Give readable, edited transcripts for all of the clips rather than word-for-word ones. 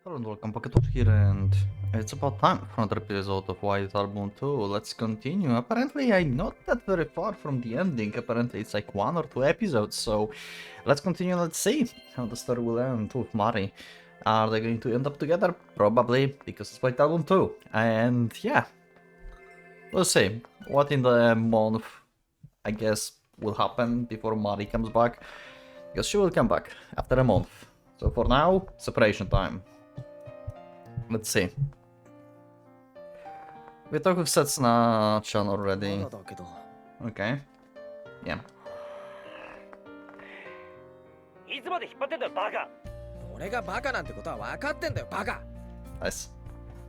Hello and welcome back to here, and it's about time for another episode of White Album 2. Let's continue. Apparently I'm not that very far from the ending. Apparently it's like 1 or 2 episodes, so let's continue. Let's see how the story will end with Mari. Are they going to end up together? Probably, because it's White Album 2. And yeah, we'll see what in the month, I guess, will happen before Mari comes back. Because she will come back after a month. So for now, separation time. Let's see. We talked with Setsuna-chan already. Okay. Yeah. いつまで引っ張ってんだよバカ。俺がバカなんてことは分かってんだよバカ。 Nice.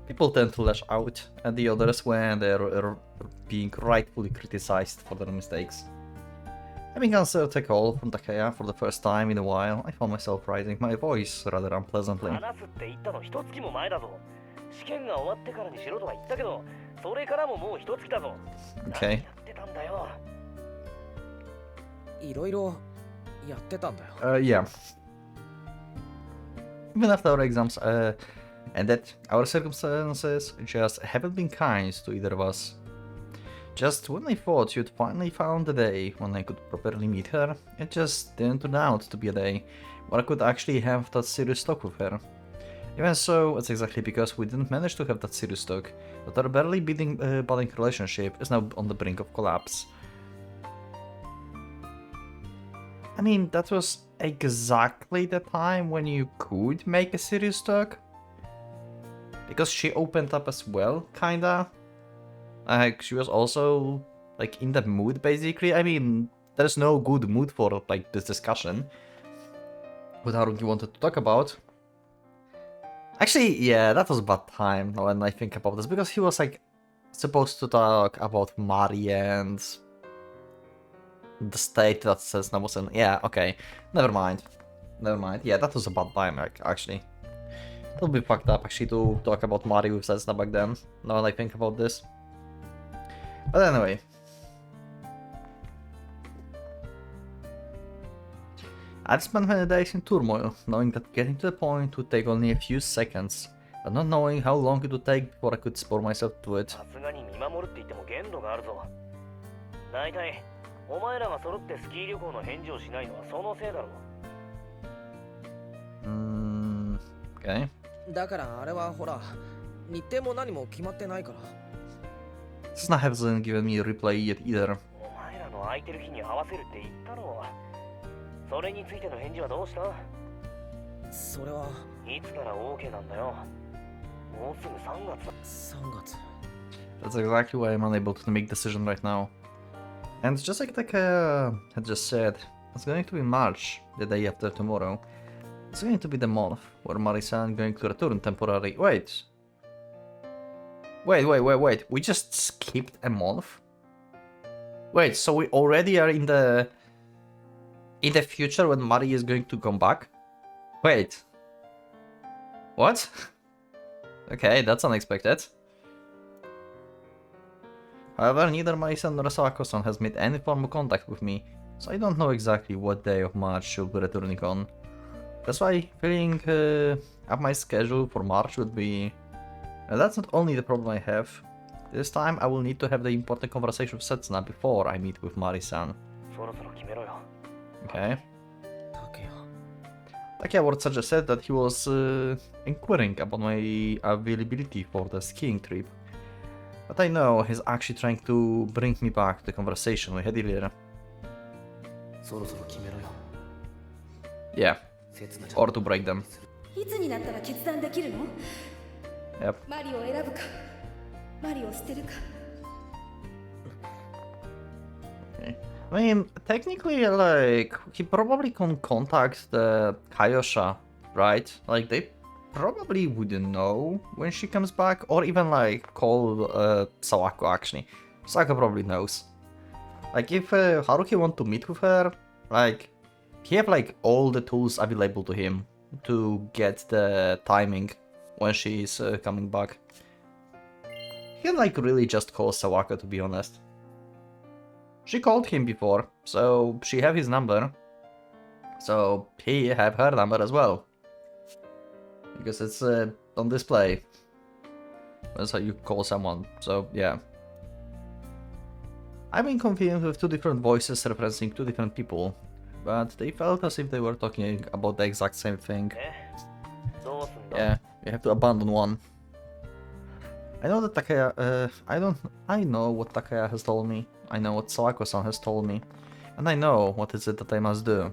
People tend to lash out at the others when they're being rightfully criticized for their mistakes. Having answered a call from Takeya for the first time in a while, I found myself raising my voice rather unpleasantly. 話すって言ったの一月も前だぞ。試験が終わってからにしろとは言ったけど、それからももう一月だぞ。 Okay. 何やってたんだよ。いろいろやってたんだよ。Yeah. Even after our exams ended, our circumstances just haven't been kind to either of us. Just when I thought you'd finally found a day when I could properly meet her, it just didn't turn out to be a day where I could actually have that serious talk with her. Even so, it's exactly because we didn't manage to have that serious talk that our barely budding relationship is now on the brink of collapse. I mean, that was exactly the time when you could make a serious talk. Because she opened up as well, kinda. Like, she was also, like, in the mood, basically. I mean, there's no good mood for, like, this discussion. What Haruki wanted to talk about. Actually, yeah, that was a bad time when I think about this, because he was, like, supposed to talk about Mari and the state that Setsuna was in. Yeah, okay. Never mind. Never mind. Yeah, that was a bad time, like, actually. That would be fucked up, actually, to talk about Mari with Setsuna back then, now that I think about this. But anyway. I'd spent many days in turmoil, knowing that getting to the point would take only a few seconds, but not knowing how long it would take before I could spur myself to it. さすがに見守るって言っても限度があるぞ。大体お前らが揃ってスキー旅行の返事をしないのはそのせいだろう。Okay. だからあれはほら、日程も何も決まってないから。 Setsuna hasn't given me a reply yet either. お前らの空いてる日に合わせるって言ったろ。それについての返事はどうした？それはいつから OK なんだよ。もうすぐ3月だ。3月。 That's exactly why I'm unable to make a decision right now. And just like Takaya had just said, it's going to be March, the day after tomorrow. It's going to be the month where Mari-san going to return temporarily. Wait. Wait. We just skipped a month? Wait, so we already are in the future when Mari is going to come back? Wait. What? Okay, that's unexpected. However, neither Mari-san nor Sawako-san has made any form of contact with me, so I don't know exactly what day of March she'll be returning on. That's why filling up my schedule for March would be... And that's not only the problem I have. This time I will need to have the important conversation with Setsuna before I meet with Mari-san. Okay. Takeya would suggest said that he was inquiring about my availability for the skiing trip. But I know he's actually trying to bring me back to the conversation we had earlier. Yeah. Or to break them. Yep. Okay. I mean, technically, like, he probably can contact the Kaiosha, right? Like, they probably wouldn't know when she comes back, or even, like, call Sawako, actually. Sawako probably knows. Like, if Haruki want to meet with her, like, he have, like, all the tools available to him to get the timing when she's coming back. He can, like, really just call Sawako, to be honest. She called him before, so she have his number. So he have her number as well. because it's on display. That's how you call someone, so yeah. I've been confused with two different voices referencing two different people, but they felt as if they were talking about the exact same thing. Yeah, you have to abandon one. I know that Takaya, I know what Takaya has told me. I know what Sawako-san has told me. And I know what is it that I must do.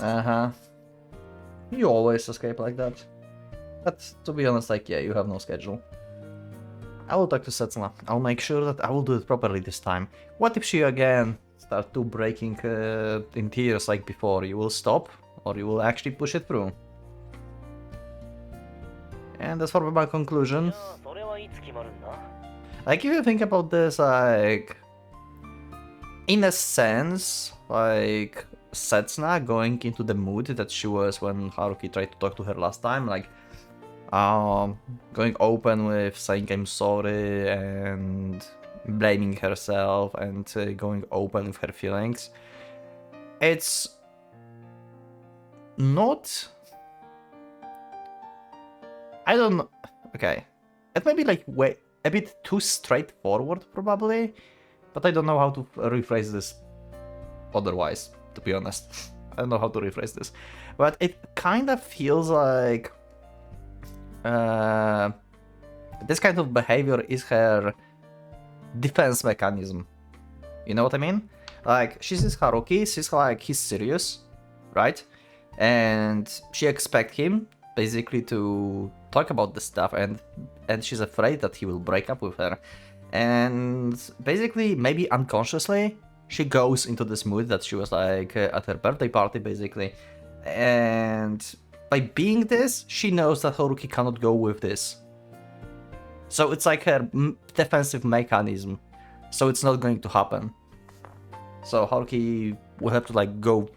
Uh-huh. You always escape like that. But to be honest, like, yeah, you have no schedule. I will talk to Setsuna. I'll make sure that I will do it properly this time. What if she again starts to breaking in tears like before? You will stop, or you will actually push it through? And as for my conclusion, like, if you think about this, like, in a sense, like, Setsuna going into the mood that she was when Haruki tried to talk to her last time, like, going open with saying I'm sorry and blaming herself and going open with her feelings. It's not... I don't know. Okay. It may be like a bit too straightforward probably, but I don't know how to rephrase this otherwise, to be honest. I don't know how to rephrase this. But it kind of feels like this kind of behavior is her defense mechanism. You know what I mean? Like, she sees Haruki, she's like, he's serious, right? And she expects him basically to talk about this stuff, and she's afraid that he will break up with her. And basically, maybe unconsciously, she goes into this mood that she was like at her birthday party, basically. And by being this, she knows that Haruki cannot go with this. So it's like her defensive mechanism. So it's not going to happen. So Haruki will have to like go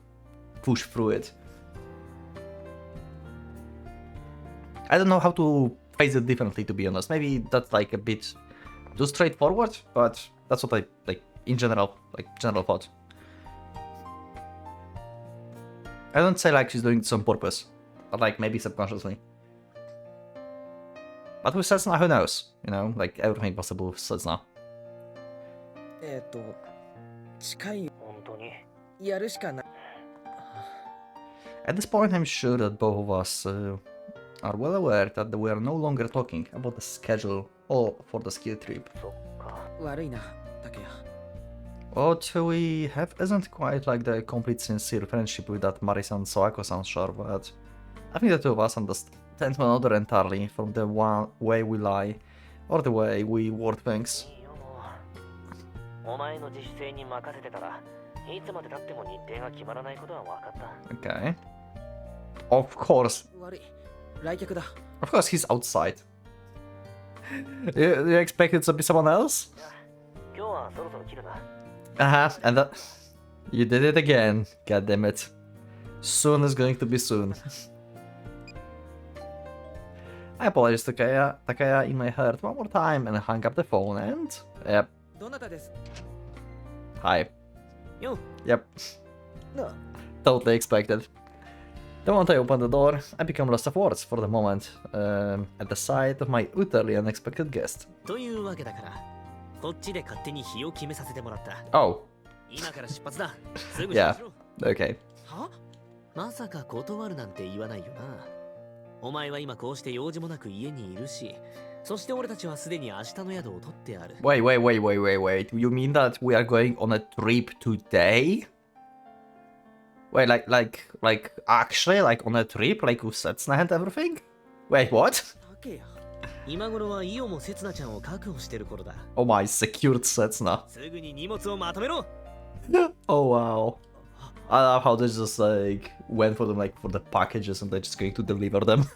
push through it. I don't know how to phrase it differently, to be honest. Maybe that's like a bit too straightforward, but that's what I like in general, like general thought. I don't say like she's doing this on purpose, but like maybe subconsciously. But with Setsuna, who knows? You know, like everything possible with Setsuna. At this point, I'm sure that both of us are well aware that we are no longer talking about the schedule or for the ski trip. What we have isn't quite like the complete sincere friendship with that Marisan Sawako-san, sure, but I think the two of us understand one another entirely, from the one way we lie or the way we word things. Okay. Of course. Of course he's outside. You expect it to be someone else? And that... You did it again. God damn it. Soon is going to be soon. I apologize to Takaya in my heart one more time and hung up the phone and... Yep. Hi. Yep. Totally expected. The moment I open the door, I become lost of words for the moment, at the sight of my utterly unexpected guest. Oh. Yeah, okay. Wait. You mean that we are going on a trip today? Wait, like actually, like on a trip, like with Setsuna and everything? Wait, what? Oh my, secured Setsuna. Oh wow. I love how they just like went for them, like for the packages, and they're just going to deliver them.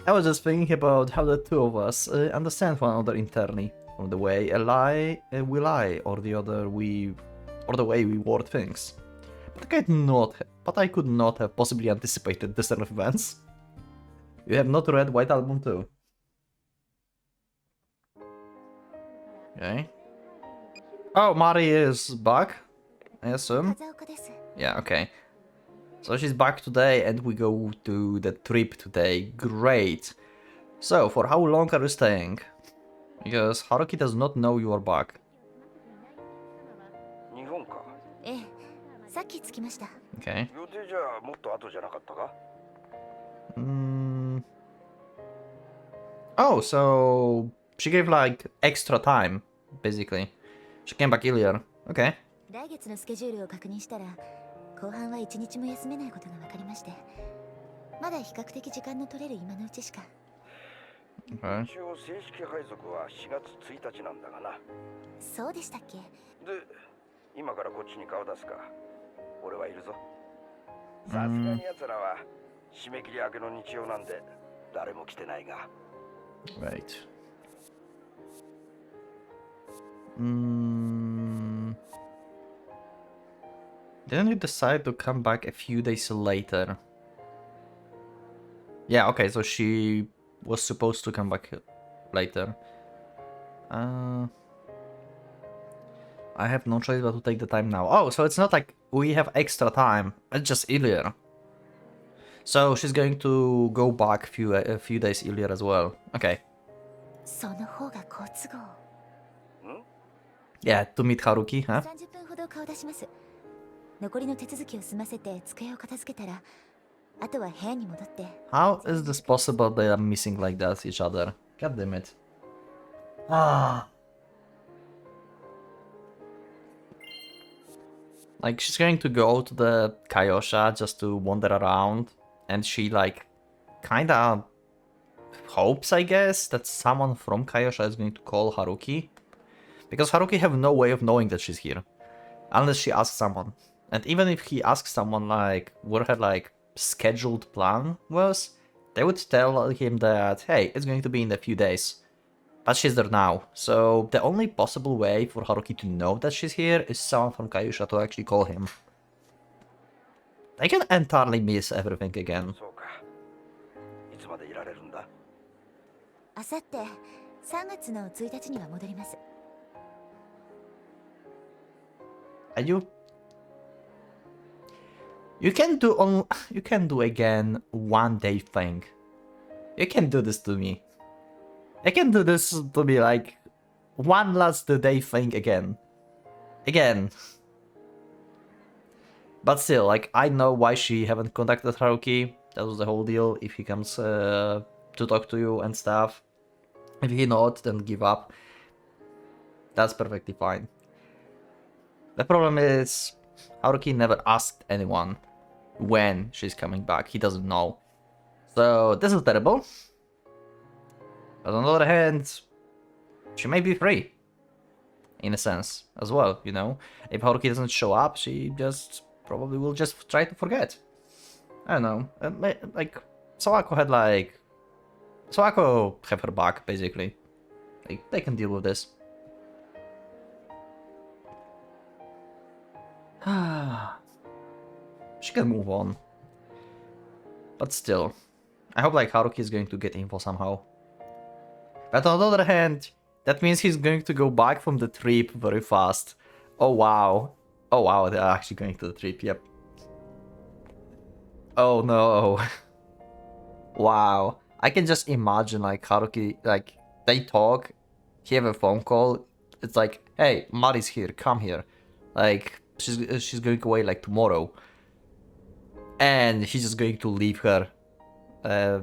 I was just thinking about how the two of us understand one another internally, from the way we lie, or the way we word things. But I could not have possibly anticipated this turn of events. You have not read White Album 2. Okay. Oh, Mari is back, I assume. Yeah, okay. So she's back today and we go to the trip today. Great. So, for how long are you staying? Because Haruki does not know you are back. 日本か。ええ、さっき着きました。Okay. 予定じゃもっと後じゃなかったか。Oh, so she gave like extra time, basically. She came back earlier. Okay. 来月のスケジュールを確認したら、後半は一日も休めないことが分かりまして、まだ比較的時間の取れる今のうちしか。Okay. 一応正式配属は4月1日なんだがな。そうでしたっけ？で、今からこっちに顔出すか。俺はいるぞ。さすがに奴らは締め切り明けの日曜なんで誰も来てないが。Right. Didn't you decide to come back a few days later? Yeah, okay, so she was supposed to come back later. I have no choice but to take the time now. Oh, so it's not like we have extra time. It's just earlier. So she's going to go back a few days earlier as well. Okay. その方が好都合。Yeah, to meet Haruki, huh? 30分ほど顔出します。残りの手続きを済ませて机を片付けたら、あとは部屋に戻って。How is this possible they are missing like that each other? God damn it. Ah. Like, she's going to go to the Kaiosha just to wander around, and she, like, kinda hopes, I guess, that someone from Kaiosha is going to call Haruki. Because Haruki have no way of knowing that she's here. Unless she asks someone. And even if he asks someone, like, what her, like, scheduled plan was, they would tell him that, hey, it's going to be in a few days. But she's there now, so the only possible way for Haruki to know that she's here is someone from Kaiosha to actually call him. They can entirely miss everything again. そうか。いつまでいられるんだ。あさって3月の1日には戻ります。And you can do again one day thing. You can do this to me. You can do this to me like one last day thing again. Again. But still, like, I know why she haven't contacted Haruki. That was the whole deal. If he comes to talk to you and stuff. If he not, then give up. That's perfectly fine. The problem is, Haruki never asked anyone when she's coming back. He doesn't know. So, this is terrible. But on the other hand, she may be free. In a sense, as well, you know? If Haruki doesn't show up, she just probably will just try to forget. I don't know. Like, Sawako had like... Sawako have her back, basically. Like, they can deal with this. She can move on. But still, I hope like Haruki is going to get info somehow. But on the other hand, that means he's going to go back from the trip very fast. Oh wow. Oh wow, they're actually going to the trip, yep. Oh no. Wow. I can just imagine like Haruki, like they talk, he have a phone call, it's like, hey, Mari's here, come here. Like, she's going away like tomorrow. And he's just going to leave her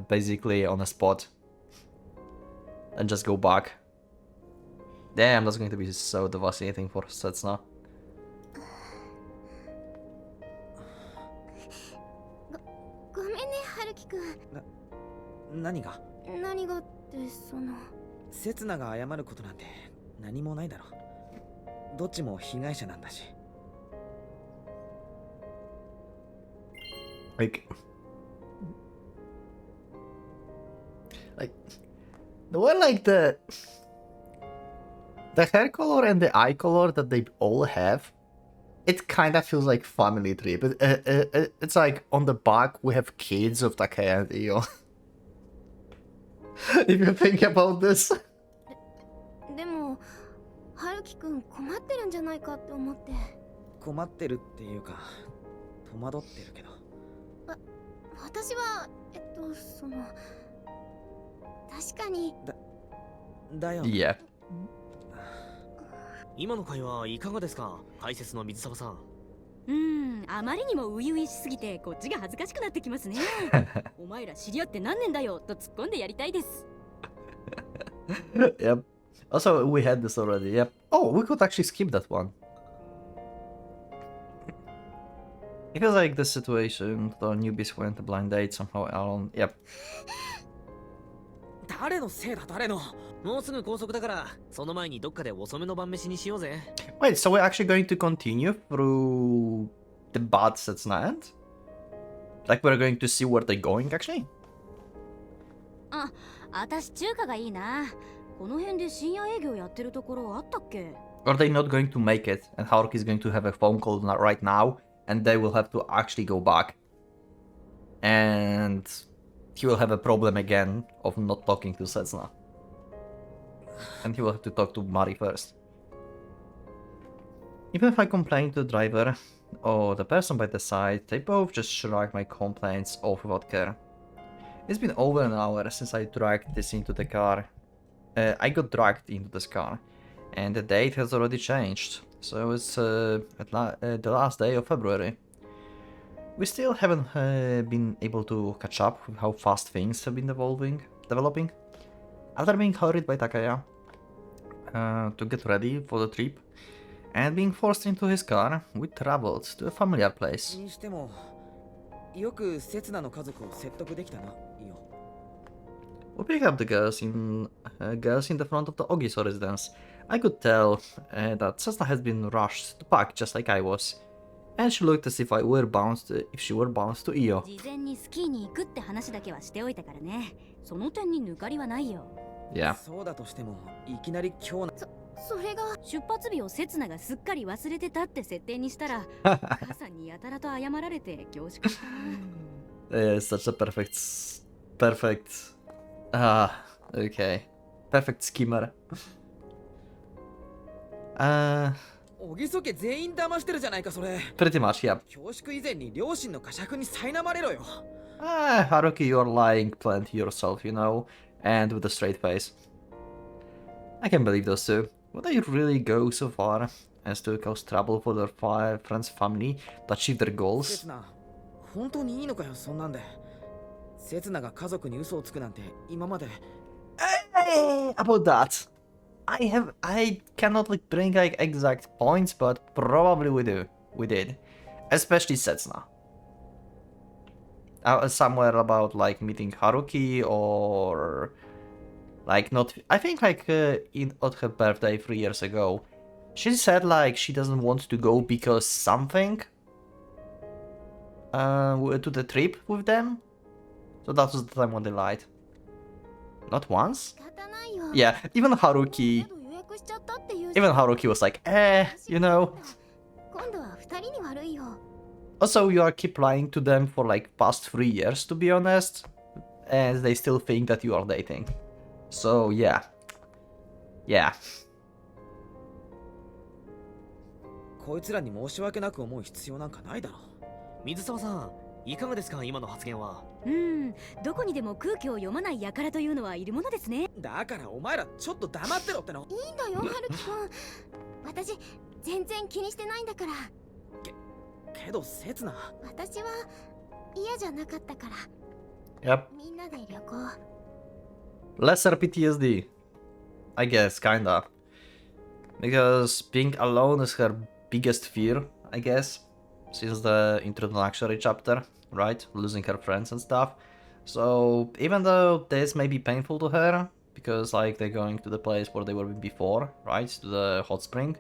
basically on the spot. And just go back. Damn, that's going to be so devastating for Setsuna. ごめんね、春樹くん。何がってその。せつなが謝ることなんて何もないだろ。どっちも被害者なんだし。Like, the way like the hair color and the eye color that they all have, it kind of feels like family trip. It's like on the back we have kids of Takaya and Io. If you think about this. でも春樹くん困ってるんじゃないかって思って。困ってるっていうか戸惑ってるけど。私は確かに。だよ。Yeah. 今の会話いかがですか、解説の水沢さん。あまりにも初々しすぎてこっちが恥ずかしくなってきますね。お前ら知り合って何年だよと突っ込んでやりたいです。Yep. Also, we had this already. Yep. Oh, we could actually skip that one. Because like the situation, the newbies went a blind date somehow alone. Yep. 誰のせいだ、誰の。もうすぐ高速だから、その前にどっかで遅めの晩飯にしようぜ。Wait, so we're actually going to continue through the bad Setsuna end? Like we're going to see where they're going actually? 私中華がいいな。この辺で深夜営業やってるところあったっけ？ Or are they not going to make it and Haruki is going to have a phone call right now and they will have to actually go back? And he will have a problem again of not talking to Setsuna. And he will have to talk to Mari first. Even if I complain to the driver or the person by the side, they both just shrug my complaints off without care. It's been over an hour since I dragged this into the car. I got dragged into this car, and the date has already changed, so it's the last day of February. We still haven't been able to catch up with how fast things have been developing. After being hurried by Takaya to get ready for the trip, and being forced into his car, we traveled to a familiar place. にしてもよく刹那の家族を説得できたな、イオ。We picked up the girls in the front of the Ogiso residence. I could tell that Setsuna has been rushed to pack just like I was, and she looked as if she were bound to Io. 事前にスキーに行くって話だけはしておいたからね。その点に抜かりはないよ。Yeah. そうだとしてもいきなり今日それが出発日を刹那がすっかり忘れてたって設定にしたら、母さんにやたらと謝られて恐縮したな。Such a perfect. Okay. Perfect schemer. 小木曽家全員騙してるじゃないかそれ。 Pretty much, yeah. 恐縮以前に両親の呵責に苛まれろよ。Haruki, you're lying plenty yourself, you know, and with a straight face. I can't believe those two. Would they really go so far as to cause trouble for their friend's family to achieve their goals? 刹那、本当にいいのかよそんなんで。刹那が家族に嘘をつくなんて今まで。About that, I cannot like bring like exact points, but probably we did, especially Setsuna. Somewhere about like meeting Haruki or like not. I think like at her birthday 3 years ago, she said like she doesn't want to go because something to the trip with them. So that was the time when they lied. Not once? 仕方ないよ。 Yeah, even Haruki 予約しちゃったっていう。 even Haruki was like, you know. 今度は二人に悪いよ。 Also, you are keep lying to them for like past 3 years, to be honest, and they still think that you are dating. So yeah. Yeah. こいつらに申し訳なく思う必要なんかないだろ。水沢さん、いかがですか、今の発言は。どこにでも空気を読まない輩というのはいるものですね。だからお前らちょっと黙ってろっての。いいんだよ、春樹くん。私全然気にしてないんだから。けど刹那。私は嫌じゃなかったから。 Yep. みんなで旅行。 Lesser PTSD. I guess, kinda. Because being alone is her biggest fear, I guess. Since the introductory chapter, right? Losing her friends and stuff. So even though this may be painful to her, because like they're going to the place where they were before, right? To the hot spring.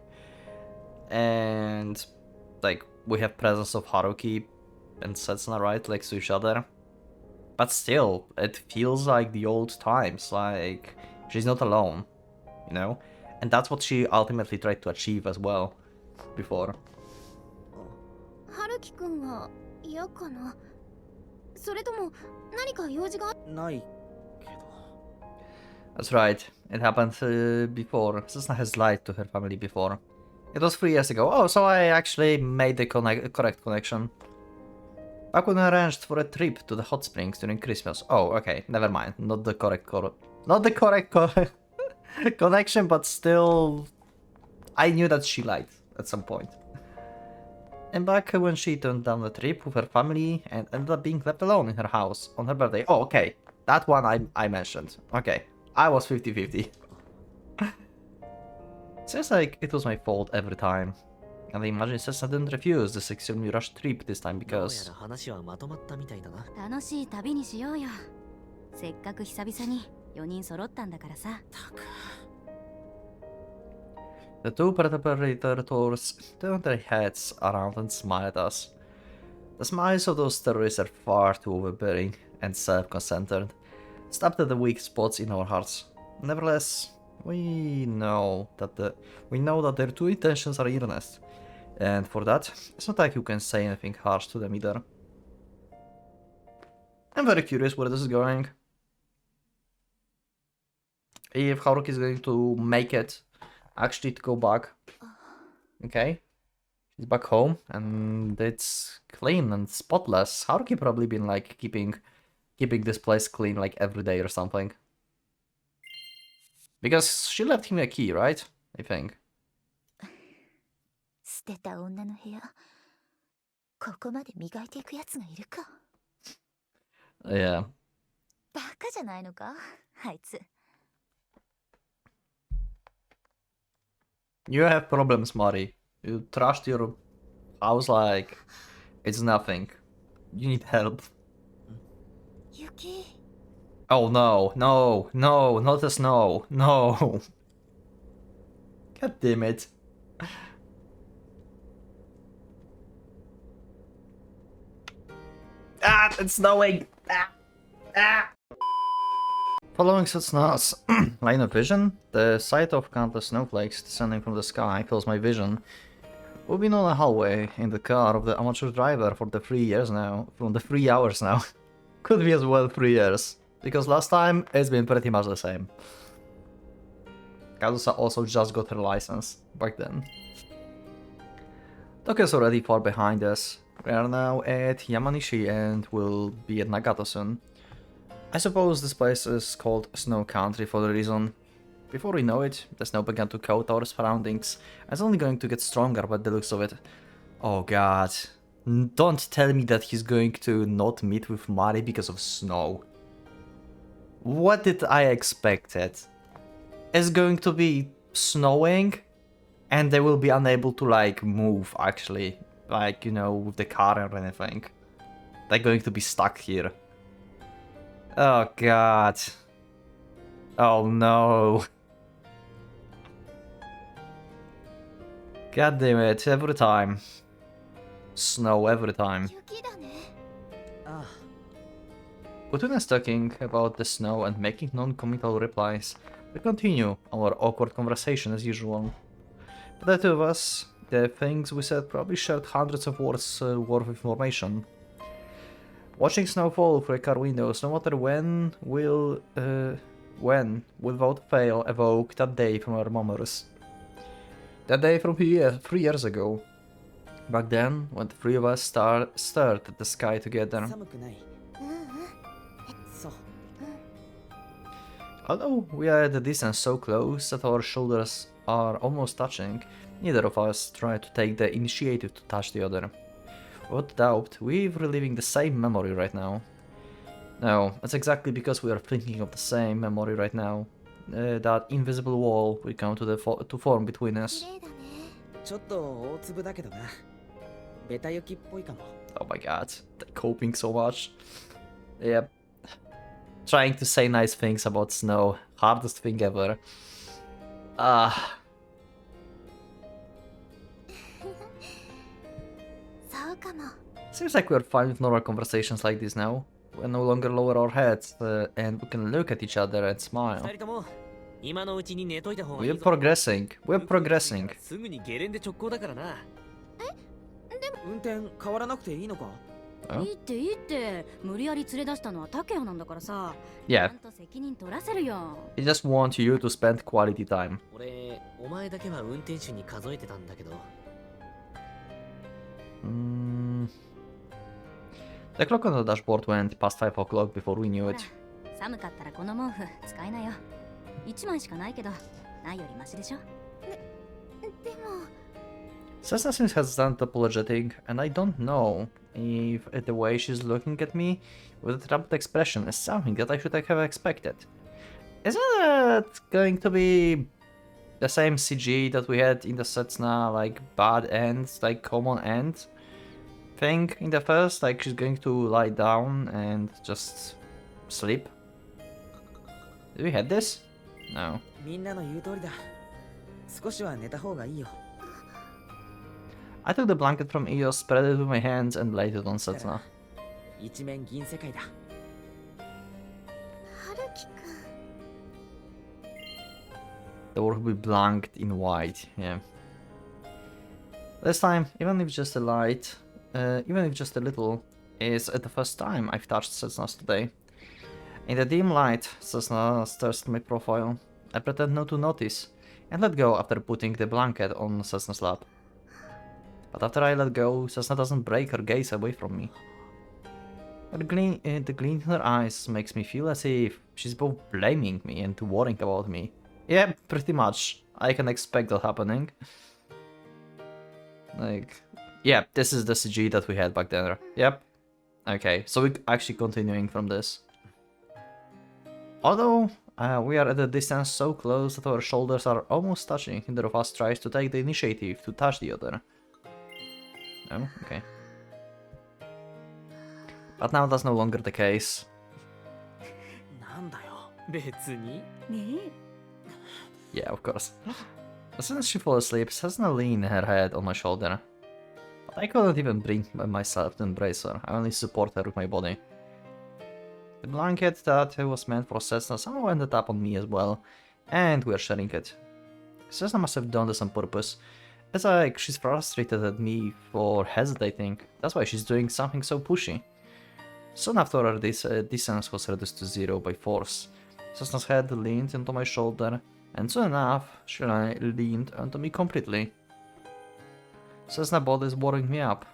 And like we have presence of Haruki and Setsuna, right? Next to each other. But still, it feels like the old times, like she's not alone, you know? And that's what she ultimately tried to achieve as well before. 春樹くんが嫌かな。それとも何か用事が。ないけど。That's right. It happened before. Cessna has lied to her family before. It was 3 years ago. Oh, so I actually made the correct connection. Back when I arranged for a trip to the hot springs during Christmas. Oh, okay. Never mind. Not the correct connection, but still, I knew that she lied at some point. And back when she turned down the trip with her family and ended up being left alone in her house on her birthday. Oh, okay. That one I mentioned. Okay. I was 50-50. Seems like it was my fault every time. And I imagine Cessna didn't refuse this extremely rushed trip this time どうや because... ら話はまとまったみたいだな。楽しい旅にしようよ。せっかく久々に4人揃ったんだからさ。 The two predators turned their heads around and smiled at us. The smiles of those terrorists are far too overbearing and self-concerned, stabbed at the weak spots in our hearts. Nevertheless, we know that their true intentions are earnest, and for that, it's not like you can say anything harsh to them either. I'm very curious where this is going. If Haruki is going to make it actually to go back. Okay. She's back home and it's clean and spotless. Haruki probably been like keeping this place clean like every day or something. Because she left him a key, right? I think. 捨てた女の部屋、ここまで磨いていくやつがいるか。Yeah. バカじゃないのか、あいつ。You have problems, Mari. You trashed your house like it's nothing. You need help. 雪。Oh no, no, no, not the snow, no. God damn it. Ah, it's snowing! Ah, ah. Following Setsuna's line of vision, the sight of countless snowflakes descending from the sky fills my vision. We've been on a hallway in the car of the amateur driver for the 3 years now. From the 3 hours now. Could be as well 3 years. Because last time, it's been pretty much the same. Kazusa also just got her license back then. Tokyo's already far behind us. We are now at Yamanishi and will be at Nagato soon. I suppose this place is called Snow Country for a reason. Before we know it, the snow began to coat our surroundings, and it's only going to get stronger by the looks of it. Oh god. Don't tell me that he's going to not meet with Mari because of snow. What did I expect it? It's going to be snowing, and they will be unable to like move actually. Like, you know, with the car or anything. They're going to be stuck here. Oh god. Oh no. God damn it, every time. Snow every time. 雪だね。ああ Between us talking about the snow and making non-committal replies, we continue our awkward conversation as usual. But the two of us, the things we said probably shared hundreds of words worth of information. Watching snow fall through a car windows, no matter when, will without fail evoke that day from our memories. That day from 3 years ago. Back then, when the three of us stared at the sky together. 寒くない。うんうん。そう。 Although we are at a distance so close that our shoulders are almost touching, neither of us tried to take the initiative to touch the other. Without doubt, we're reliving the same memory right now. No, it's exactly because we are thinking of the same memory right now. That invisible wall will come to form between us. 綺麗だね。ちょっと大粒だけどな。ベタ雪っぽいかも。 Oh my god, they're coping so much. Yep. Trying to say nice things about snow. Hardest thing ever. Ah. そうかも。 Seems like we're fine with normal conversations like this now. We no longer lower our heads and we can look at each other and 二 smile. 人とも今のうちに寝といた方がいい We're ぞ。 progressing. We're progressing. すぐにゲレンデ直行だからな。運転変わらなくていいのか？ Oh? いいっていいって、無理やり連れ出したのは竹谷なんだからさ。ち Yeah, ゃんと責任取らせるよ。 he just wants you to spend quality time. 俺お前だけは運転手に数えてたんだけど Mm. The clock on the dashboard went past 5 o'clock before we knew ほ it. ら、寒かったらこの毛布使いなよ。1枚しかないけど、ないよりマシでしょ。でも Cessna seems hesitant, apologetic, and I don't know if the way she's looking at me with a troubled expression is something that I should have expected. Isn't it going to be the same CG that we had in the Cessna, like bad ends, like common end thing in the first? Like she's going to lie down and just sleep? Did we had this? No. みんなの言う通りだ。少しは寝た方がいいよ。 I took the blanket from Io, spread it with my hands, and laid it on Cessna. 一面銀世界だ。春樹くん The world will be blanked in white, yeah. This time, even if just a light, even if just a little, is the first time I've touched Cessna's today. In the dim light, Cessna stares at my profile. I pretend not to notice, and let go after putting the blanket on Cessna's lap. But after I let go, Cessna doesn't break her gaze away from me. The gleam in her eyes makes me feel as if she's both blaming me and worrying about me. Yeah, pretty much. I can expect that happening. Like, yeah, this is the CG that we had back then. Yep. Okay, so we're actually continuing from this. Although, we are at a distance so close that our shoulders are almost touching, neither of us tries to take the initiative to touch the other. Oh, okay. But now that's no longer the case. なんだよ別にね Yeah, of course. As soon as she falls asleep, Cessna leaned her head on my shoulder. But I couldn't even bring myself to embrace her, I only support her with my body. The blanket that was meant for Cessna somehow ended up on me as well, and we're sharing it. Cessna must have done this on purpose. It's like she's frustrated at me for hesitating, that's why she's doing something so pushy. Soon after this distance was reduced to 0 by force. Cessna's head leaned into my shoulder, and soon enough, she leaned onto me completely. Cessna's body is warming me up.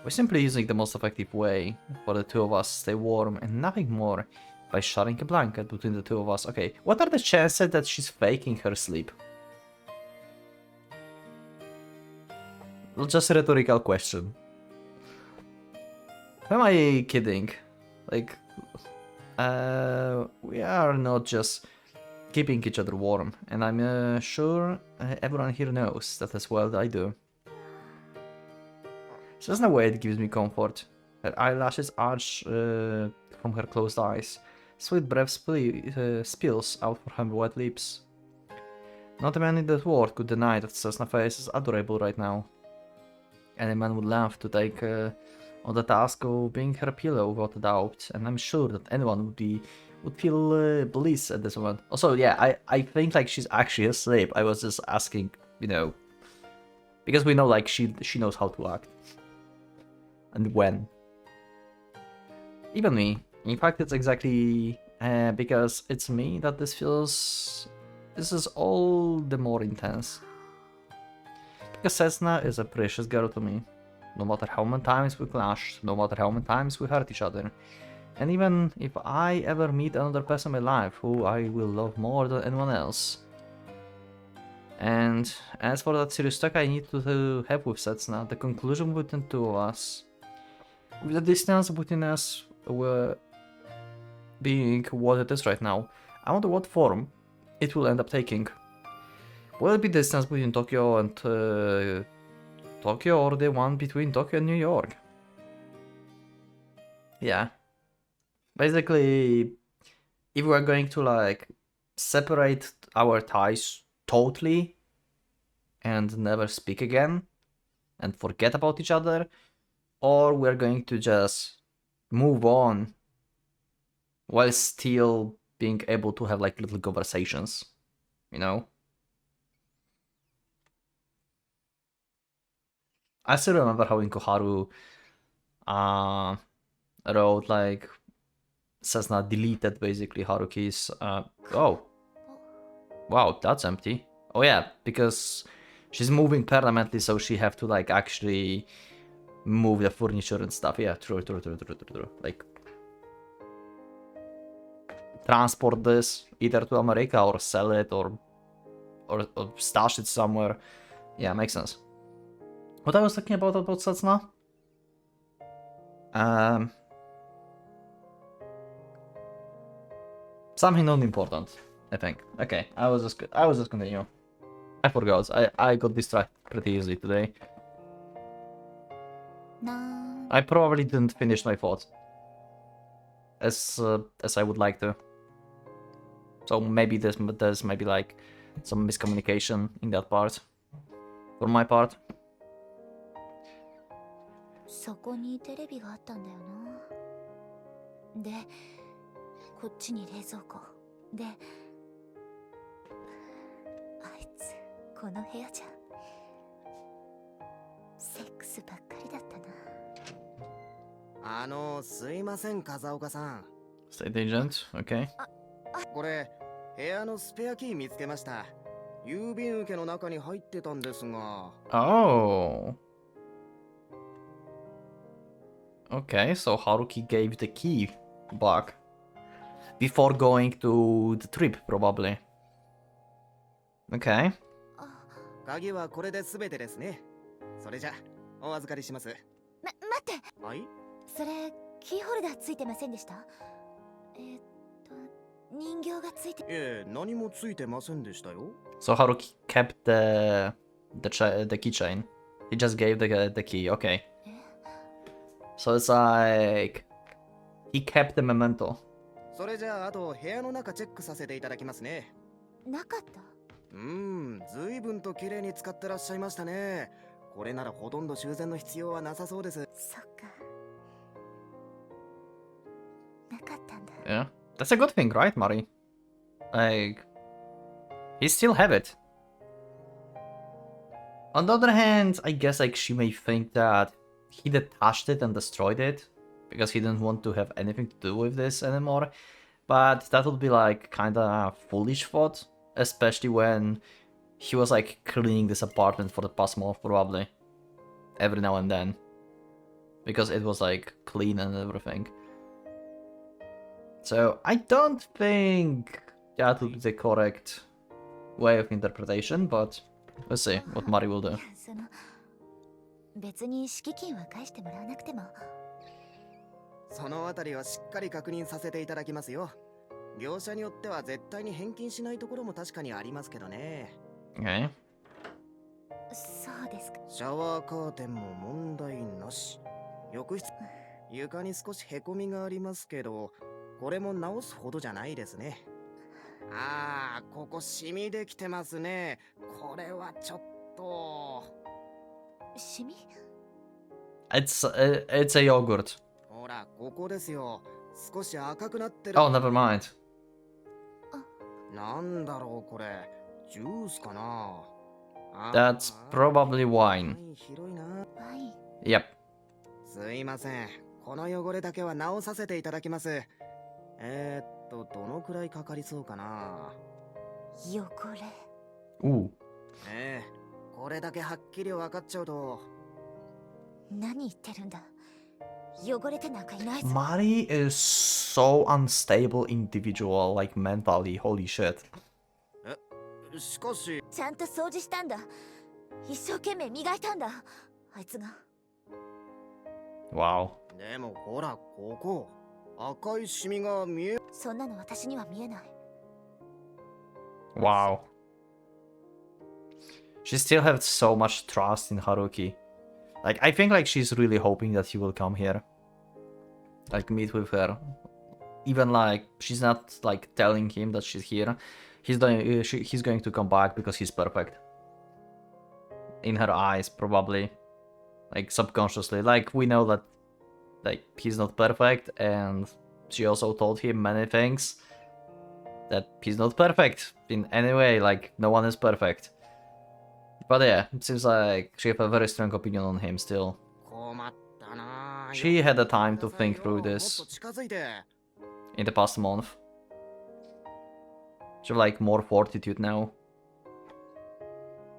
We're simply using the most effective way for the two of us to stay warm and nothing more by sharing a blanket between the two of us. Okay, what are the chances that she's faking her sleep? Just a rhetorical question. Who am I kidding? Like, we are not just keeping each other warm, and I'm sure everyone here knows that as well that I do. So there's no way it gives me comfort. Her eyelashes arch from her closed eyes. Sweet breath spills out from her wet lips. Not a man in the world could deny that Cessna's face is adorable right now. Any man would love to take on the task of being her pillow without a doubt, and I'm sure that anyone would feel bliss at this moment. Also, yeah, I think like she's actually asleep. I was just asking, you know, because we know like she knows how to act and when. Even me. In fact, it's exactly because it's me that this is all the more intense. Because Cessna is a precious girl to me. No matter how many times we clashed, no matter how many times we hurt each other. And even if I ever meet another person in my life who I will love more than anyone else. And as for that serious talk I need to have with Cessna, the conclusion between the two of us, with the distance between us being what it is right now, I wonder what form it will end up taking. Will it be distance between Tokyo and Tokyo, or the one between Tokyo and New York? Yeah. Basically, if we're going to like separate our ties totally and never speak again and forget about each other, or we're going to just move on while still being able to have like little conversations, you know? I still remember how in Koharu wrote like Cessna deleted basically Haruki's oh wow, that's empty. Oh yeah, because she's moving permanently, so she have to like actually move the furniture and stuff. Yeah, true. Like transport this either to America or sell it or stash it somewhere. Yeah, makes sense. What I was talking about Setsuna? Something not important, I think. Okay, I was just continue. I forgot. I got distracted pretty easily today. I probably didn't finish my thought as I would like to. So maybe there's maybe like some miscommunication in that part, for my part. そこにテレビがあったんだよな。で、こっちに冷蔵庫。で、あいつこの部屋じゃセックスばっかりだったな。すいません、風岡さん。State agent, okay. これ、部屋のスペアキー見つけました。郵便受けの中に入ってたんですが。Oh. Okay, so Haruki gave the key back before going to the trip, probably. Okay. 鍵はこれで全てですね。それじゃ、お預かりします。待って。はい。それキーホルダーついてませんでした？人形がついて。何もついてませんでしたよ。So Haruki kept the keychain. He just gave the key. Okay. So it's like he kept the memento. それじゃあ、あと部屋の中チェックさせていただきますね。なかった？随分と綺麗に使ってらっしゃいましたね。これならほとんど修繕の必要はなさそうです。そっか。なかったんだ。Yeah, that's a good thing, right, Mari? Like, he still have it. On the other hand, I guess like she may think that he detached it and destroyed it because he didn't want to have anything to do with this anymore. But that would be like kinda foolish thought, especially when he was like cleaning this apartment for the past month probably. Every now and then. Because it was like clean and everything. So I don't think that would be the correct way of interpretation, but let's see what Mari will do. 別に敷金は返してもらわなくても。そのあたりはしっかり確認させていただきますよ。業者によっては絶対に返金しないところも確かにありますけどね。Okay. そうですか。シャワーカーテンも問題なし。浴室、床に少しへこみがありますけど、これも直すほどじゃないですね。ここシミできてますね。これはちょっと。シミ？ It's a yogurt. ほら、ここですよ。少し赤くなってる。Oh, never mind. なんだろうこれ。ジュースかな。That's probably wine. 広いな。ワイン。Yep. すいません。この汚れだけは直させていただきます。どのくらいかかりそうかな。汚れ。Ooh. これだけはっきり分かっちゃうと。何言ってるんだ。汚れてなんかいないぞ。Mari is so unstable individual, like mentally. Holy shit. しかし。ちゃんと掃除したんだ。一生懸命磨いたんだ。あいつが。Wow. でもほら、ここ。赤いシミが見え。そんなの私には見えない。Wow. She still has so much trust in Haruki. Like, I think like she's really hoping that he will come here. Like, meet with her. Even like, she's not like telling him that she's here. He's going to come back because he's perfect. In her eyes, probably. Like, subconsciously. Like, we know that like he's not perfect, and she also told him many things that he's not perfect in any way. Like, no one is perfect. But yeah, it seems like she has a very strong opinion on him still. 困ったな。She had the time to think through this 近づいて。 in the past month. She have like more fortitude now.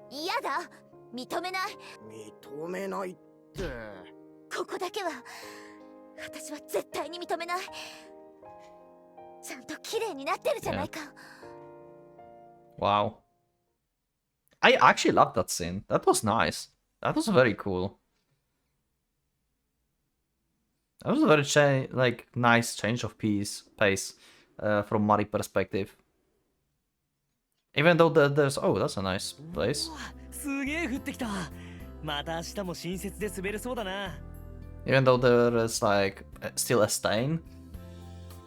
嫌だ、認めない。認めないって。ここだけは私は絶対に認めない。ちゃんと綺麗になってるじゃないか。Wow. I actually loved that scene. That was nice. That was very cool. That was a very like nice change of pace from Mari perspective. Even though there's oh, that's a nice place. すげえ降ってきた。また明日も新雪で滑れそうだな。Even though there is like still a stain,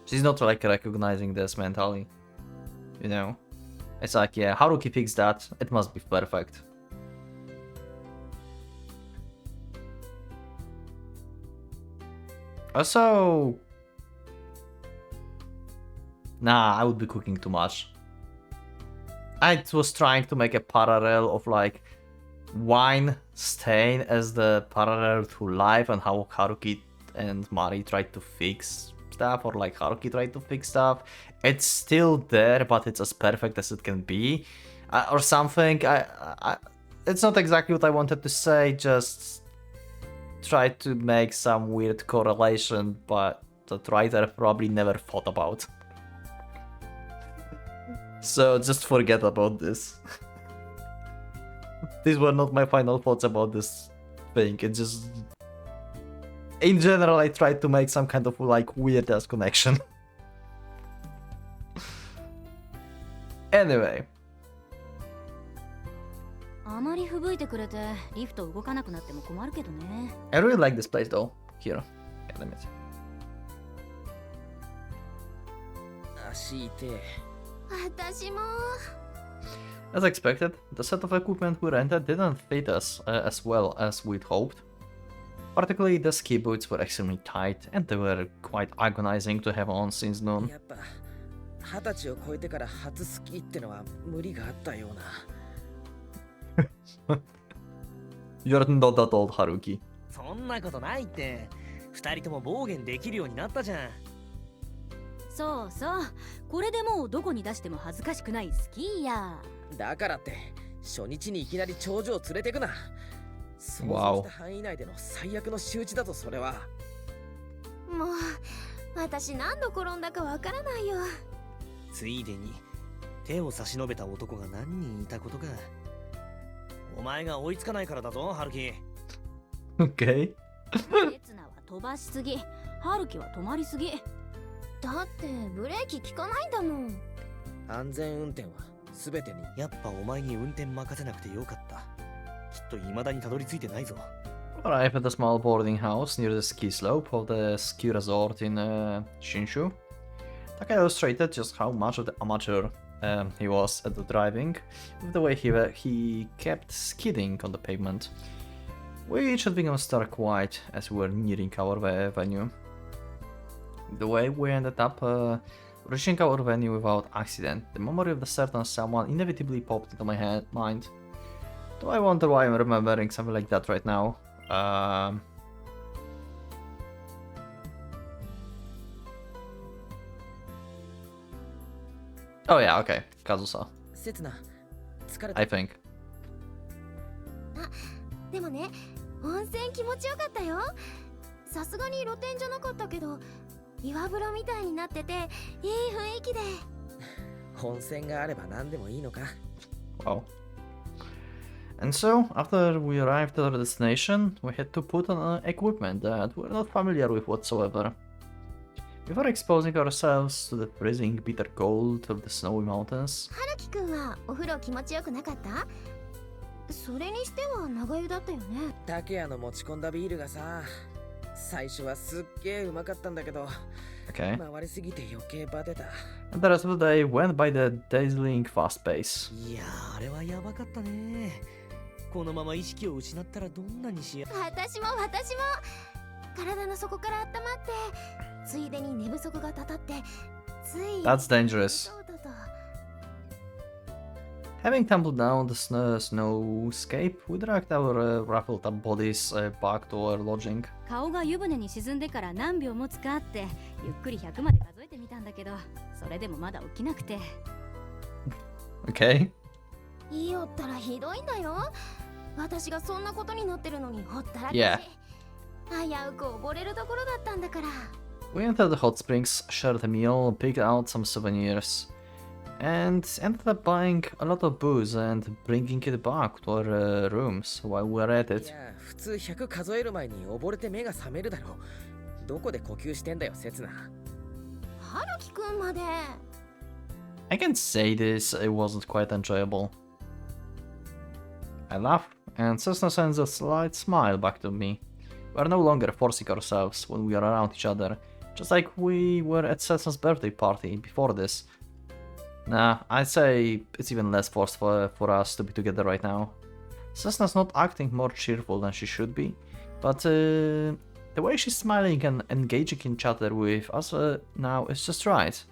she's not like recognizing this mentally. You know, it's like yeah, Haruki fixed that. It must be perfect. Also, nah, I would be cooking too much. I was trying to make a parallel of like wine stain as the parallel to life and how Haruki and Mari tried to fix stuff, or like Haruki tried to fix stuff. It's still there, but it's as perfect as it can be, or something. It's not exactly what I wanted to say. Just try to make some weird correlation, but the writer probably never thought about. So just forget about this. These were not my final thoughts about this thing. It just... In general, I tried to make some kind of like weird-ass connection. Anyway. あまり吹雪いてくれてリフト動かなくなっても困るけどね。 I really like this place though. Here. Yeah, let me see. 足痛い。私も。 As expected, the set of equipment we rented didn't fit us as well as we'd hoped. Particularly the ski boots were extremely tight and they were quite agonizing to have on since noon. やっぱ20歳を超えてから初スキーってのは無理があったような。 You're not that old, Haruki. そんなことないって。二人とも暴言できるようになったじゃん。そうそう、これでもうどこに出しても恥ずかしくないスキーヤー。だからって初日にいきなり頂上を連れてくな。想像した範囲内での最悪の仕打ちだとそれは。もう私何度転んだかわからないよ。ついでに手を差し伸べた男が何人いたことか。お前が追いつかないからだぞ、ハルキ。Okay. エツナは飛ばしすぎ、ハルキは止まりすぎ。だってブレーキ効かないんだもん。安全運転は全てに。やっぱお前に運転任せなくてよかった。きっと未だにたどり着いてないぞ。Arrive at a small boarding house near the ski slope of the ski resort in Shinshu. Taka illustrated just how much of the amateur he was at the driving, with the way he kept skidding on the pavement, which had become stark white as we were nearing our venue. The way we ended up reaching our venue without accident, the memory of the certain someone inevitably popped into my mind. Do I wonder why I'm remembering something like that right now? Oh yeah, okay. Kazusa. 刹那疲れた。 I think. でもね、温泉気持ちよかったよ。さすがに露天じゃなかったけど、岩風呂みたいになってていい雰囲気で。温泉があれば何でもいいのか。 Wow. And so, after we arrived at our destination, we had to put on equipment that we're not familiar with whatsoever. Before exposing ourselves to the freezing bitter cold of the snowy mountains. はるきくんはお風呂気持ちよくなかった？それにしては長湯だったよね。竹谷の持ち込んだビールがさ、最初はすっげえうまかったんだけど、 Okay. 回りすぎて余計バテた。 And the rest of the day went by the dazzling fast pace. いやー、あれはやばかったね。このまま意識を失ったらどんなにしや。私も体の底から温まって、ついでに寝不足がたたって、つい。 That's dangerous. Having tumbled down the snowscape, we dragged our ruffled up bodies back to our lodging. 顔が湯船に沈んでから何秒持つかってゆっくり100まで数えてみたんだけど、それでもまだ起きなくて。Okay. いいよったらひどいんだよ。私がそんなことになってるのにほったらかし。Yeah. 危うく溺れるところだったんだから。We entered the hot springs, shared a meal, picked out some souvenirs, and ended up buying a lot of booze and bringing it back to our rooms while we were at い it. や普通100数える前に溺れて目が覚めるだろう。どこで呼吸してんだよ、せつな。はるきくんまで。I can say this, it wasn't quite enjoyable. I laugh, and Cessna sends a slight smile back to me. We are no longer forcing ourselves when we are around each other, just like we were at Cessna's birthday party before this. Nah, I'd say it's even less forced for us to be together right now. Cessna's not acting more cheerful than she should be, but the way she's smiling and engaging in chatter with us now is just right.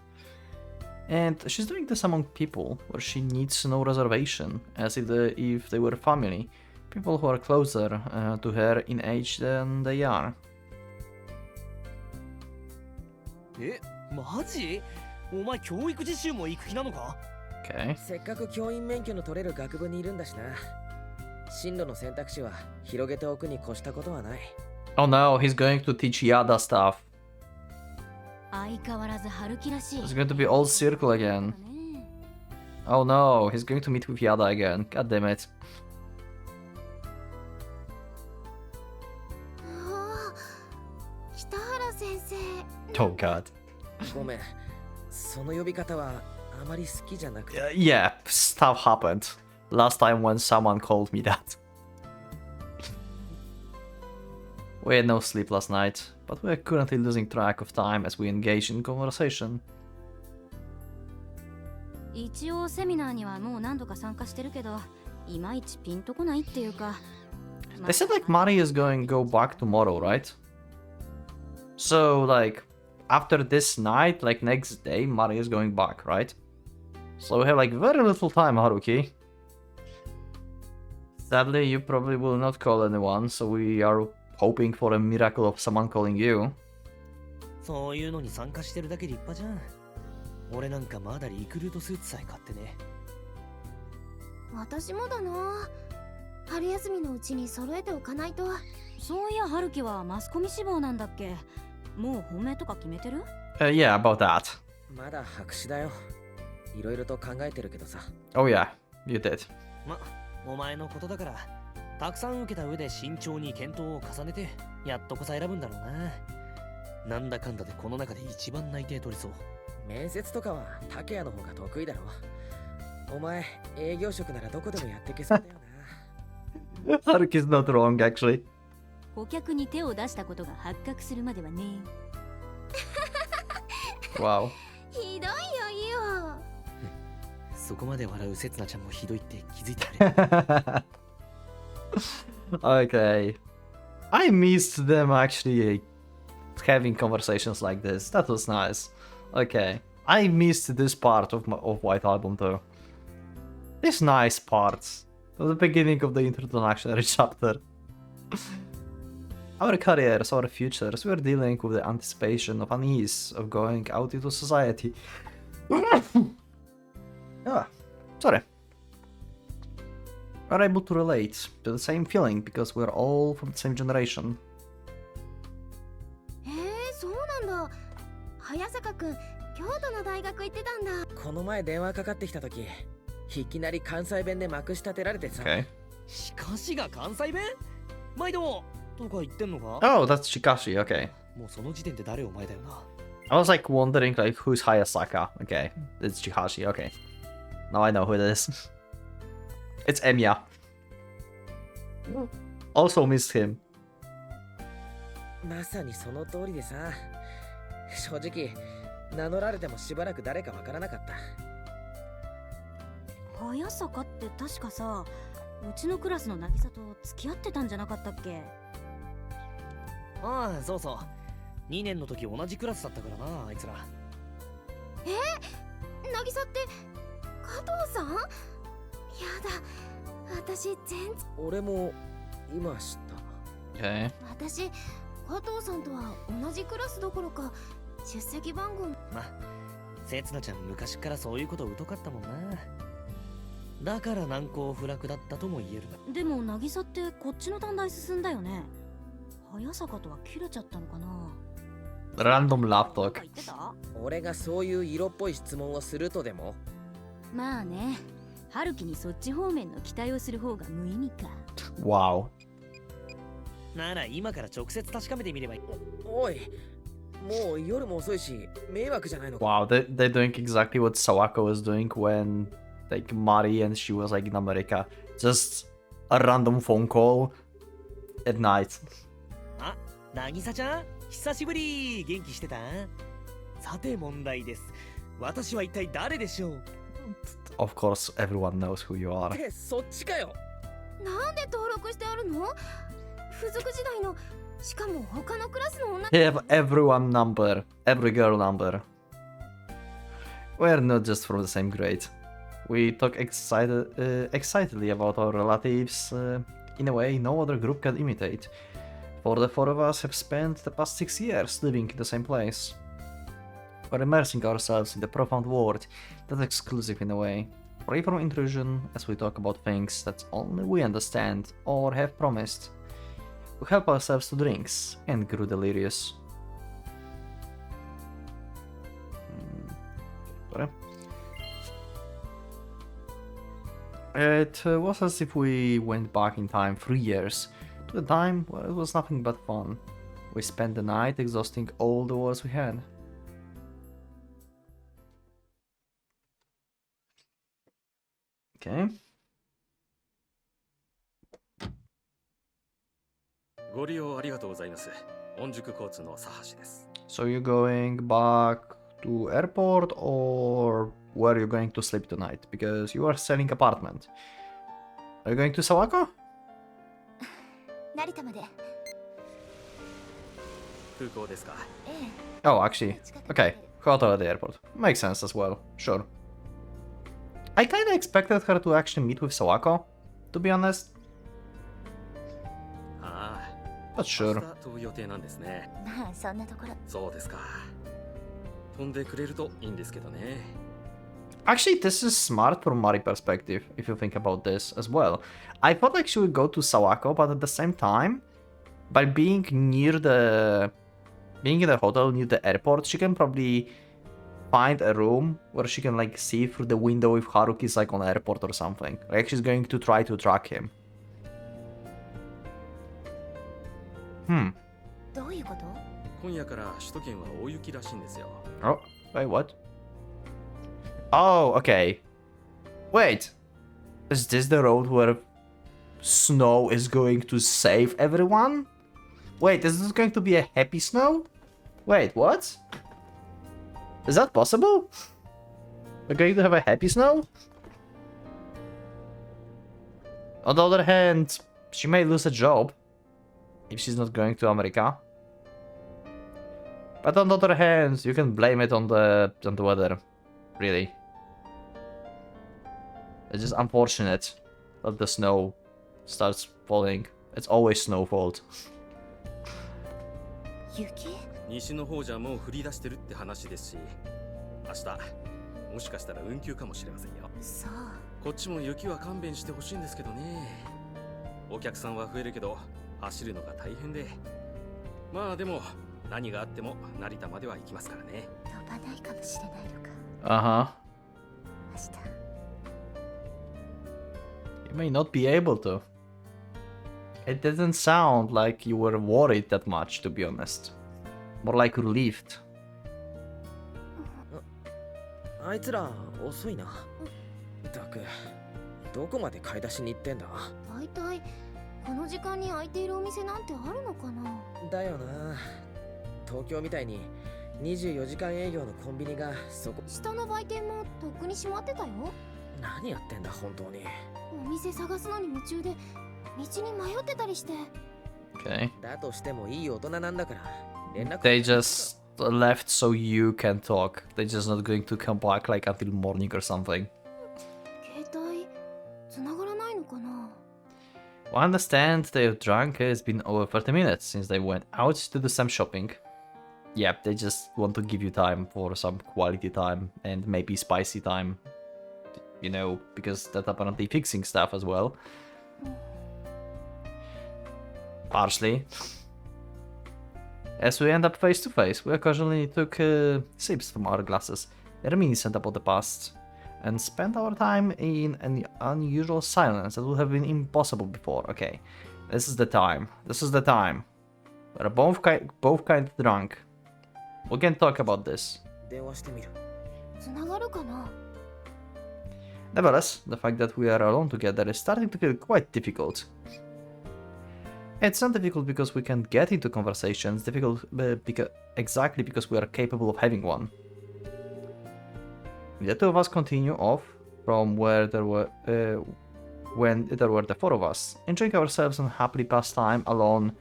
And she's doing this among people where she needs no reservation, as if they were family, people who are closer to her in age than they are. え、マジ？お前教育実習も行く気なのか？ Okay. せっかく教員免許の取れる学部にいるんだしな。進路の選択肢は広げておくに越したことはない。Oh no, he's going to teach Yada stuff. 相変わらず春樹らしい。 It's going to be all circle again. Oh no, he's going to meet with Yada again. God damn it. 北原先生。Oh god. ごめん、その呼び方はあまり好きじゃなくて。Yeah, stuff happened. Last time when someone called me that. We had no sleep last night, but we are currently losing track of time as we engage in conversation. 一応セミナーにはもう何度か参加してるけど、いまいちピンとこないっていうか。 They said like Mari is going to go back tomorrow, right? So like after this night, like next day, Mari is going back, right? So we have like very little time, Haruki. Sadly, you probably will not call anyone, so we are hoping for a miracle of someone calling you. そういうのに参加してるだけ立派じゃん。俺なんかまだリクルートスーツさえ買ってね。私もだな。春休みのうちに揃えておかないと。そういや春樹はマスコミ志望なんだっけ？もう本命とか決めてる？ Yeah, about that. まだ白紙だよ。いろいろと考えてるけどさ。Oh yeah, you did. ま、お前のことだから、たくさん受けた上で慎重に検討を重ねて、やっとこさ選ぶんだろうな。なんだかんだでこの中で一番内定取りそう。面接とかは竹谷の方が得意だろ。お前、営業職ならどこでもやってけそうだよな。Haruki's not wrong, actually. 顧客に手を出したことが発覚するまではね。Wow. ひどいよ、イオ。そこまで笑うせつなちゃんもひどいって気づいたね。Okay. I missed them actually having conversations like this. That was nice. Okay. I missed this part of White Album2. This nice part. At the beginning of the introductory chapter. Our careers, our futures, we're dealing with the anticipation of unease of going out into society. Ah, sorry. We're able to relate to the same feeling because we're all from the same generation. そうなんだ。早坂くん、京都の大学行ってたんだ。この前電話かかってきた時、いきなり関西弁でまくし立てられてさ。Okay. しかしが関西弁？毎度とか言ってんのか？ Oh, that's Chikashi, okay. もうその時点で誰お前だよな。I was like wondering like who's Hayasaka. Okay, it's Chikashi, okay. Now I know who it is. It's Emiya. Also missed him. まさにその通りでさ。正直、名乗られてもしばらく誰かわからなかった。早坂って確かさ、うちのクラスの渚と付き合ってたんじゃなかったっけ？ああ、そうそう。2年の時同じクラスだったからな、あいつら。渚って加藤さん？だ、私全然。俺も今知った。 Okay. 私、加藤さんとは同じクラスどころか出席番号。ま、せつなちゃん昔からそういうこと疎かったもんな。だから難攻不落だったとも言えるな。でも渚ってこっちの短大進んだよね。早坂とは切れちゃったのかな。 Random lap なん talk. か言ってた？俺がそういう色っぽい質問をするとでも。まあね、春樹にそっち方面の期待をする方が無意味か。 Wow. なら今から直接確かめてみればいい。おい、もう夜も遅いし迷惑じゃないのか。 Wow, they're doing exactly what Sawako was doing when like Mari and she was like in America. Just a random phone call at night. あ、渚ちゃん、久しぶり。元気してた？さて問題です。私は一体誰でしょう？ Of course, everyone knows who you are. え、そっちかよ。なんで登録してあるの？付属時代の、しかも他のクラスの女。 They have everyone number, every girl number. We're not just from the same grade. We talk excitedly about our relatives in a way no other group can imitate. For the four of us have spent the past 6 years living in the same place. We're immersing ourselves in the profound world that's exclusive in a way. Free from intrusion as we talk about things that only we understand or have promised. We help ourselves to drinks and grew delirious. Sorry. It was as if we went back in time 3 years, to a time where it was nothing but fun. We spent the night exhausting all the words we had. Okay. ご利用ありがとうございます。御宿交通の佐橋です。 So you're going back to airport or where are you going to sleep tonight? Because you are selling apartment. Are you going to Sawako? 成田まで。空港ですか。ええ。 Oh, actually, okay. Hotel at the airport. Makes sense as well. Sure. I kinda expected her to actually meet with Sawako, to be honest. ああ、 But sure. 明日飛ぶ予定なんですね。まあそんなところ。そうですか。飛んでくれるといいんですけどね。 Actually, this is smart from Mari perspective, if you think about this as well. I thought like she would go to Sawako, but at the same time, by being in the hotel near the airport, she can probably find a room where she can like see through the window if Haruki's like on the airport or something. Like she's going to try to track him. どういうこと？今夜から首都圏は大雪らしいんですよ。 Oh, wait, what? Oh, okay. Wait. Is this the road where snow is going to save everyone? Wait, is this going to be a happy snow? Wait, what? Is that possible? We're going to have a happy snow? On the other hand, she may lose a job if she's not going to America. But on the other hand, you can blame it on the weather, really. It's just unfortunate that the snow starts falling. It's always snow fault. 雪？西の方じゃもう降り出してるって話ですし、明日もしかしたら運休かもしれませんよ。そう。こっちも雪は勘弁してほしいんですけどね。お客さんは増えるけど走るのが大変で、まあでも何があっても成田までは行きますからね。飛ばないかもしれないのか。 Uh-huh. 明日。 You may not be able to. It didn't sound like you were worried that much, to be honest. More like relieved. あいつら遅いな。ったく、どこまで買い出しに行ってんだ。大体この時間に開いているお店なんてあるのかな。だよな。東京みたいに24時間営業のコンビニがそこ。下の売店もとっくに閉まってたよ。何やってんだ本当に。お店探すのに夢中で道に迷ってたりして。 Okay. だとしてもいい大人なんだから連絡。 They just left so you can talk. They're just not going to come back like until morning or something. 携帯つ We understand they're drunk. It's been over 30 minutes since they went out to do some shopping. Yep, they just want to give you time for some quality time and maybe spicy time. You know, because that's apparently fixing stuff as well. Partially. As we end up face to face, we occasionally took sips from our glasses, reminiscent about the past, and spent our time in an unusual silence that would have been impossible before. Okay, this is the time. This is the time. We're both kind of drunk. We can talk about this. 電話してみる。つながるかな。 Nevertheless, the fact that we are alone together is starting to feel quite difficult. It's not difficult because we can get into conversations, difficult exactly because we are capable of having one. The two of us continue off from where there were when there were the four of us, enjoying ourselves and happily pass time alone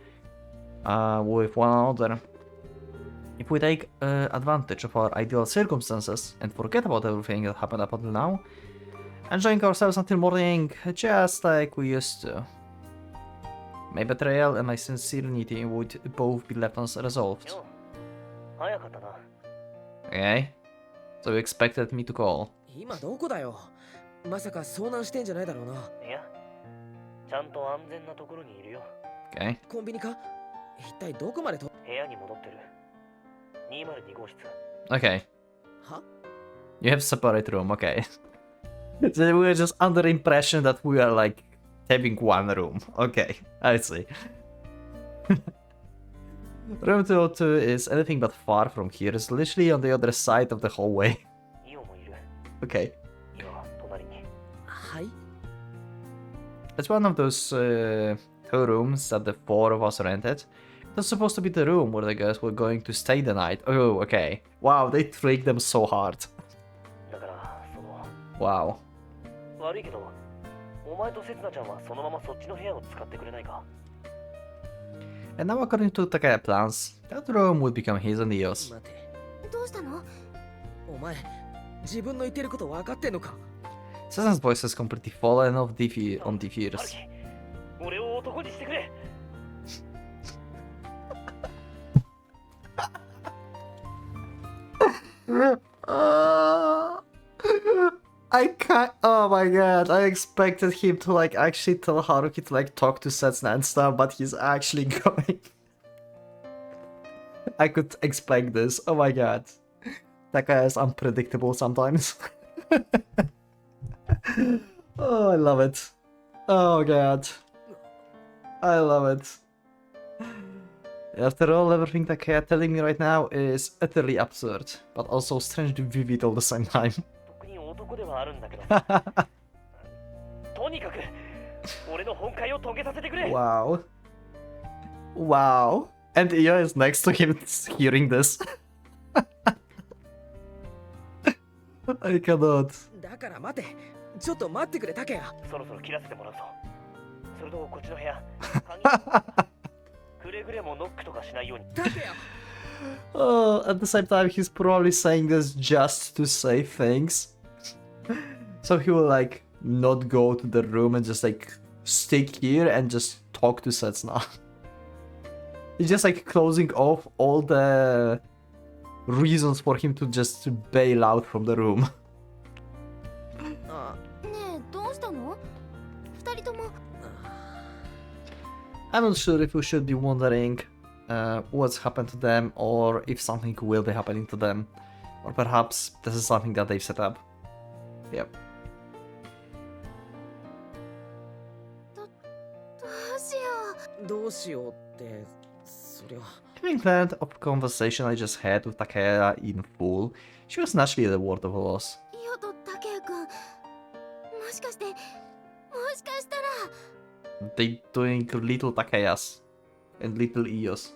with one another. If we take advantage of our ideal circumstances and forget about everything that happened up until now, enjoying ourselves until morning, just like we used to. My betrayal and my sincerity would both be left unresolved. よ早かったな。 Okay? So you expected me to call. 今どこだよ。まさか遭難してんじゃないだろうな。いや、ちゃんと安全なところにいるよ。 Okay? コンビニか。一体どこまでと。部屋に戻ってる。202号室。 Okay. は You have separate room, okay. So we were just under the impression that we are like having one room. Okay, I see. Room 202 is anything but far from here. It's literally on the other side of the hallway. イオもいる。 Okay. イオは隣に。はい。 It's one of those two rooms that the four of us rented. That's supposed to be the room where the girls were going to stay the night. Oh, okay. Wow, they tricked them so hard. だからその Wow. 悪いけど、お前とせつなちゃんはそのままそっちの部屋を使ってくれないか。 And now according to Takaya plans, that room would become his and yours. 待て。どうしたの？お前、自分の言ってること分かってんのか。 Susan's voice has completely fallen off on deaf ハル ears. キ、俺を男にしてくれ。 I can't. Oh my god! I expected him to like actually tell Haruki to like talk to Setsuna and stuff, but he's actually going. I could expect this. Oh my god, that guy is unpredictable sometimes. Oh, I love it. Oh god, I love it. After all, everything that Kaya telling me right now is utterly absurd, but also strangely vivid all the same time. 特に男ではあるんだけどさ。とにかく俺の本会を遂げさせてくれ。 Wow. Wow. And Io is next to him hearing this. I cannot. だから待て。ちょっと待ってくれ、タケヤ。そろそろ切らせてもらうぞ。それとこっちの部屋。くれぐれもノックとかしないように。タケヤ。 Oh, at the same time, he's probably saying this just to say things. So he will like not go to the room and just like stick here and just talk to Setsuna. He's just like closing off all the reasons for him to just bail out from the room. あねえ、どうしたの？二人とも。 I'm not sure if we should be wondering what's happened to them or if something will be happening to them. Or perhaps this is something that they've set up. Yep. どうしよう。どうしようってそりゃ Having learned of the conversation I just had with Takaya in full, she was naturally at a word of a loss. イオとタケヤくん。もしかしたら。 They doing little Takayas and little Ios.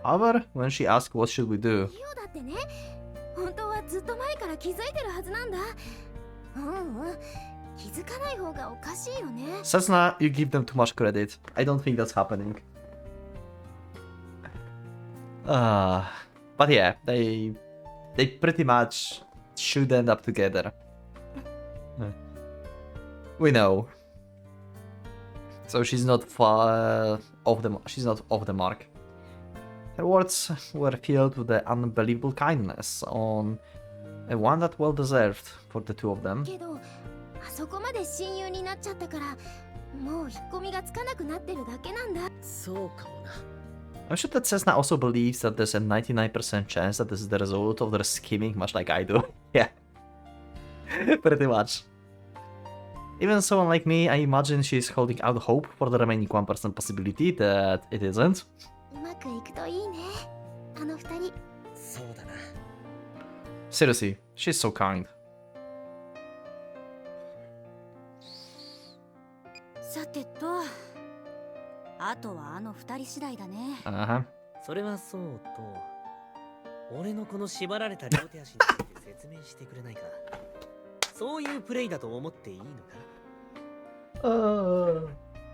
However, when she asked what should we do, イオだってね、本当はずっと前から気づいてるはずなんだ。気づかない方がおかしいよね。 Setsuna, you give them too much credit. I don't think that's happening. But yeah, they pretty much should end up together. We know. So she's not far she's not off the mark. Her words were filled with the unbelievable kindness on one that well deserved for the two of them. けどあそこまで親友になっちゃったからもう引っ込みがつかなくなってるだけなんだ。そうかもな。 I'm sure that Cessna also believes that there's a 99% chance that this is the result of their scheming, much like I do. Yeah. Pretty much. Even someone like me, I imagine she's holding out hope for the remaining 1% possibility that it isn't. うまくいくといいね。あの二人。そうだな。 Seriously, she's so kind. さてと、あとはあの二人次第だね。Uh-huh. それはそうと、俺のこの縛られた両手足について説明してくれないか。そういうプレイだと思っていいのか。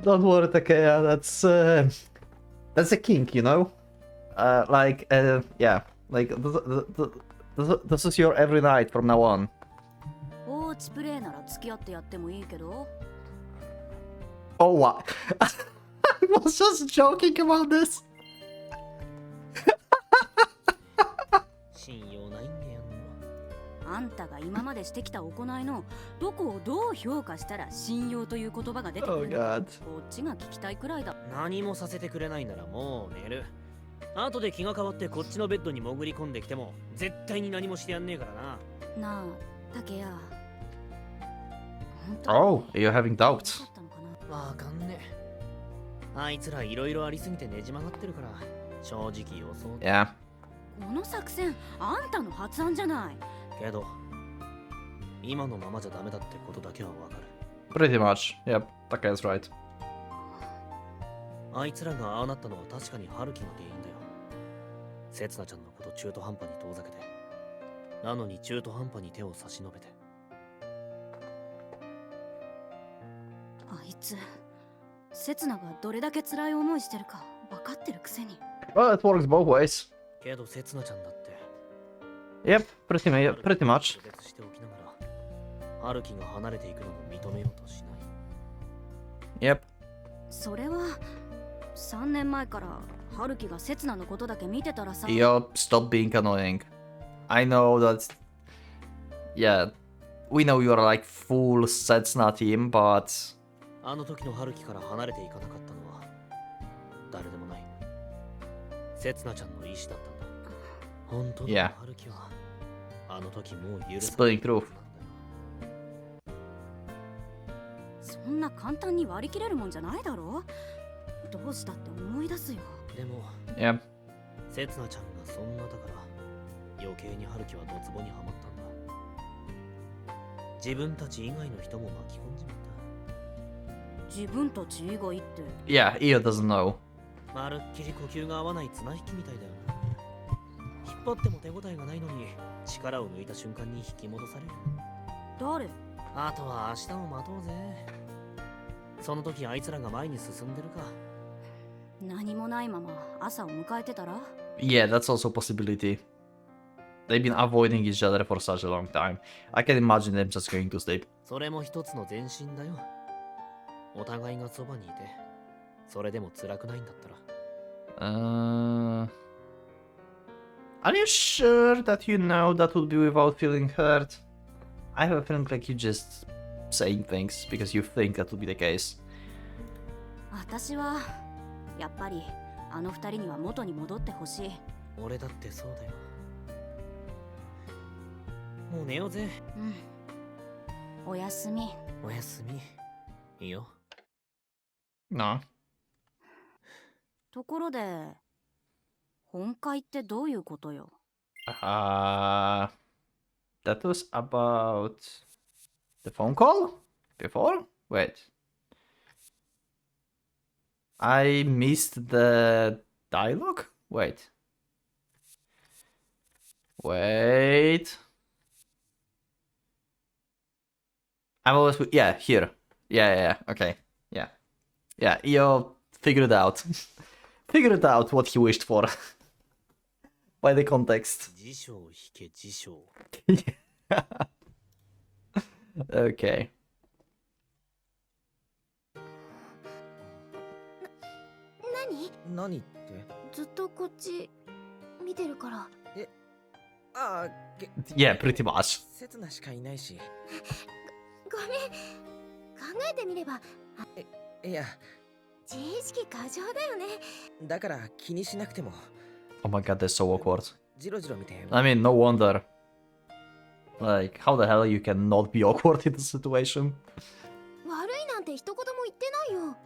Don't worry, Takea. That's a kink, you know. Yeah, like this is your every night from now on. 放置プレイなら付き合ってやってもいいけど。Oh, what? I was just joking about this. 信用ないんだよ。あんたが今までしてきた行いのどこをどう評価したら信用という言葉が出てく Oh るのか god. こっちが聞きたいくらいだ。何もさせてくれないならもう寝る。後で気が変わってこっちのベッドに潜り込んできても絶対に何もしてやんねえからな。なあ、竹谷。 Oh, you're having doubts. わかんねえ。あいつらいろいろありすぎてねじ曲がってるから正直予想。 Yeah. この作戦あんたの発案じゃない。けど今のままじゃダメだってことだけはわかる。 Pretty much. Yep, Takea's right. あいつらがああなったのは確かに春樹が原因だよ。せつなちゃんのこと中途半端に遠ざけて、なのに中途半端に手を差し伸べて。あいつ、せつながどれだけ辛い思いしてるか分かってるくせに。 Well, it works both ways. けどせつなちゃんだって Yep, pretty much. 別しておきながら、春樹が離れていくのも認めようとしない。 Yep. それは3年前から春樹がせつなのことだけ見てたらさ。 Yo, stop being annoying. I know that. Yeah, we know you're like full Setsuna team, but あの時の春樹から離れていかなかったのは誰でもない。せつなちゃんの意志だったんだ。本当の Yeah. 春樹はあの時もう許さ Splitting truth. そんな簡単に割り切れるもんじゃないだろ。どうしたって思い出すよ。でも Yep. せつなちゃんがそんなだから余計に春樹はドツボにはまったんだ。自分たち以外の人も巻き込んじまった。自分たち以外って。 Yeah, Io doesn't know. まるっきり呼吸が合わない綱引きみたいだよな。引っ張っても手応えがないのに力を抜いた瞬間に引き戻される。誰？あとは明日を待とうぜ。その時あいつらが前に進んでるか。何もないまま朝を迎えてたら。 Yeah, that's also a possibility. They've been avoiding each other for such a long time. I can imagine them just going to sleep. それも一つの前進だよ。お互いがそばにいて、それでも辛くないんだったら。Are you sure that you know that would be without feeling hurt? I have a feeling like you just saying things because you think that would be the case. 私はやっぱりあの二人には元に戻ってほしい。俺だってそうだよ。もう寝ようぜ。うん。おやすみ。おやすみ。いいよ。No. ところで本会ってどういうことよ。That was about the phone call before? Wait. I missed the dialogue? Wait. I'm always, yeah, here. Yeah, okay. Yeah, Io figured it out. Figured out what he wished for. By the context. 辞書を引け辞書。Okay. い？何って？ずっとこっち見てるから。ああ、Yeah, pretty much. 刹那しかいないし。ごめん。考えてみれば、いや、自意識過剰だよね。だから気にしなくても。 Oh my god, they're so awkward. ジロジロ見て。I mean, no wonder. Like, how the hell you can not be awkward in the situation? 悪いなんて一言も言ってないよ。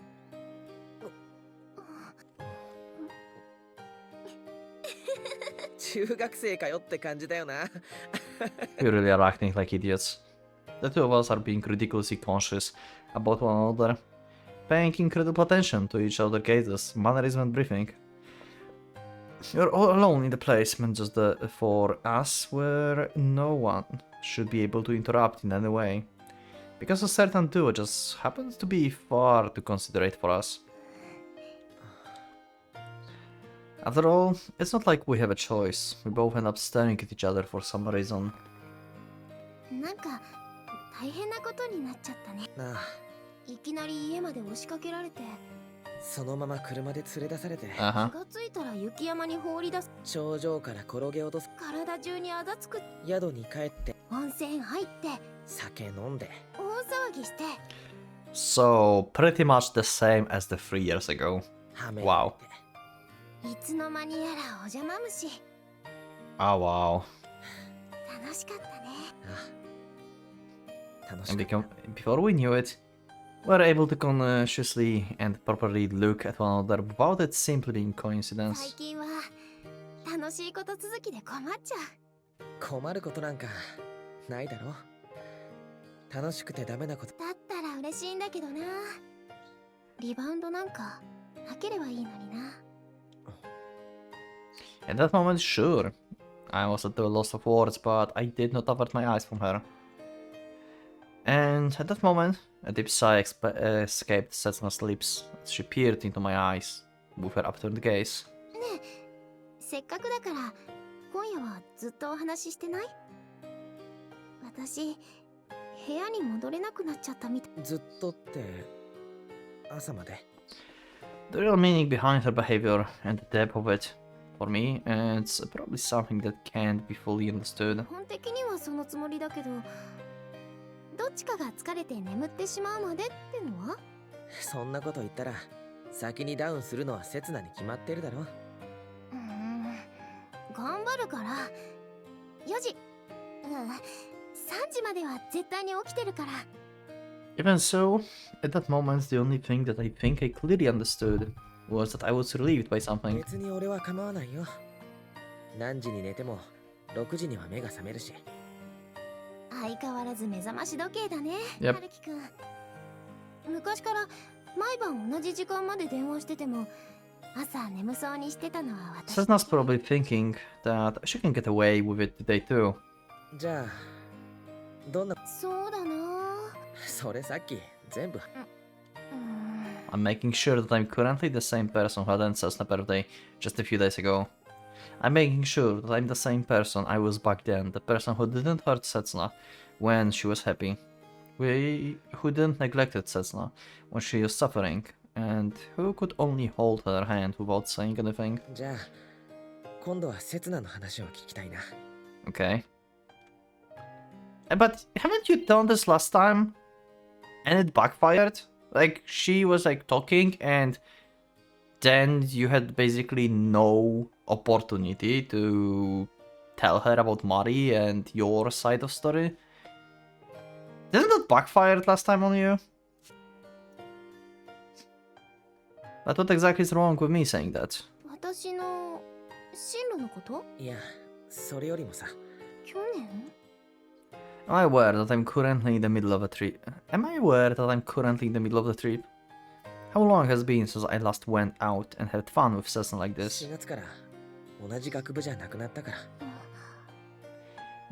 中学生かよって感じだよな。We really are acting like idiots. The two of us are being ridiculously conscious about one another, paying incredible attention to each other's gazes, mannerism and breathing. You're all alone in the placement just for us where no one should be able to interrupt in any way. Because a certain duo just happens to be far too considerate for us. After all, it's not like we have a choice. We both end up staring at each other for some reason. なんか大変なことになっちゃったね。なあ、いきなり家まで押しかけられて、そのまま車で連れ出されて、Uh-huh. 気がついたら雪山に放り出す。頂上から転げ落とす。体中にあざつく。宿に帰って温泉入って酒飲んで。大騒ぎして。 So, pretty much the same as the 3 years ago. はめ Wow. いつの間にやらお邪魔虫。 Oh wow. 楽しかったね。楽し And かった。 before we knew it, we were able to consciously and properly look at one another without it simply being 最 coincidence. 近は楽しいこと続きで困っちゃう。困ることなんかないだろ。楽しくてダメなこと。だったら嬉しいんだけどな。リバウンドなんかなければいいのにな。 At that moment, sure, I was at the loss of words, but I did not avert my eyes from her. And at that moment, a deep sigh escaped Setsuna's lips as she peered into my eyes with her upturned gaze. ねえ、せっかくだから今夜はずっとお話ししてない？私部屋に戻れなくなっちゃったみたい。ずっとって朝まで。 The real meaning behind her behavior and the depth of it, for me, it's probably something that can't be fully understood. 本的にはそのつもりだけど、どっちかが疲れて眠ってしまうまでってのは？そんなこと言ったら先にダウンするのは刹那に決まってるだろ。頑張るから。4時、3時までは絶対に起きてるから。 Even so, at that moment, the only thing that I think I clearly understood was that I was relieved by something. 別に俺は構わないよ。何時に寝ても6時には目が覚めるし。相変わらず目覚まし時計だね、 Yep. 春樹くん。昔から毎晩同じ時間まで電話してても朝眠そうにしてたのは私。 Sezna's probably thinking that she can get away with it today too. じゃあどんな。そうだな。それさっき全部。I'm making sure that I'm currently the same person who attended Cessna's birthday just a few days ago. I'm making sure that I'm the same person I was back then, the person who didn't hurt Setsuna when she was happy, who didn't neglect Setsuna when she was suffering, and who could only hold her hand without saying anything. じゃあ今度は刹那の話を聞きたいな。 Okay. But haven't you done this last time? And it backfired? Like, she was like talking and then you had basically no opportunity to tell her about Mari and your side of story. Didn't that backfire last time on you? But what exactly is wrong with me saying that? 私の進路のこと？いや、それよりもさ。去年？ Am I aware that I'm currently in the middle of a trip? Am I aware that I'm currently in the middle of the trip? How long has it been since I last went out and had fun with something like this? 4月から同じ学部じゃなくなったから。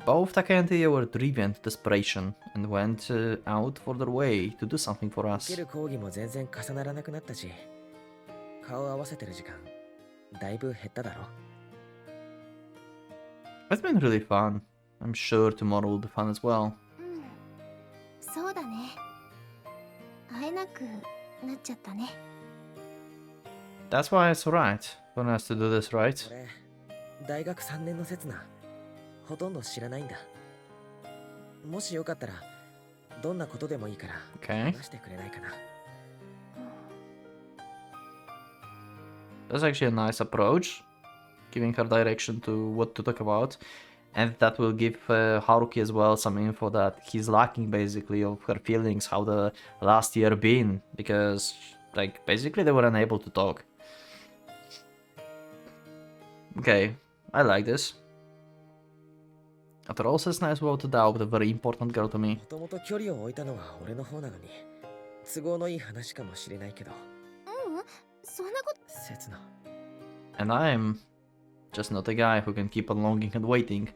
Both Taka and Tia were driven to desperation and went out for their way to do something for 受 us. ける講義も全然重ならなくなったし、顔合わせてる時間だいぶ減っただろ。 It's been really fun. I'm sure tomorrow will be fun as well. そうだね。会えなくなっちゃったね。That's why it's alright for us to do this, right? 俺大学3年の刹那ほとんど知らないんだ。もしよかったらどんなことでもいいから Okay. 話してくれないかな。 That's actually a nice approach, giving her direction to what to talk about. And that will give Haruki as well some info that he's lacking, basically, of her feelings, how the last year been, because, like, basically they were unable to talk. Okay, I like this. After all, says nice without a doubt, a very important girl to も me. ともと距離を置いたのは俺の方なのに都合のいい話かもしれないけど。そんなこと刹那 And I'm just not a guy who can keep on longing and waiting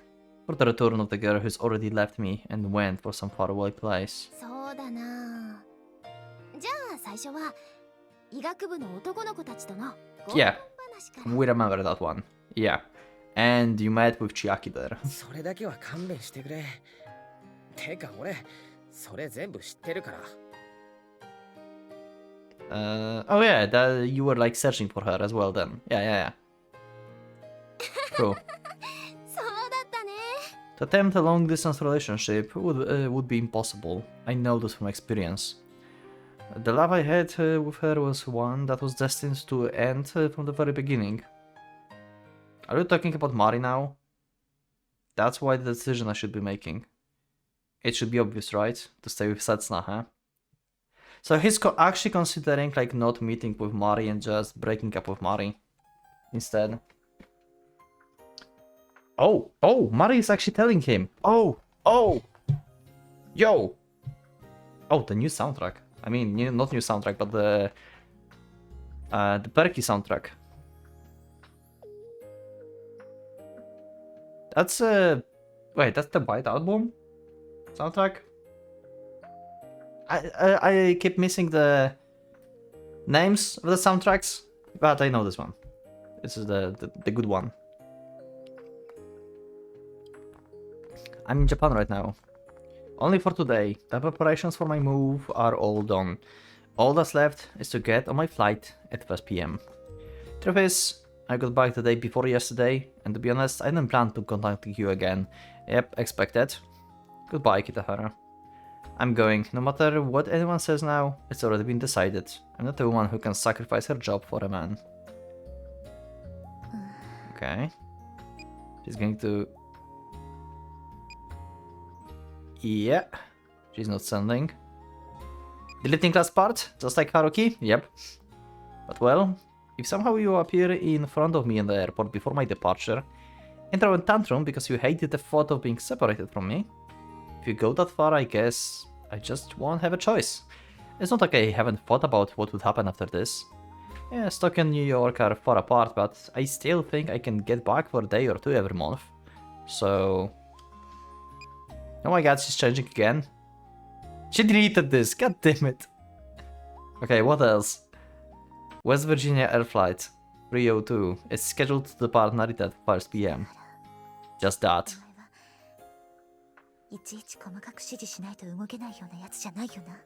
for the return of the girl who's already left me and went for some faraway place. そうだな。じゃあ最初は医学部の男の子たちとの合コン Yeah, 話から。 we remember that one. Yeah. And you met with Chiaki there. それだけは勘弁してくれ。てか俺それ全部知ってるから。 Oh yeah, that you were like searching for her as well then. Yeah. Cool. そうだったね。 To attempt a long distance relationship would be impossible. I know this from experience. The love I had with her was one that was destined to end from the very beginning. Are you talking about Mari now? That's why the decision I should be making. It should be obvious, right? To stay with Setsuna, huh? So he's actually considering like not meeting with Mari and just breaking up with Mari instead. Oh, Mari is actually telling him. Oh, yo. Oh, the new soundtrack. I mean, not new soundtrack, but the Perky soundtrack. That's wait, that's the White Album soundtrack. I keep missing the names of the soundtracks, but I know this one. This is the good one. I'm in Japan right now. Only for today. The preparations for my move are all done. All that's left is to get on my flight at 1 PM. Truth is, I got back the day before yesterday, and to be honest, I didn't plan to contact you again. Yep, expected. Goodbye, Kitahara. I'm going. No matter what anyone says now, it's already been decided. I'm not a woman who can sacrifice her job for a man. Okay. She's going to... Yeah. She's not sending. Deleting last part? Just like Haruki? Yep. But well, if somehow you appear in front of me in the airport before my departure, and throw a tantrum because you hated the thought of being separated from me, if you go that far, I guess I just won't have a choice. It's not like I haven't thought about what would happen after this. Yeah, Stockholm and New York are far apart, but I still think I can get back for a day or two every month. So... Oh my god, she's changing again. She deleted this, god damn it. Okay, what else? West Virginia Air Flight 302 is scheduled to depart Narita at 5 PM. Just that. いちいち細かく指示しないと動けないようなやつじゃないよな。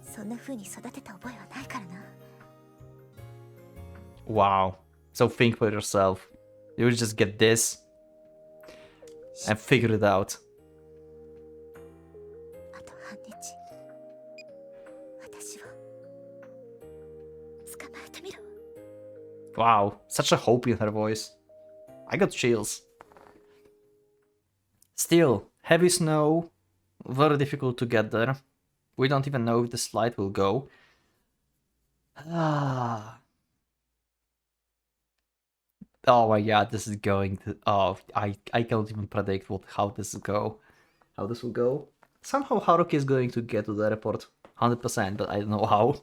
そんな風に育てた覚えはないからな。Wow. So think for yourself. You will just get this and figure it out. あと半日。私を捕まえてみろ。 Wow. Such a hope in her voice. I got chills. Still, heavy snow. Very difficult to get there. We don't even know if the slide will go. Ah. Oh my god, this is going to... Oh, I can't even predict how this will go. How this will go. Somehow Haruki is going to get to the airport 100%, but I don't know how.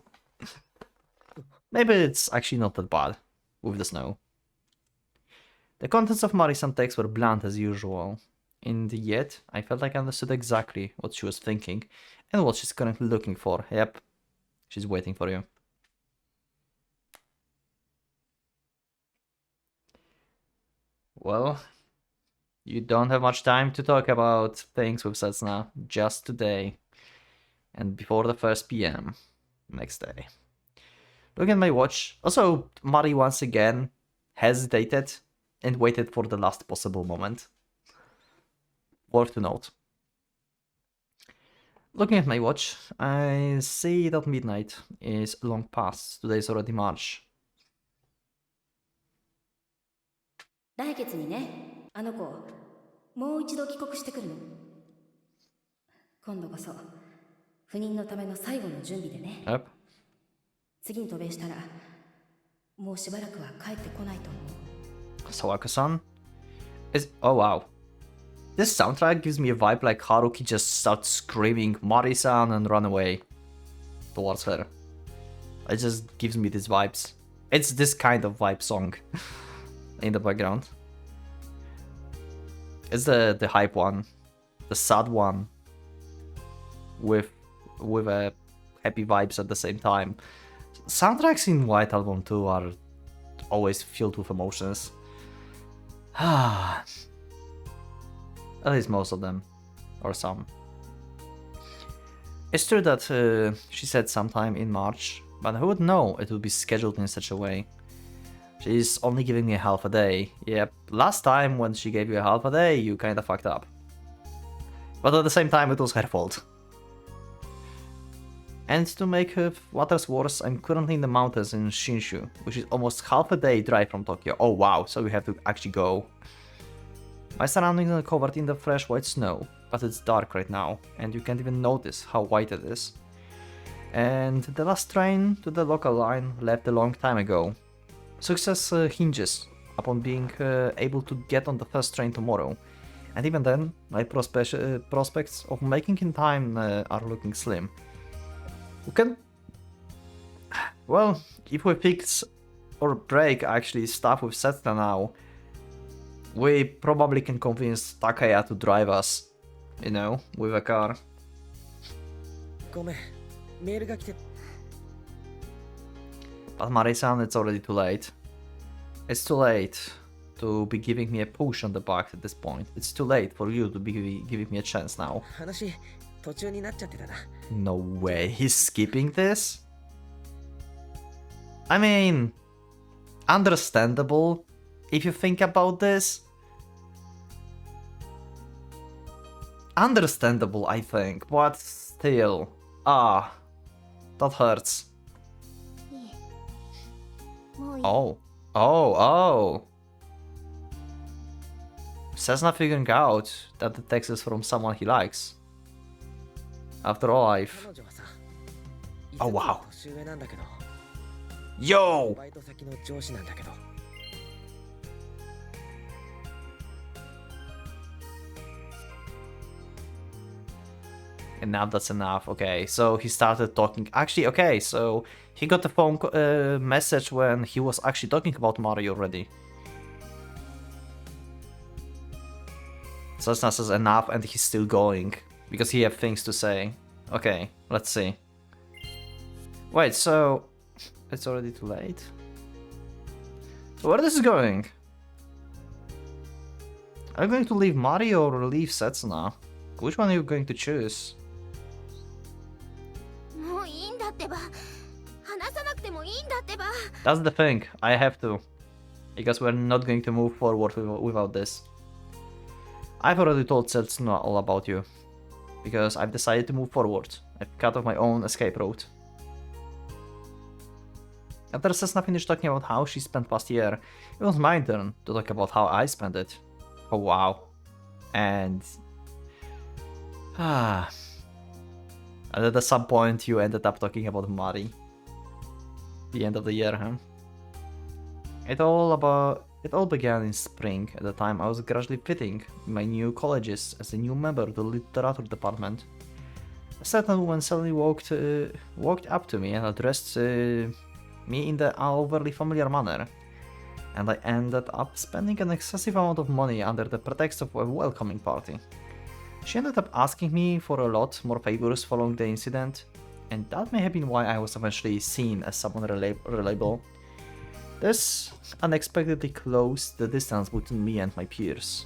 Maybe it's actually not that bad with the snow. The contents of Mari's text were blunt as usual. And yet, I felt like I understood exactly what she was thinking and what she's currently looking for. Yep, she's waiting for you. Well, you don't have much time to talk about things with Setsuna, just today. And before the 1 PM, next day. Look at my watch. Also, Mari once again hesitated and waited for the last possible moment. Worth to note. Looking at my watch, I see that midnight is long past. Today is already March. 来月にね、あの子もう一度帰国してくるの。今度こそ赴任のための最後の準備でね。Yep. 次に渡米したらもうしばらくは帰ってこないと思う。Sawako-san is... Oh wow. This soundtrack gives me a vibe like Haruki just starts screaming Mari-san and run away towards her. It just gives me these vibes. It's this kind of vibe song in the background. It's the hype one, the sad one, with a happy vibes at the same time. Soundtracks in White Album 2 are always filled with emotions. At least most of them, or some. It's true that she said sometime in March, but who would know it would be scheduled in such a way? She's only giving me a half a day. Yep, last time when she gave you a half a day, you kinda fucked up. But at the same time, it was her fault. And to make matters worse, I'm currently in the mountains in Shinshu, which is almost half a day drive from Tokyo. Oh wow, so we have to actually go. My surroundings are covered in the fresh white snow, but it's dark right now, and you can't even notice how white it is. And the last train to the local line left a long time ago. Success hinges upon being able to get on the first train tomorrow, and even then, my prospects of making in time are looking slim. We can... Well, if we fix or break actually stuff with Setna now, we probably can convince Takaya to drive us, you know, with a car. ごめん、メールが来て。 But Mari-san, it's already too late. It's too late to be giving me a push on the back at this point. It's too late for you to be giving me a chance now. 話途中になっちゃってたな。 No way, he's skipping this? I mean, understandable if you think about this. Understandable, I think, but still. Ah, that hurts. いえ、もういい。 Oh, oh. Cessna figuring out that the text is from someone he likes. After all, I've... 彼女はさ、 Oh, wow. 年上なんだけど、 Yo! バイト先の上司なんだけど。 Enough, that's enough. Okay, so he started talking. Actually, okay, so he got the phone message when he was actually talking about Mario already. So it's not says enough, and he's still going because he have things to say. Okay, let's see. Wait, so it's already too late. So where this is going? Are you going to leave Mario or leave Setsuna? Which one are you going to choose? もういいんだってば。話さなくてもいいんだってば。 That's the thing, I have to. Because we're not going to move forward without this. I've already told Setsuna all about you. Because I've decided to move forward. I've cut off my own escape route. After Setsuna finished talking about how she spent past year, it was my turn to talk about how I spent it. Oh wow. And and at some point you ended up talking about Mari. The end of the year, huh? It all began in spring. At the time I was gradually fitting my new colleges as a new member of the literature department. A certain woman suddenly walked up to me and addressed me in the overly familiar manner. And I ended up spending an excessive amount of money under the pretext of a welcoming party. She ended up asking me for a lot more favors following the incident, and that may have been why I was eventually seen as someone reliable. This unexpectedly closed the distance between me and my peers.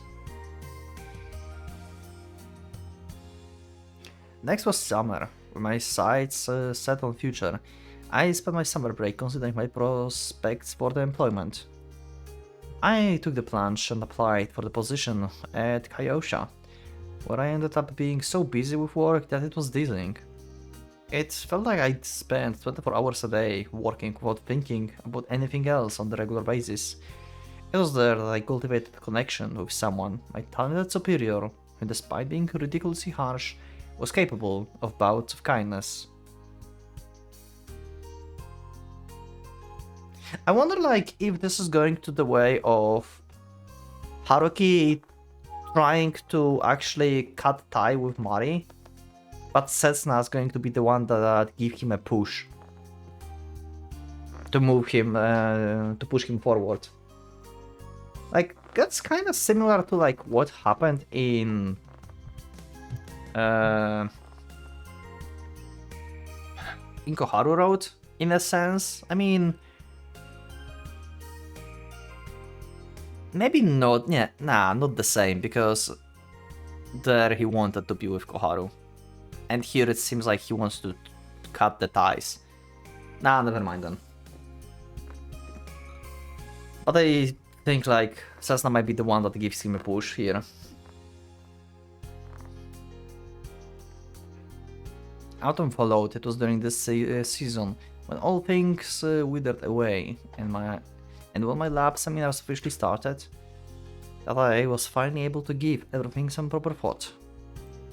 Next was summer, where my sights set on future, I spent my summer break considering my prospects for the employment. I took the plunge and applied for the position at Kyosha, where I ended up being so busy with work that it was dizzying. It felt like I'd spent 24 hours a day working without thinking about anything else on the regular basis. It was there that I cultivated a connection with someone, my talented superior, who despite being ridiculously harsh, was capable of bouts of kindness. I wonder like if this is going to the way of Haruki trying to actually cut tie with Mari, but Setsuna is going to be the one that give him a push to move him, to push him forward. Like that's kind of similar to like what happened in Koharu Road, in a sense. I mean, maybe not. Yeah, nah, not the same, because there he wanted to be with Koharu, and here it seems like he wants to cut the ties. Nah, never mind then. But I think like Setsuna might be the one that gives him a push here. Autumn followed. It was during this season when all things withered away, and when my lab seminars officially started, that I was finally able to give everything some proper thought.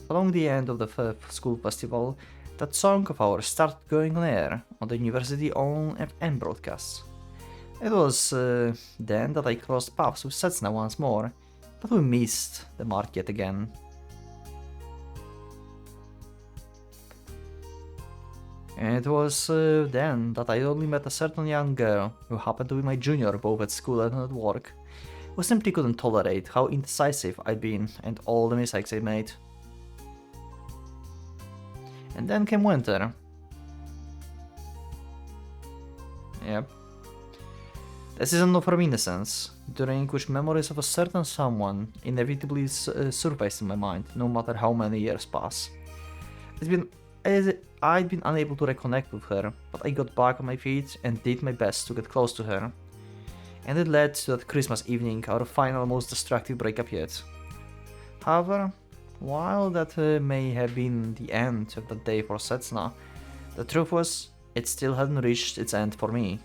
Following the end of the school festival, that song of ours started going on air on the university-owned FM broadcasts. It was then that I crossed paths with Setsuna once more, but we missed the mark yet again. It was then that I only met a certain young girl, who happened to be my junior both at school and at work, who simply couldn't tolerate how indecisive I'd been and all the mistakes I made. And then came winter. Yep. The season of reminiscence, during which memories of a certain someone inevitably surface in my mind, no matter how many years pass. I'd been unable to reconnect with her, but I got back on my feet and did my best to get close to her. And it led to that Christmas evening, our final most destructive breakup yet. However, while that may have been the end of the day for Setsuna, the truth was, it still hadn't reached its end for me.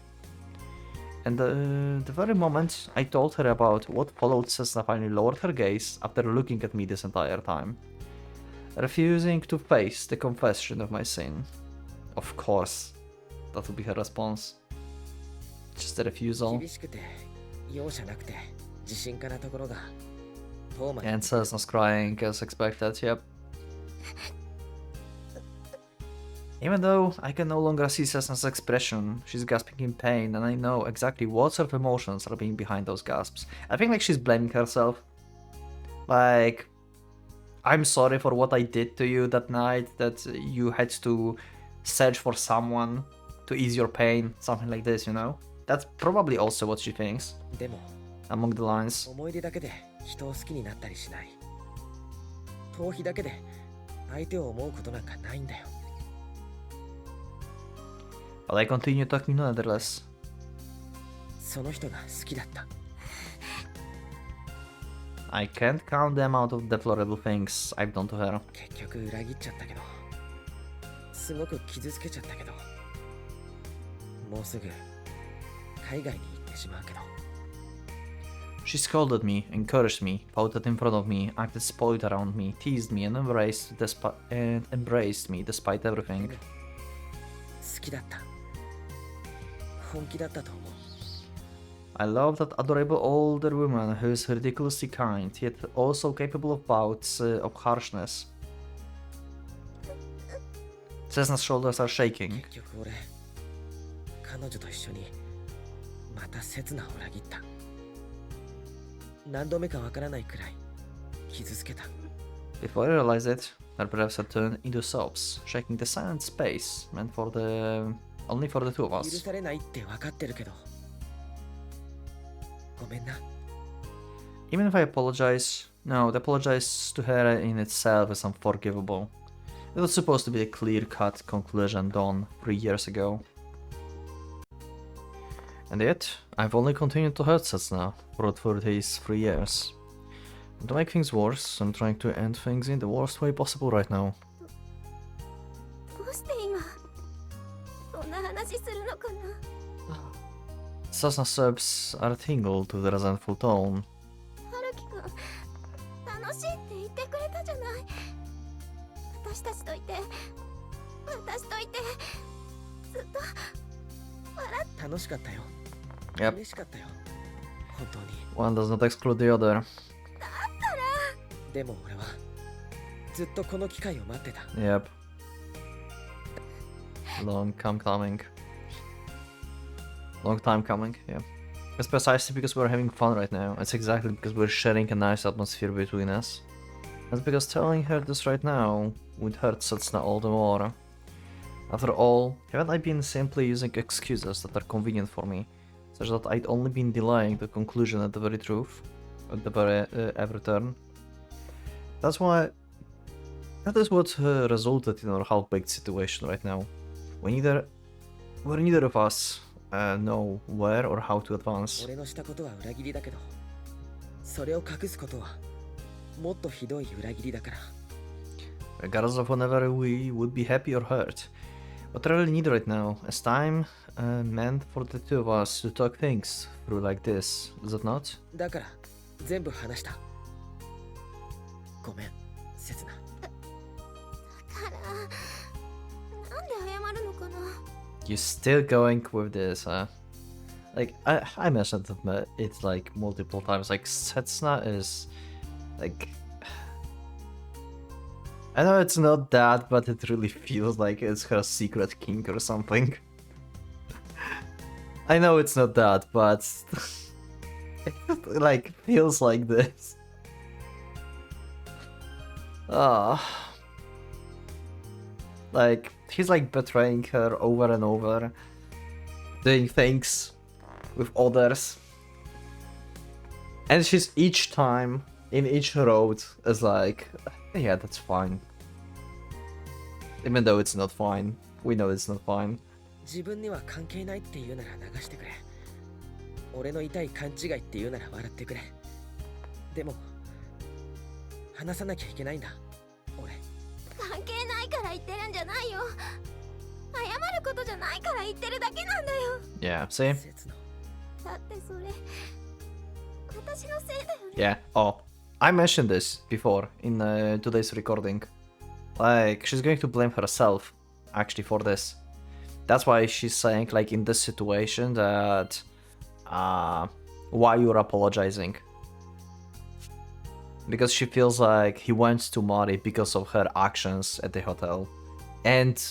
And the very moment I told her about what followed, Setsuna finally lowered her gaze after looking at me this entire time, refusing to face the confession of my sin. Of course, that would be her response. Just a refusal. And Setsuna's crying as expected, yep. Even though I can no longer see Setsuna's expression, she's gasping in pain, and I know exactly what sort of emotions are being behind those gasps. I think like she's blaming herself. Like, I'm sorry for what I did to you that night, that you had to search for someone to ease your pain, something like this, you know? That's probably also what she thinks, among the lines. But I continue talking nonetheless. I can't count the amount of deplorable things I've done to her. She scolded me, encouraged me, pouted in front of me, acted spoiled around me, teased me, and embraced me despite everything. I love that adorable older woman who is ridiculously kind, yet also capable of bouts of harshness. Setsuna's shoulders are shaking. Before I realized it, her breaths had turned into sobs, shaking the silent space meant for only for the two of us. Even if I apologize, no, the apologize to her in itself is unforgivable. It was supposed to be a clear-cut conclusion done 3 years ago. And yet, I've only continued to hurt Setsuna for these 3 years. And to make things worse, I'm trying to end things in the worst way possible right now. どうして今そんな話するのかな。 Setsuna's lips are tingled to the resentful tone. 春樹くん楽しいって言ってくれたじゃない。私たちといて私といてずっと笑っ楽しかったよ。 Yep, 嬉しかったよ。本当に。 one does not exclude the other. でも俺はずっとこの機会を待ってた。 Yep. Long time coming. Long time coming, yeah. It's precisely because we're having fun right now. It's exactly because we're sharing a nice atmosphere between us. It's because telling her this right now would hurt Setsuna all the more. After all, haven't I been simply using excuses that are convenient for me, such that I'd only been delaying the conclusion at the very truth, at the very every turn? That is what resulted in our half-baked situation right now. Where neither of us know where or how to advance. 俺のしたことは裏切りだけど、それを隠すことはもっとひどい裏切りだから。 Regardless of whenever we would be happy or hurt. What I really need right now is time meant for the two of us to talk things through like this, is it not? だから全部話した。ごめん、せつな。からなんで謝るのかな。 You're still going with this, huh? Like, I mentioned it like multiple times, like Setsuna is like, I know it's not that, but it really feels like it's her secret kink or something. I know it's not that, but it like feels like this. Like, he's like betraying her over and over, doing things with others. And she's each time, in each road, is like, yeah, that's fine. Even though it's not fine. We know it's not fine. 自分には関係ないって言うなら流してくれ。俺の痛い勘違いって言うなら笑ってくれ。でも話さなきゃいけないんだ。俺。関係ないから言ってるんじゃないよ。謝ることじゃないから言ってるだけなんだよ。 Yeah, see? せつの。だってそれ私のせいだよね。 Yeah. Oh, I mentioned this before in today's recording. Like, she's going to blame herself, actually, for this. That's why she's saying, like, in this situation that, why you're apologizing. Because she feels like he went to Mari because of her actions at the hotel. And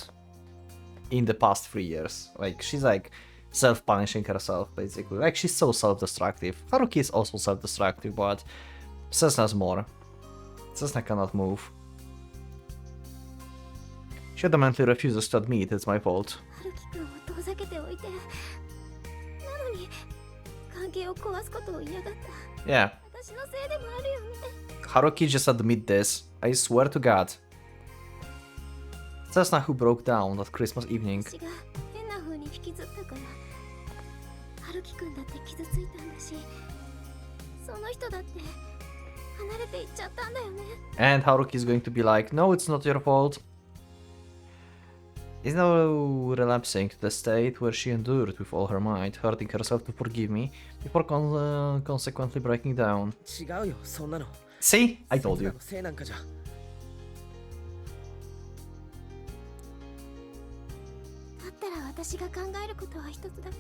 in the past 3 years. Like, she's, like, self-punishing herself, basically. Like, she's so self-destructive. Haruki is also self-destructive, but Setsuna's more. Setsuna cannot move. She adamantly refuses to admit it's my fault. 春樹くんを遠ざけておいて、なのに関係を壊すことを嫌がった。 Yeah, 私のせいでもあるよね。 Haruki just admit this. I swear to God. Setsuna who broke down that Christmas evening. 私が変な風に引きずったから、春樹くんだって傷ついたんだし、その人だって離れていっちゃったんだよね。 And Haruki is going to be like, no, it's not your fault. Is now relapsing to the state where she endured with all her might, hurting herself to forgive me, before consequently breaking down. 違うよ、そんなの。 See? I told せつな you. のせいなんかじゃ。だったら私が考えることは一つだけ。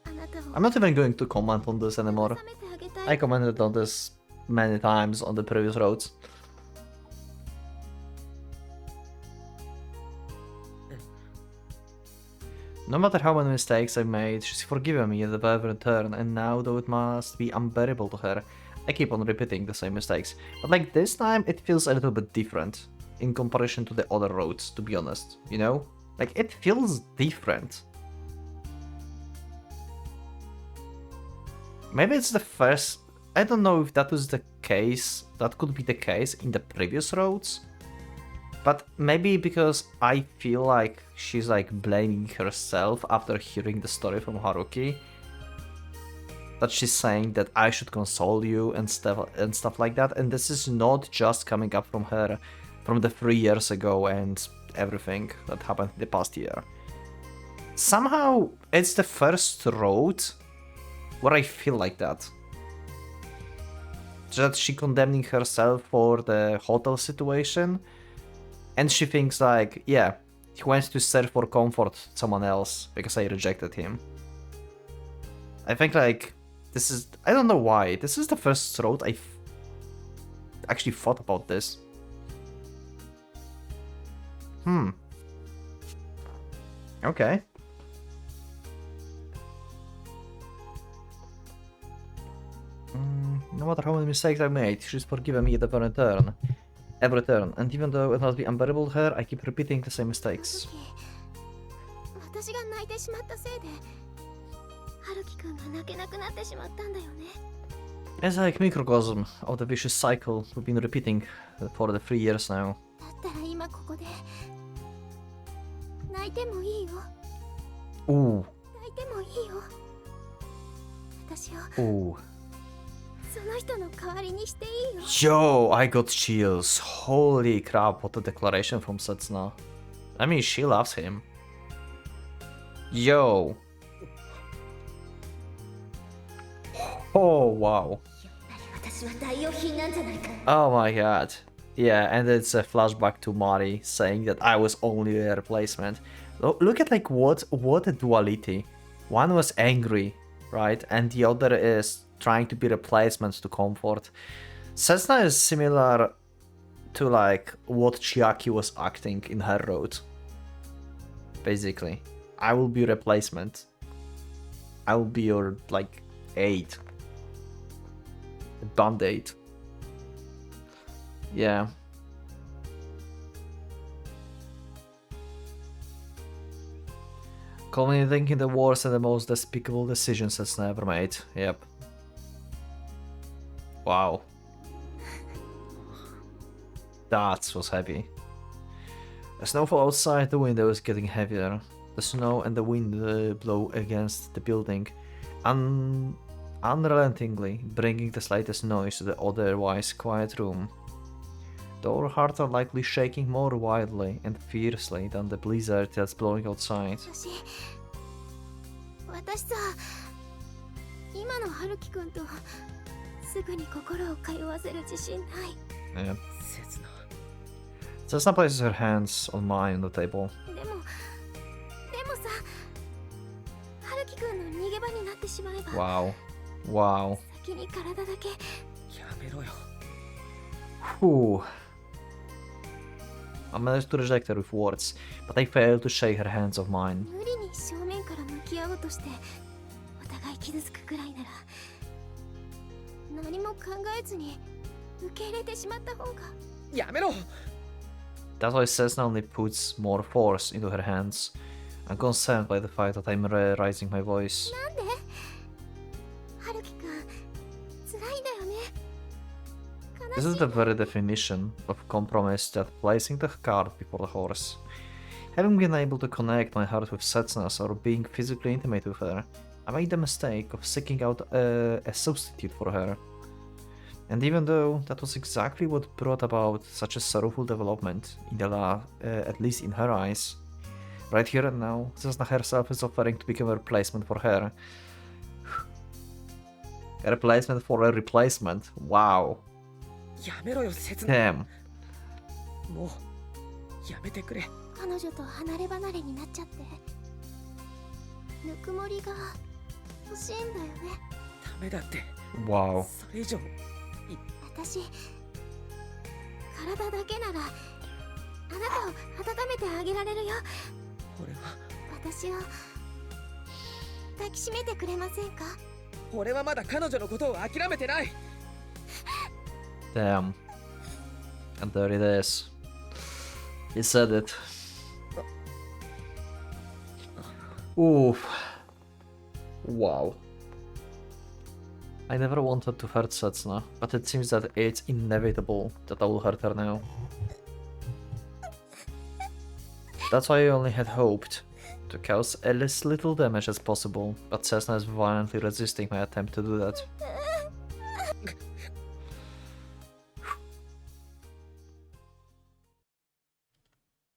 あなたを I'm not even going to comment on this anymore. 慰めてあげたい。 I commented on this many times on the previous roads. No matter how many mistakes I've made, she's forgiven me at every turn, and now, though it must be unbearable to her, I keep on repeating the same mistakes. But like this time, it feels a little bit different in comparison to the other roads, to be honest, you know? Like, it feels different. Maybe it's the first... I don't know if that was the case, that could be the case in the previous roads, But maybe because I feel like she's like blaming herself after hearing the story from Haruki. That she's saying that I should console you and stuff like that. And this is not just coming up from her from the 3 years ago and everything that happened in the past year. Somehow it's the first road where I feel like that. That she condemning herself for the hotel situation. And she thinks like, yeah, he went to search for comfort with someone else because I rejected him. I think like, this is, I don't know why, this is the first road I actually thought about this. Okay. No matter how many mistakes I made, she's forgiven me at every turn. Every turn. And even though it must be unbearable to her, I keep repeating the same mistakes. 私が泣いてしまったせいで春樹くんが泣けなくなってしまったんだよね。 It's like microcosm of the vicious cycle we've been repeating for the 3 years now. だったら今ここで泣いてもいいよ。 Ooh. 泣いてもいいよ。私を Ooh. その人の代わりにしていいよ。 Yo, I got chills. Holy crap, what a declaration from Setsuna. I mean, she loves him. Yo. Oh, wow. 私は代用品なんじゃないか。 Oh my god. Yeah, and it's a flashback to Mari saying that I was only a replacement. Look at like what a duality. One was angry, right? And the other is trying to be replacements to comfort. Setsuna is similar to like what Chiaki was acting in her road. Basically. I will be replacement. I will be your like aid. Band-aid. Yeah. Culminating in the worst and the most despicable decisions Setsuna ever made. Yep. Wow. That was heavy. The snowfall outside the window is getting heavier. The snow and the wind blow against the building, unrelentingly, bringing the slightest noise to the otherwise quiet room. Our hearts are likely shaking more wildly and fiercely than the blizzard that's blowing outside. 私さ、今の春樹くんとすぐに心を通わせる自信ない。 Yeah. 切な Setsuna places her hands on mine on the table. でもさ、春樹くんの逃げ場になってしまえば。 Wow. Wow. 先に体だけ。やめろよ Whew. I managed to reject her with words, but I failed to shake her hands of mine. 無理に正面から向き合おうとしてお互い傷つくくらいなら何も考えずに受け入れてしまった方が。やめろ That's why Setsuna only puts more force into her hands. I'm concerned by the fact that I'm raising my voice. なんで春樹くん辛いんだよね。 This is the very definition of compromise, that placing the cart before the horse. Having been able to connect my heart with Setsuna's or being physically intimate with her, I made the mistake of seeking out a substitute for her. And even though that was exactly what brought about such a sorrowful development, at least in her eyes, right here and now, Setsuna herself is offering to become a replacement for her. A replacement for a replacement. Wow. やめろよ切な Damn. もうやめてくれ彼女と離れ離れになっちゃってぬくもりが欲しいんだよね。ダメだって Wow. それ以上私体だけならあなたを温めてあげられるよ。俺は私を抱きしめてくれませんか。俺はまだ彼女のことを諦めてない Damn. And there it is. He said it. Oof. Wow. I never wanted to hurt Setsuna, but it seems that it's inevitable that I will hurt her now. That's why I only had hoped to cause as little damage as possible, but Cessna is violently resisting my attempt to do that.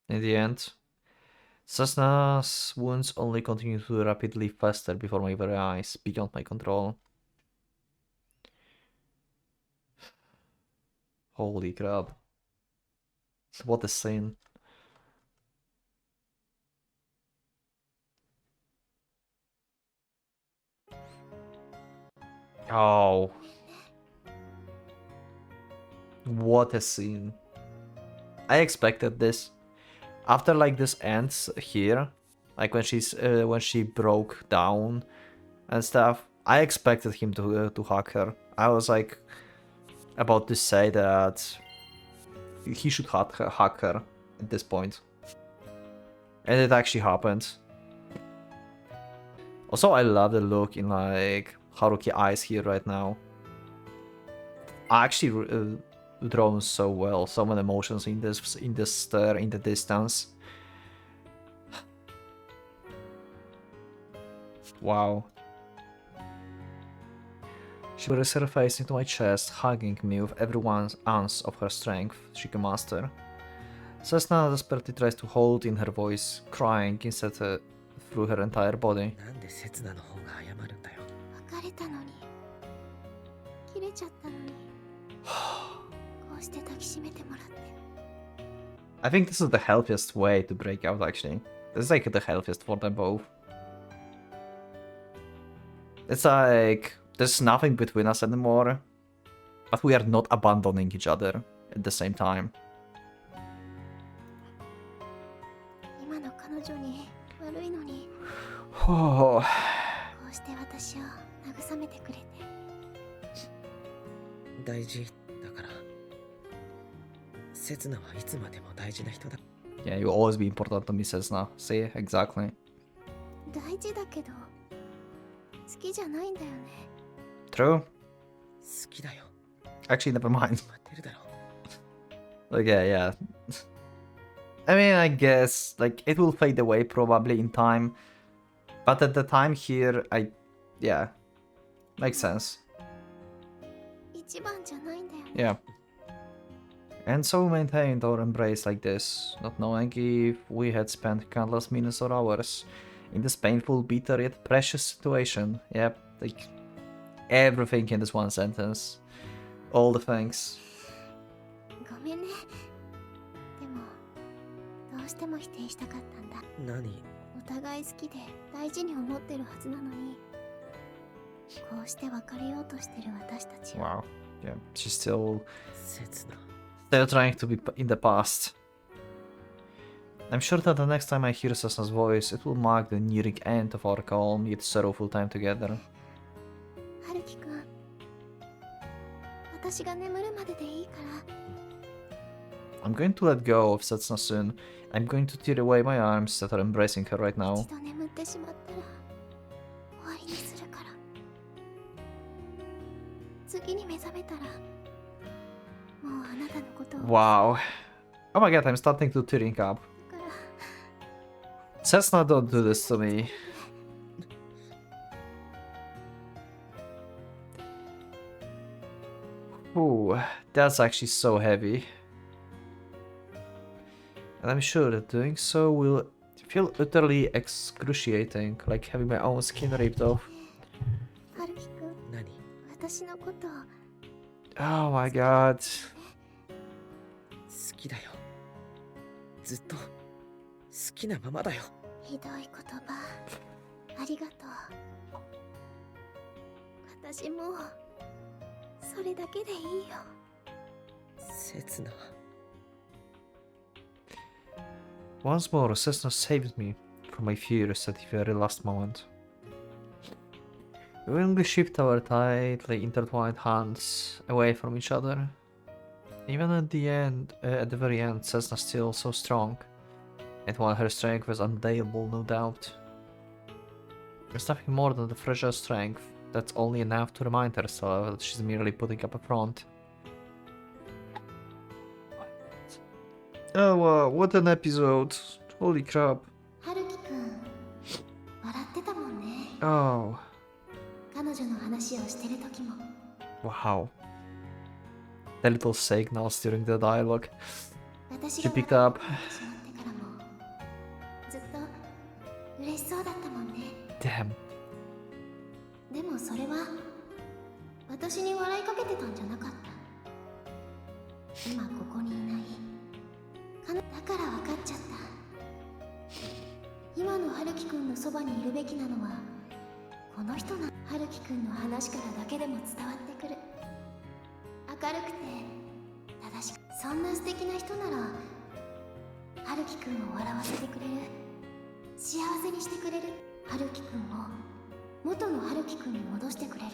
In the end, Cessna's wounds only continued to rapidly fester before my very eyes, beyond my control. Holy crap. What a scene. Oh. What a scene. I expected this. After like this ends here, like when she broke down and stuff, I expected him to hug her. I was like about to say that he should hug her at this point. And it actually happened. Also, I love the look in like Haruki eyes here right now. Actually drawn so well, so many emotions in this stare in the distance. Wow. She raised her face into my chest, hugging me with every ounce of her strength she can master. Cessna desperately tries to hold in her voice, crying instead through her entire body. なんで刹那の方が謝るんだよ。別れたのに切れちゃったのにこうして抱きしめてもらって I think this is the healthiest way to break out, actually. This is like the healthiest for them both. It's like there's nothing between us anymore, but we are not abandoning each other at the same time. 今の彼女に悪いのに Oh. こうして私を慰めてくれて大事だから。刹那はいつまでも大事な人だ。 Yeah, you'll always be important to me, Cessna. See, exactly. 大事だけど好きじゃないんだよね True. 好きだよ。 Actually, never mind. 待ってるだろ。 Okay, yeah. I mean, I guess, like, it will fade away probably in time. But at the time here, yeah. Makes sense. 一番じゃないんだよね Yeah. And so we maintained our embrace like this, not knowing if we had spent countless minutes or hours in this painful, bitter yet precious situation. Yep, like everything in this one sentence. All the things. ごめんねでもどうしても否定したかったんだ何？お互い好きで大事に思ってるはずなのにこうして別れようとしてる私たちを Wow. Yeah, she's still 刹那。 trying to be in the past. I'm sure that the next time I hear Cessna's voice, it will mark the nearing end of our calm yet sorrowful time together. 春樹くん私が眠るまででいいから I'm going to let go of Setsuna soon. I'm going to tear away my arms that are embracing her right now. 一度眠ってしまったら終わりにするから次に目覚めたらもうあなたのことを Wow. Oh my god, I'm starting to tearing up. だから Cessna, don't do this to me. Ooh, that's actually so heavy. And I'm sure that doing so will feel utterly excruciating, like having my own skin ripped off. 春樹くん何？私のことを Oh my god. 好きだよ。ずっと好きなままだよ。ひどい言葉ありがとう私もうそれだけでいいよ刹那。 Once more, Cessna saved me from my fears at the very last moment. We willingly shift our tightly intertwined hands away from each other. Even at the very end, Cessna still so strong, and while her strength was undeniable, no doubt. There's nothing more than the fragile strength that's only enough to remind herself that she's merely putting up a front. Oh, what an episode. Holy crap. 春樹くん笑ってたもんね。 Oh. 彼女の話をしてる時も。 Wow. The little signals during the dialogue. 私 She が picked up. 笑ってしまってからもずっと嬉しそうだったもんね。 Damn. でもそれは私に笑いかけてたんじゃなかった。今ここにいないだから分かっちゃった。今の春樹くんのそばにいるべきなのはこの人な。春樹くんの話からだけでも伝わってくる。明るくて正しく、そんな素敵な人なら春樹くんを笑わせてくれる、幸せにしてくれる。春樹くんを元の春樹くんに戻してくれる。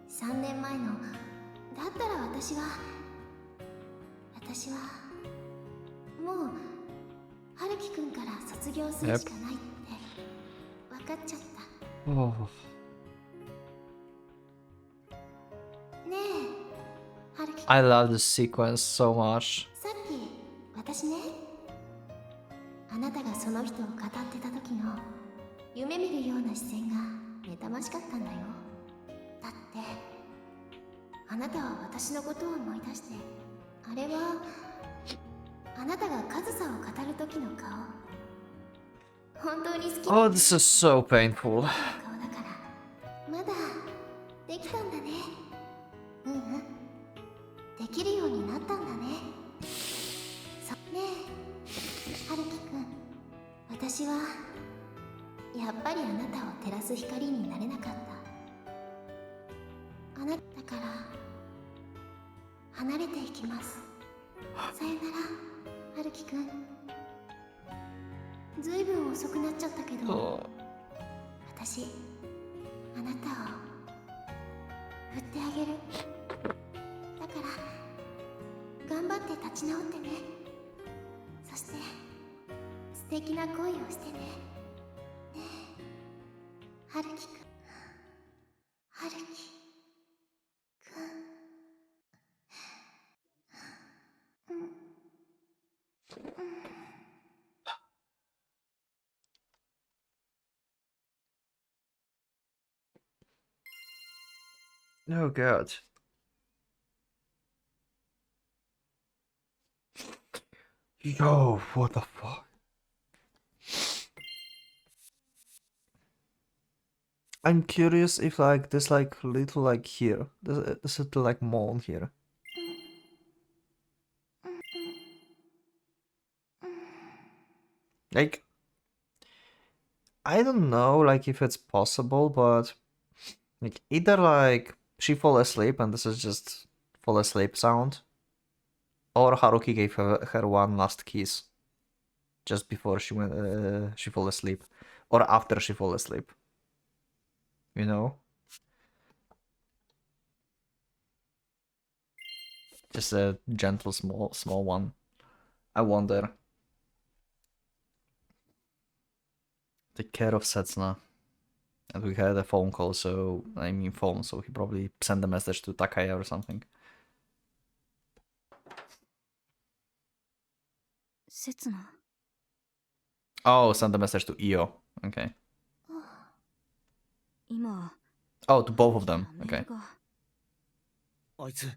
3年前のだったら私はもう春樹くんから卒業するしかないって分かっちゃった。 Oh. ねえ春樹くん、 I love this sequence so much. さっき私ね、あなたがその人を語ってた時の夢見るような視線が妬ましかったんだよ。だってあなたは私のことを思い出して、あれはあなたが上総を語る時の顔、本当に好きな Oh, this is so painful. 顔だからまだできたんだね。うんうん、できるようになったんだね。ねえ春樹くん、私はやっぱりあなたを照らす光になれなかった。あなただから離れていきます。さよなら春樹くん。ずいぶん遅くなっちゃったけど、 Oh. 私あなたを振ってあげる。だから頑張って立ち直ってね。そして素敵な恋をしてね。ねえ春樹くん、春樹くん。Oh god. Yo, what the fuck? I'm curious if like there's like little like here. There's a little like moan here. Like I don't know like if it's possible, but like either like she fall asleep and this is just fall asleep sound, or Haruki gave her one last kiss just before she fall asleep, or after she fall asleep. You know? Just a gentle small one. I wonder. Take care of Setsuna. And we had a phone call, so I mean phone, so he probably sent a message to Takaya or something. せつな。 Oh, sent a message to Io. Okay. 今 Oh, to both of them. メー Okay. ルがあいつ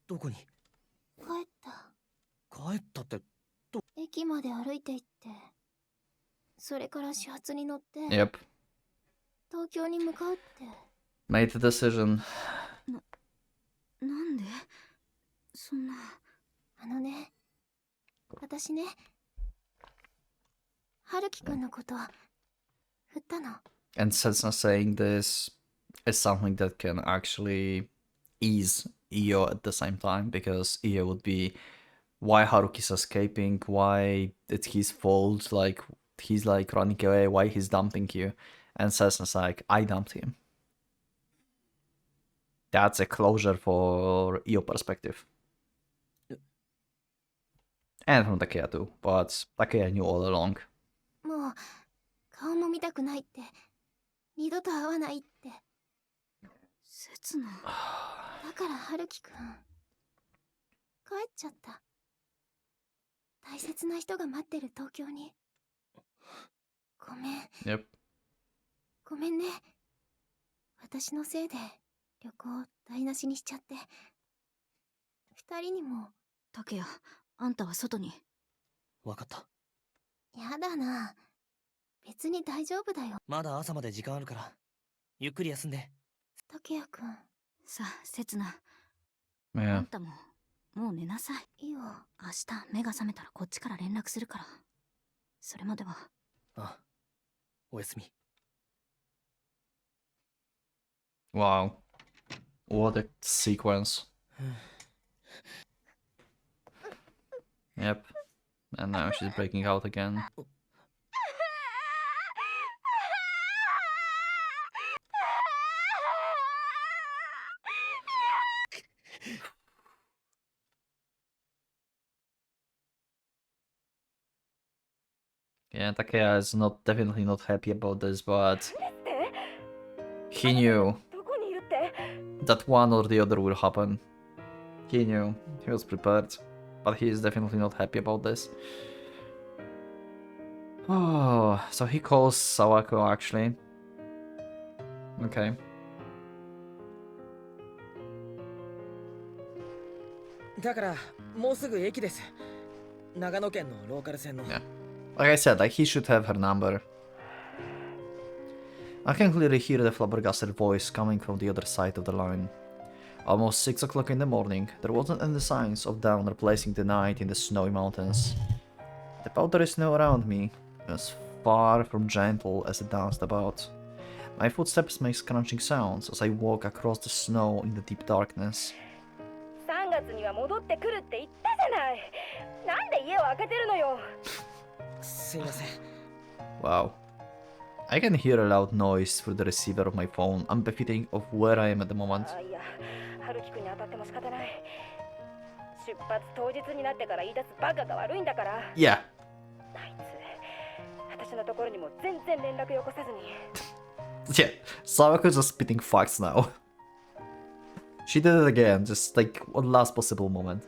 どこに帰った帰ったって。駅まで歩いて行って、それから始発に乗って Yep. 東京に向かうって。 Made the decision. なんでそんな。あのね、私ね、春樹くんのこと振ったの。 And Setsuna saying this is something that can actually ease Io at the same time, because Io would be why Haruki's escaping, why it's his fault, like he's like running away, why he's dumping you. And Setsuna's like, I dumped him. That's a closure for Io perspective. And from Takaya too, but Takaya knew all along. もう顔も見たくないって、二度と会わないって。せつな。だから春樹くん帰っちゃった。大切な人が待ってる東京に。ごめん。Yep. ごめんね。私のせいで旅行台無しにしちゃって。二人にも。竹谷、あんたは外に。わかった。やだな。別に大丈夫だよ。まだ朝まで時間あるから、ゆっくり休んで。竹谷くん。さあ、せつな。あ Yeah. んたも、もう寝なさい。いいよ。明日、目が覚めたらこっちから連絡するから。それまでは。あ、おやすみ。Wow. What a sequence. Yep. And now she's breaking out again. Yeah, Takeya is definitely not happy about this, but he knew that one or the other will happen. He knew, he was prepared, but he is definitely not happy about this. Oh, so he calls Sawako actually. Okay. だからもうすぐ駅です。長野県のローカル線の。 Yeah. Like I said, like he should have her number. I can clearly hear the flabbergasted voice coming from the other side of the line. Almost 6 o'clock in the morning, there wasn't any signs of dawn replacing the night in the snowy mountains. The powdery snow around me was far from gentle as it danced about. My footsteps make crunching sounds as I walk across the snow in the deep darkness. 3月には戻ってくるって言ったじゃない。なんで家を開けてるのよ。すいません。 Wow. I can hear a loud noise through the receiver of my phone, unbefitting of where I am at the moment. あ、いや、春樹くんに当たっても仕方ない。出発当日になってから言い出すバカが悪いんだから。Yeah. あいつ、私のところにも全然連絡よこさずに。Yeah, Sawako's just spitting facts now. She did it again, just like one last possible moment.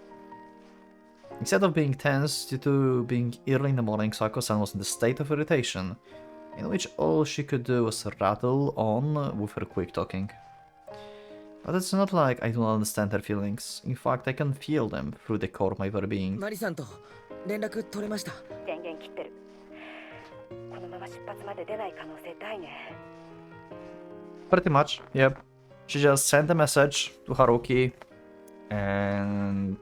Instead of being tense due to being early in the morning, Sawako-san was in a state of irritation, in which all she could do was rattle on with her quick talking. But it's not like I don't understand her feelings. In fact, I can feel them through the core of my very being. マリさんと連絡取れました。電源切ってる。このまま出発まで出ない可能性大ね。Pretty much, yep. She just sent a message to Haruki, and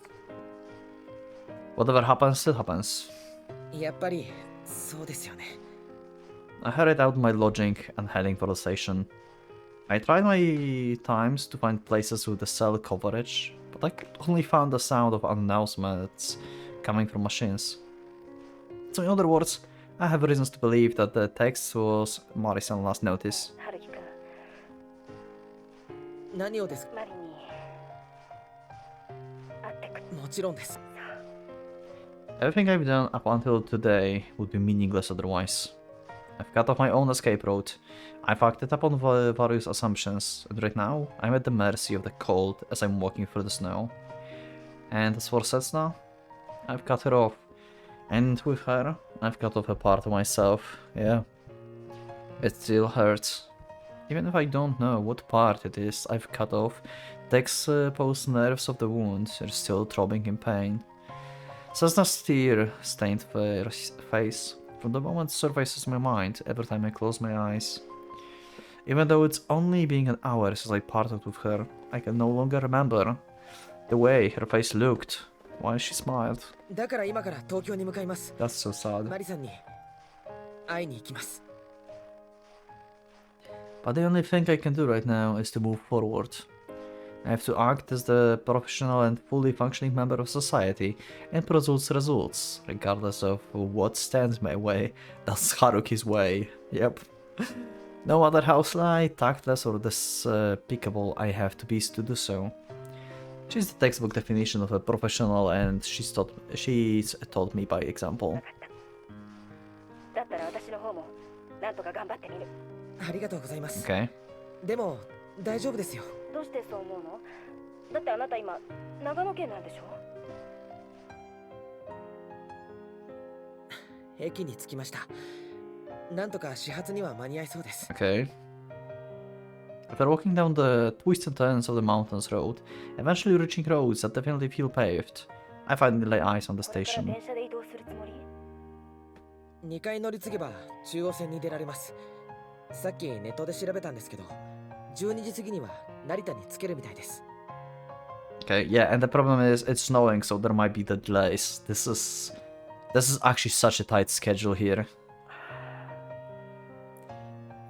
whatever happens, still happens. やっぱりそうですよね。 I hurried out my lodging and heading for the station. I tried my times to find places with the cell coverage, but I only found the sound of announcements coming from machines. So in other words, I have reasons to believe that the text was Mari's last notice. 春樹くん、何をですか。マリに会ってくる。もちろんです。 Everything I've done up until today would be meaningless otherwise. I've cut off my own escape route. I've acted upon various assumptions, and right now I'm at the mercy of the cold as I'm walking through the snow. And as for Setsuna, I've cut her off. And with her, I've cut off a part of myself, yeah. It still hurts. Even if I don't know what part it is I've cut off, the exposed nerves of the wound are still throbbing in pain. Setsuna's tear-stained face from the moment surfaces my mind every time I close my eyes. Even though it's only been an hour since I parted with her, I can no longer remember the way her face looked while she smiled. だから今から東京に向かいます。 That's so sad. マリさんに会いに行きます。 But the only thing I can do right now is to move forward. I have to act as the professional and fully functioning member of society and produce results, regardless of what stands my way. That's Haruki's way. Yep. No matter how sly, tactless, or despicable I have to be to do so. She's the textbook definition of a professional, and she's taught me by example. だったら私の方もなんとか頑張ってみる。ありがとうございます。 Okay. でも大丈夫ですよ。どうしてそう思うの？だってあなた今長野県なんでしょ？駅に着きました。なんとか始発には間に合いそうです。 Okay. After walking down the twists and turns of the mountains road, eventually reaching roads that definitely feel paved, I finally lay eyes on the これから station. 電車で移動するつもり？ 2回乗り継げば中央線に出られます。さっきネットで調べたんですけど、12時過ぎには成田に着けるみたいです。 Okay, yeah, and the problem is it's snowing, so there might be the delays. This is actually such a tight schedule here.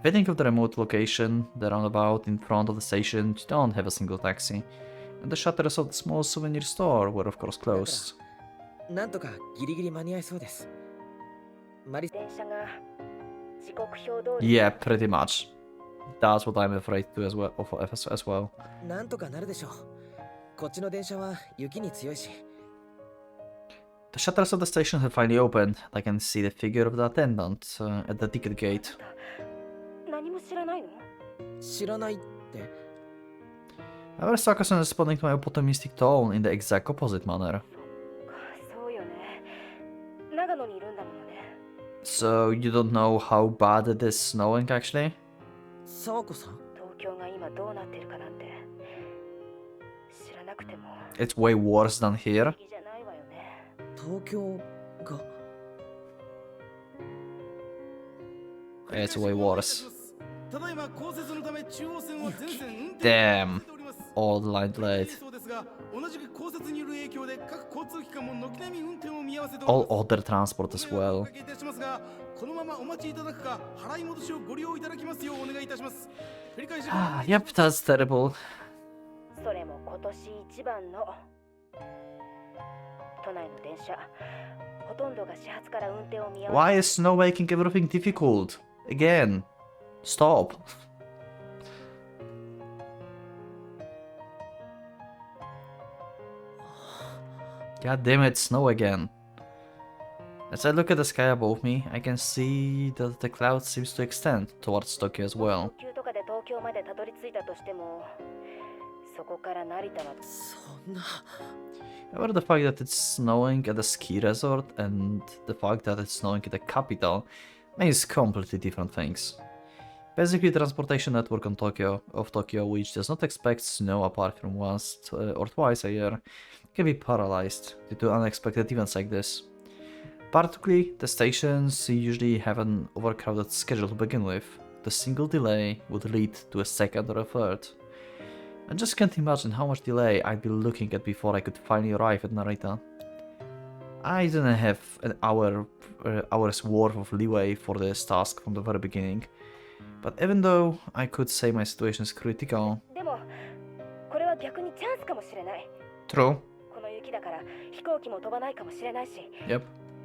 If I think of the remote location, the roundabout in front of the station don't have a single taxi, and the shutters of the small souvenir store were of course closed. なんとかギリギリ間に合いそうです。マリ、電車が時刻表通り。 Yeah, pretty much. That's what I'm afraid to as well. なんとかなるでしょう。こっちの電車は雪に強いし。 The shutters of the station have finally opened. I can see the figure of the attendant at the ticket gate. 何も知らないの？知らないって。 However, Sarkison is responding to my optimistic tone in the exact opposite manner. そうよね。長野にいるんだものね。 So you don't know how bad it is snowing actually? 沢子さん。東京が今どうなってるかなんて知らなくても It's way worse than 不 here. 思議じゃないわよね。東京が。 It's way worse. ただいま降雪のため中央線は全線運転 Damn. All the line delayed. そうですが、同じく降雪による影響で各交通機関も軒並み運転を見合わせて All other transport as well. このままお待ちいただくか、払い戻しをご利用いただきますようお願いいたします。繰り返し Yep, that's terrible. それも今年一番の都内の電車。ほとんどが始発から運転を見合わせ。 Why is snow making everything difficult? Again. Stop. God damn it, snow again. As I look at the sky above me, I can see that the cloud seems to extend towards Tokyo as well. 特急とかで東京までたどり着いたとしても、そこから成田はそんな。 However, the fact that it's snowing at the ski resort and the fact that it's snowing at the capital means completely different things. Basically, the transportation network of Tokyo, which does not expect snow apart from once or twice a year, can be paralyzed due to unexpected events like this. Particularly, the stations usually have an overcrowded schedule to begin with. The single delay would lead to a second or a third. I just can't imagine how much delay I'd be looking at before I could finally arrive at Narita. I didn't have an hour's worth of leeway for this task from the very beginning. But even though I could say my situation is critical... でもこれは逆にチャンスかもしれない。 True. この雪だから飛行機も飛ばないかもしれないし。 Yep.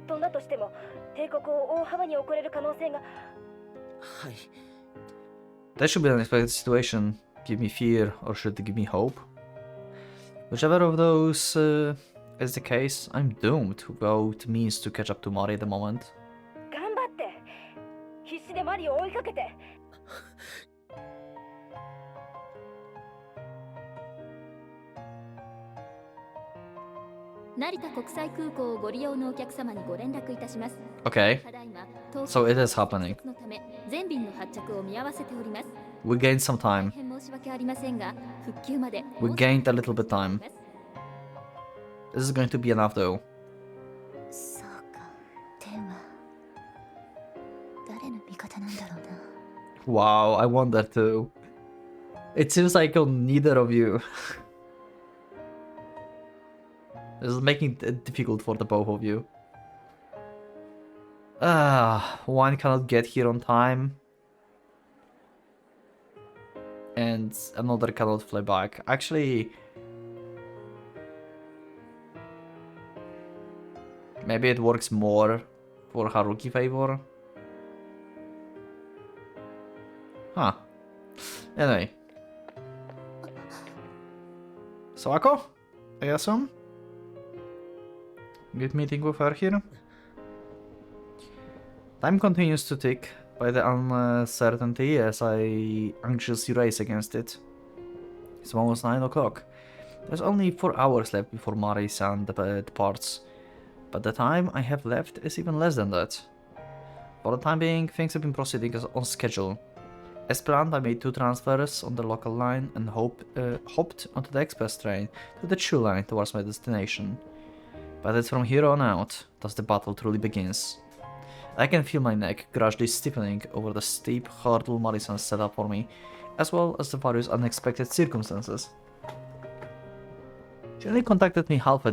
飛んだとしても帝国を大幅に遅れる可能性が。はい。 That should be an unexpected situation. Give me fear, or should it give me hope? Whichever of those is the case, I'm doomed without means to catch up to Mari at the moment. 頑張って。必死でマリを追いかけて。成田国際空港をご利用のお客様にご連絡いたします。 Okay, ただいま東 so it is happening. のため全便の発着を見合わせております。 We gained some 大 time. 変申し訳ありませんが、復旧まで We gained a little bit time. This is going to be enough though. そうか、天は誰の味方なんだろうな。 Wow, I wonder too. It seems like on neither of you. This is making it difficult for the both of you. One cannot get here on time. And another cannot fly back. Actually... Maybe it works more for Haruki favor. Huh. Anyway. Sawako? I assume? Good meeting with her here. Time continues to tick by the uncertainty as I anxiously race against it. It's almost 9 o'clock. There's only 4 hours left before Mari-san departs. But the time I have left is even less than that. For the time being, things have been proceeding as on schedule. As planned, I made 2 transfers on the local line and hopped onto the express train to the Chu line towards my destination. But it's from here on out that the battle truly begins. I can feel my neck gradually stiffening over the steep hurdle Marison set up for me, as well as the various unexpected circumstances. She only contacted me with half a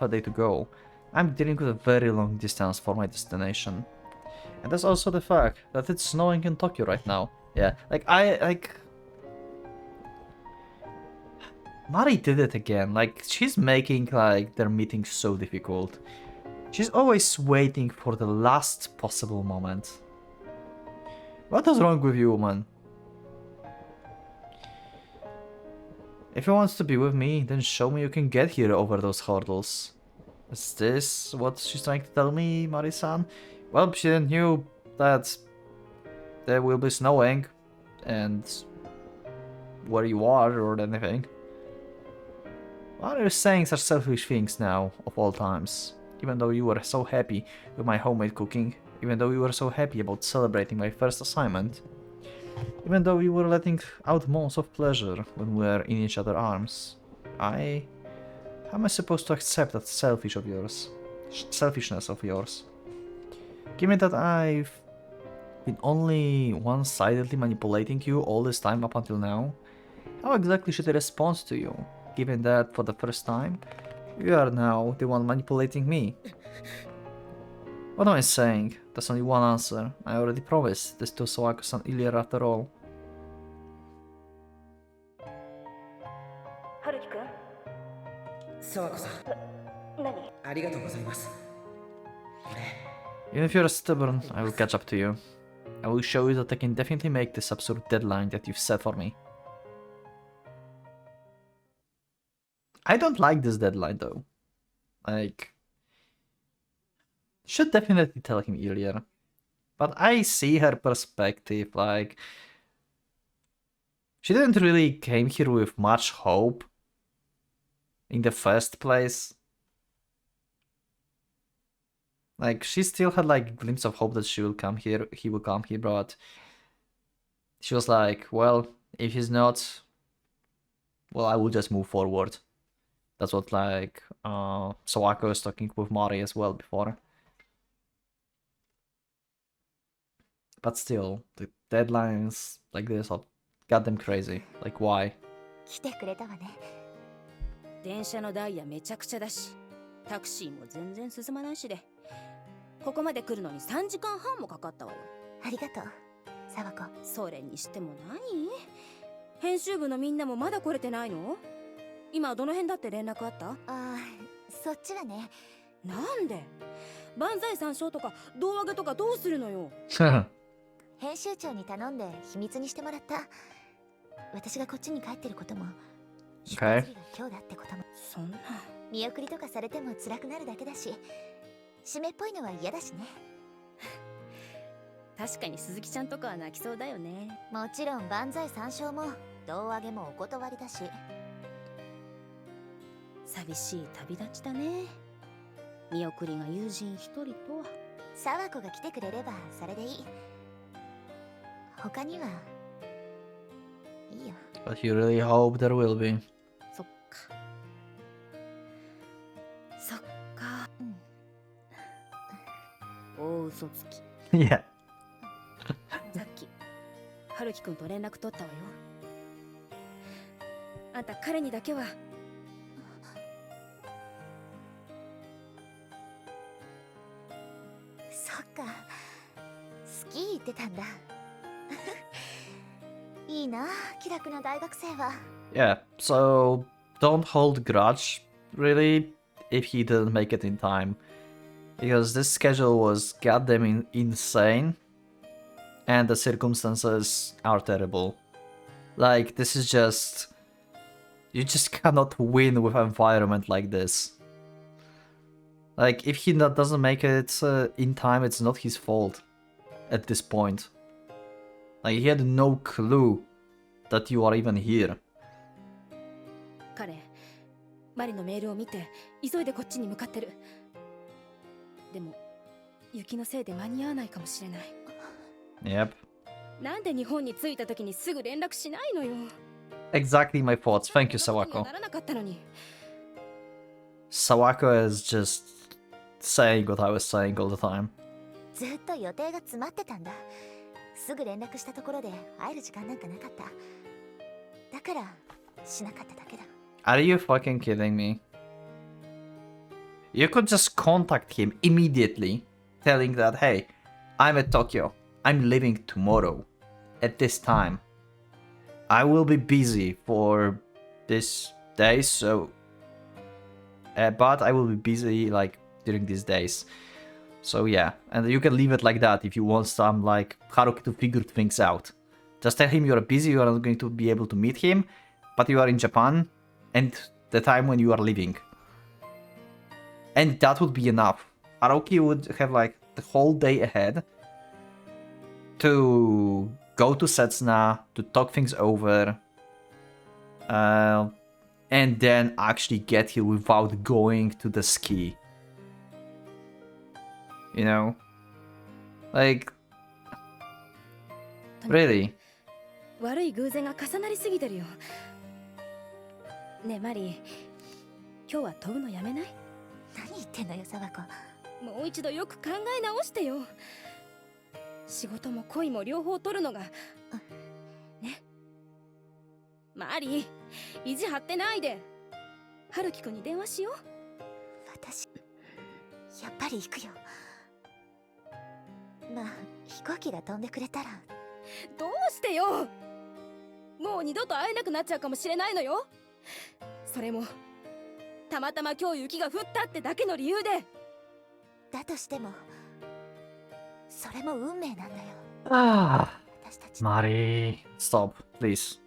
day to go. I'm dealing with a very long distance for my destination. And there's also the fact that it's snowing in Tokyo right now. Yeah, Mari did it again. Like, she's making, their meeting so difficult. She's always waiting for the last possible moment. What is wrong with you, woman? If you want to be with me, then show me you can get here over those hurdles. Is this what she's trying to tell me, Mari-san? Well, she didn't knew that there will be snowing and where you are or anything. Why are you saying such selfish things now, of all times? Even though you were so happy with my homemade cooking, even though you were so happy about celebrating my first assignment, even though you were letting out moans of pleasure when we were in each other's arms, how am I supposed to accept that selfishness of yours? Given that I've been only one-sidedly manipulating you all this time up until now, how exactly should I respond to you, given that for the first time, you are now the one manipulating me? What am I saying? There's only one answer. I already promised this to Sawako-san earlier after all. Haruki-kun? Sawako-san. Nani? ありがとうございます。 Even if you're stubborn, I will catch up to you. I will show you that I can definitely make this absurd deadline that you've set for me. I don't like this deadline though. Should definitely tell him earlier. But I see her perspective, she didn't really came here with much hope in the first place. She still had a glimpse of hope that he will come here, but she was like, well, if he's not, well, I will just move forward. That's what Sawako was talking with Mari as well before. But still, the deadlines like this are goddamn crazy. Why? 来てくれたわね。電車のダイヤめちゃくちゃだし、タクシーも全然進まないしで、ここまで来るのに3時間半もかかったわよ。ありがとう、沢子。それにしても何？編集部のみんなもまだ来れてないの？今どの辺だって連絡あった？そっちはね。なんで？万歳三唱とか胴上げとかどうするのよ。編集長に頼んで秘密にしてもらった。私がこっちに帰ってることも、出発日が今日だってことも。そんな。見送りとかされても辛くなるだけだし、締めっぽいのは嫌だしね。確かに鈴木ちゃんとかは泣きそうだよね。もちろん万歳三唱も胴上げもお断りだし。寂しい旅立ちだね。見送りが友人一人とは。沢子が来てくれればそれでいい。他には。いいよ。But you really hope there will be. そっか。そっか。大嘘つき。Yeah. さっき、春樹くんと連絡取ったわよ。あんた彼にだけは。そっか。好き言ってたんだ。いいな、気楽な大学生は。Yeah, so don't hold grudge, really, if he didn't make it in time. Because this schedule was goddamn insane, and the circumstances are terrible. This is just... You just cannot win with an environment like this. If he doesn't make it in time, it's not his fault at this point. He had no clue that you are even here. 彼、マリのメールを見て急いでこっちに向かってる。でも雪のせいで間に合わないかもしれない。 Yep. なんで日本に着いた時にすぐ連絡しないのよ。 Exactly my thoughts. Thank you, そんなことに Sawako. はならなかったのに。 Sawako is just saying what I was saying all the time. ずっと予定が詰まってたんだ。すぐ連絡したところで会える時間なんかなかった。だからしなかっただけだ。 Are you fucking kidding me? You could just contact him immediately, telling that, hey, I'm at Tokyo. I'm leaving tomorrow at this time. I will be busy for this day, so... but I will be busy, like, during these days. So yeah, and you can leave it like that if you want some, like, Haruki to figure things out. Just tell him you are busy, you are not going to be able to meet him, but you are in Japan, and the time when you are leaving. And that would be enough. Haruki would have, like, the whole day ahead to go to Setsuna, to talk things over, and then actually get here without going to the ski. You know? Like... Really? 悪い偶然が重なりすぎてるよ。ねえマリー、今日は飛ぶのやめない？何言ってんのよ、沢子。もう一度よく考え直してよ。仕事も恋も両方取るのが、ね。マリー、意地張ってないで。春樹くんに電話しよう。私、やっぱり行くよ。まあ、飛行機が飛んでくれたら。どうしてよ。もう二度と会えなくなっちゃうかもしれないのよ。それもたまたま今日雪が降ったってだけの理由で。だとしてもそれも運命なんだよ。Ah, 私たち。 Mari, stop, please.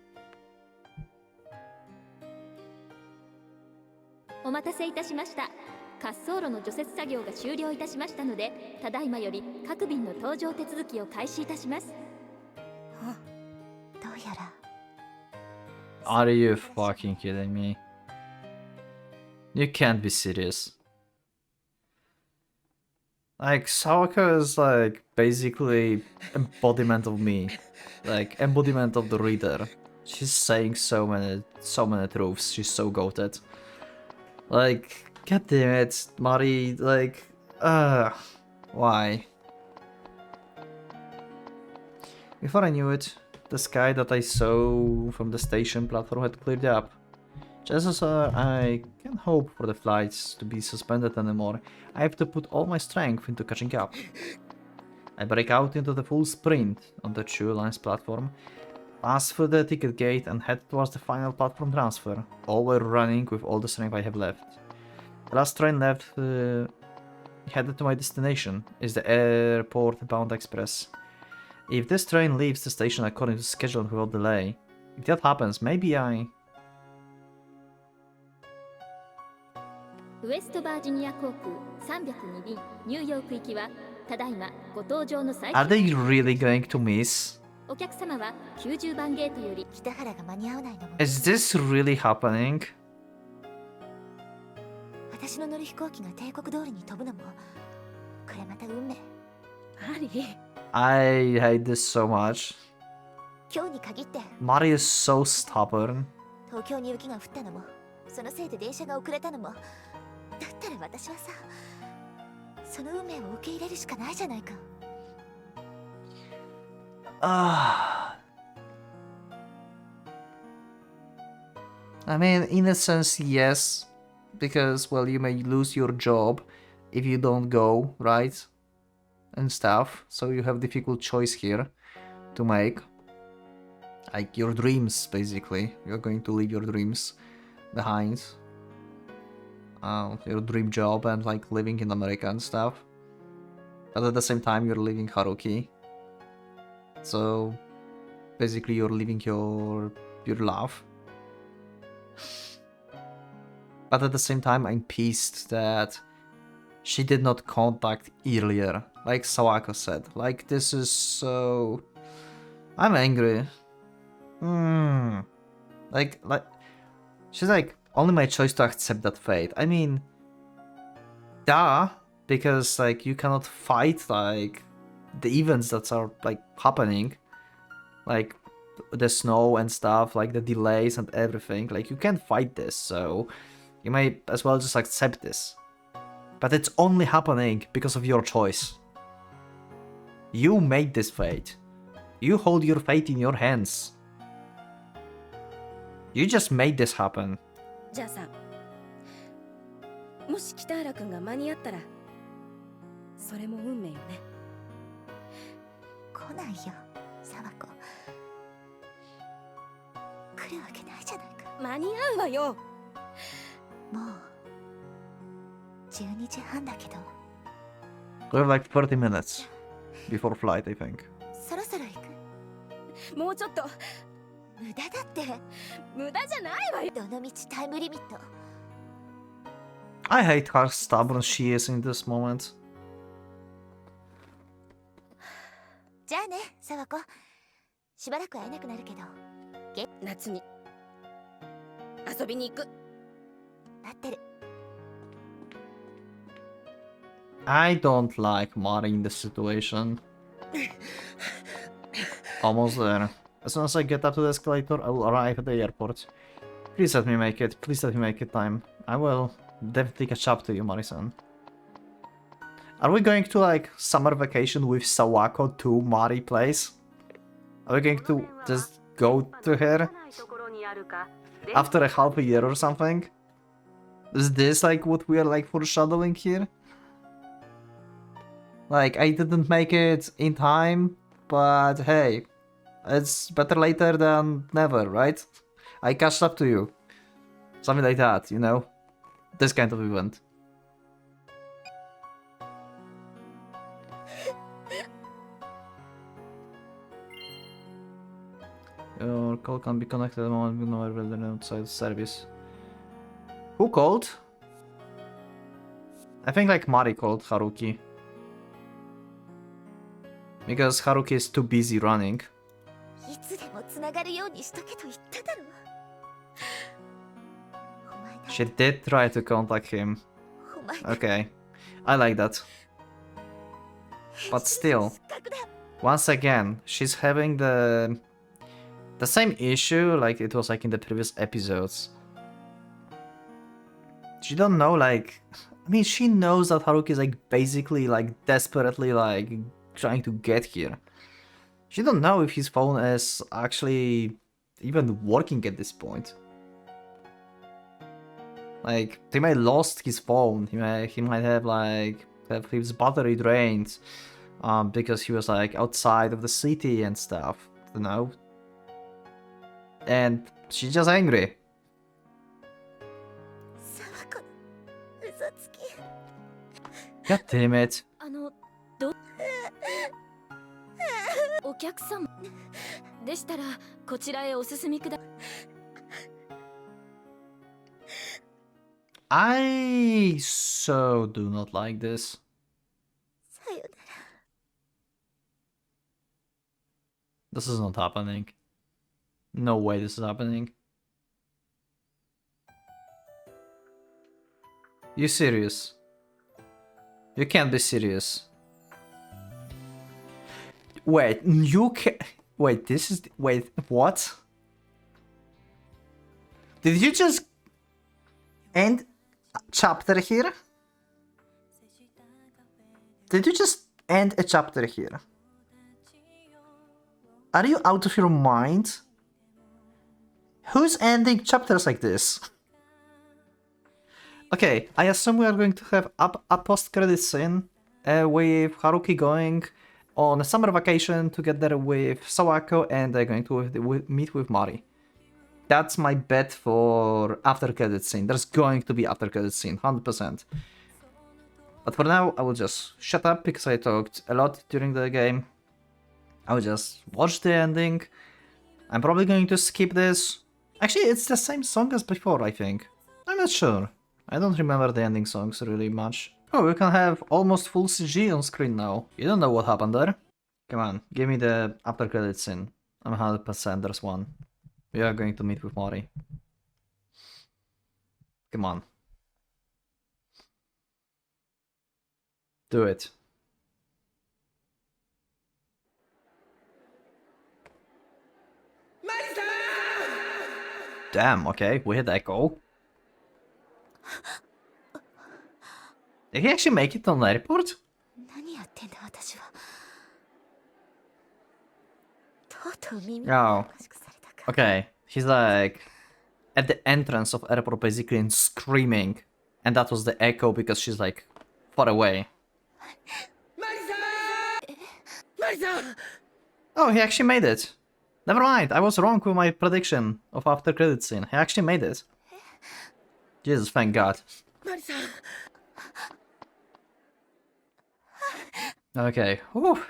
お待たせいたしました。滑走路の除雪作業が終了いたしましたので、ただいまより各便の搭乗手続きを開始いたします。どうやら。 Are you fucking kidding me? You can't be serious. Like, Sawako is like basically embodiment of me. Like, embodiment of the reader. She's saying so many truths. She's so goated. Like, god damn it, Mari, like, why? Before I knew it, the sky that I saw from the station platform had cleared up. Chances are I can't hope for the flights to be suspended anymore. I have to put all my strength into catching up. I break out into the full sprint on the Chu Line's platform, pass through the ticket gate and head towards the final platform transfer, all while running with all the strength I have left. The last train left headed to my destination is the airport-bound express. If this train leaves the station according to schedule without delay, if that happens, maybe I... ウエストバージニア航空302便ニューヨーク行きはただいまご搭乗の最 Are they really going to miss? お客様は90番ゲートより北原が間に合わないのも。 Is this really happening? 私の乗る飛行機が帝国通りに飛ぶのもこれまた運命。マリー、 I hate this so much. 今日に限って Mari is so stubborn. 東京に雪が降ったのもそのせいで電車が遅れたのも、だったら私はさ、その運命を受け入れるしかないじゃないか。I mean, in a sense, yes. Because, well, you may lose your job if you don't go, right? And stuff. So you have difficult choice here to make. Like your dreams, basically. You're going to leave your dreams behind. Your dream job and like living in America and stuff. But at the same time, you're leaving Haruki. So basically, you're leaving your love. But at the same time, I'm pissed that she did not contact earlier, like Sawako said. Like, this is so... I'm angry. Like, she's like, only my choice to accept that fate. I mean, duh, because like you cannot fight like the events that are like happening, like the snow and stuff, like the delays and everything. Like you can't fight this, so you may as well just accept this. But it's only happening because of your choice. You made this fate. You hold your fate in your hands. You just made this happen. じゃあさ、もし北原くんが間に合ったら、それも運命よね。来ないよ、沢子。来るわけないじゃないか。間に合うわよ。もう12時半だけど。We have like 30 minutes before flight, I think. そろそろ行く。もうちょっと。無駄だって。無駄じゃないわよ。どのみちタイムリミット。I hate how stubborn she is in this moment. じゃあね、沢子。しばらく会えなくなるけど。夏に遊びに行く。待ってる。I don't like Mari in this situation. Almost there. As soon as I get up to the escalator, I will arrive at the airport. Please let me make it. Please let me make it time. I will definitely catch up to you, Mari-san. Are we going to like summer vacation with Sawako to Mari place? Are we going to just go to her after a half a year or something? Is this like what we are like foreshadowing here? Like, I didn't make it in time, but hey, it's better later than never, right? I catched up to you. Something like that, you know? This kind of event. Your call can be connected at the moment with no other outside service. Who called? I think like Mari called Haruki. Because Haruki is too busy running. いつでもつながるようにしとけと言っただろ。お前な。 She did try to contact him. お前な。 Okay, I like that. But still, 失格だ。 once again, she's having the same issue like it was like in the previous episodes. She don't know like, I mean, she knows that Haruki is like basically like desperately like trying to get here. She don't know if his phone is actually even working at this point. Like, they might lost his phone. He might have like have his battery drained, because he was like outside of the city and stuff. You know. And she's just angry. 沢子、嘘つき。 God damn it. お客様でしたらこちらへお進みくだ。I so do not like this. さよなら。 This is not happening. No way this is happening. You serious? You can't be serious. Wait, you can. Wait, this is. Wait, what? Did you just end a chapter here? Did you just end a chapter here? Are you out of your mind? Who's ending chapters like this? Okay, I assume we are going to have a post-credit scene with Haruki going on a summer vacation together with Sawako, and they're going to meet with Mari. That's my bet for after credit scene. There's going to be after credit scene, 100%. But for now, I will just shut up because I talked a lot during the game. I will just watch the ending. I'm probably going to skip this. Actually, it's the same song as before, I think. I'm not sure. I don't remember the ending songs really much. Oh, we can have almost full CG on screen now. You don't know what happened there. Come on, give me the after credits scene. I'm 100% there's one. We are going to meet with Mori. Come on. Do it. Damn, okay, weird echo. Did he actually make it on the airport? 何やってんだ私は。とうとう耳 Oh, がおかしくされたか。 okay. He's like at the entrance of airport basically and screaming. And that was the echo because she's like far away. Oh, he actually made it. Never mind, I was wrong with my prediction of after credit scene. He actually made it. Jesus, thank God. Okay, whew.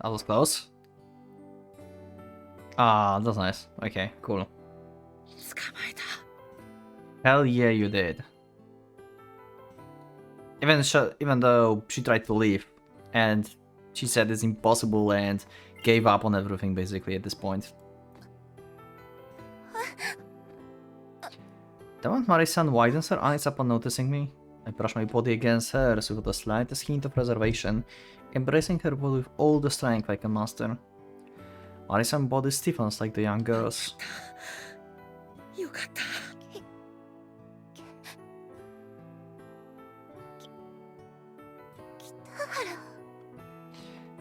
That was close. Ah, that's nice. Okay, cool. Hell yeah, you did. Even though she tried to leave, and she said it's impossible and gave up on everything basically at this point. Don't Marisan widens her eyes upon noticing me. I brush my body against hers with the slightest hint of reservation, embracing her body with all the strength I can master. Marisan's body stiffens like the young girl's.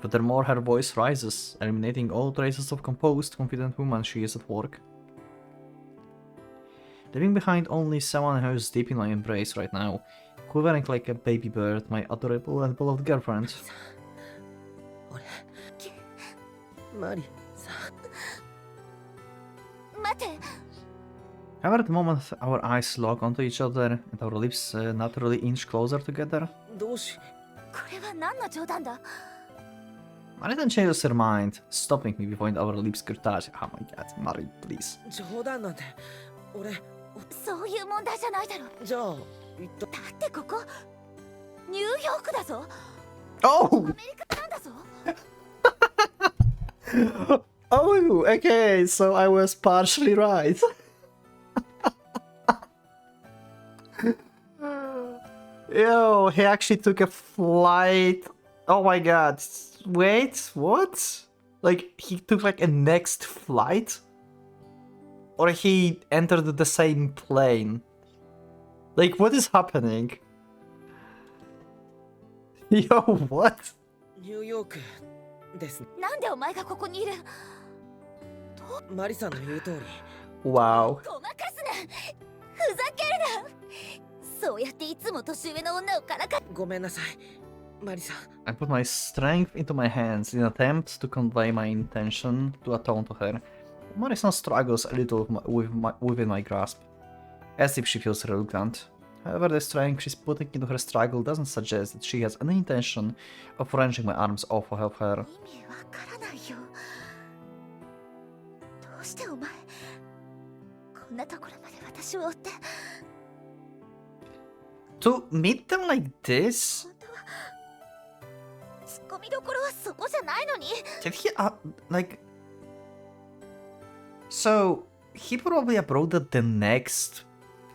Furthermore, her voice rises, eliminating all traces of composed, confident woman she is at work. Leaving behind only someone who is deep in my embrace right now, quivering like a baby bird, my adorable and beloved girlfriend. However, the moment our eyes lock onto each other and our lips naturally inch closer together, これは何の冗談だ。 Maritan changes her mind, stopping me before our lips could touch. Oh my god, Mari, please. 冗談なんて俺そういう問題じゃないだろ。じゃあだってここニューヨークだぞ。 Oh! アメリカなんだぞ。 Oh, okay, so I was partially right. Yo, he actually took a flight. Oh my god. Wait, what? Like, he took like a next flight? Or he entered the same plane? Like, what is happening? Yo, what? ニューヨークですね。なんでお前がここにいる。マリさんの言う通り。 Wow. ごまかすな。ふざけるな。そうやっていつも年上の女をからか。ごめんなさい、マリさん。 I put my strength into my hands in an attempt to convey my intention to atone to her. Marison struggles a little within my grasp, as if she feels reluctant. However, the strength she's putting into her struggle doesn't suggest that she has any intention of wrenching my arms off of her. 意味わからないよ。どうしてお前こんなところまで私を追って。 To meet them like this? 本当はツッコミどころはそこじゃないのに。 Did he, like... So, he probably abroaded the next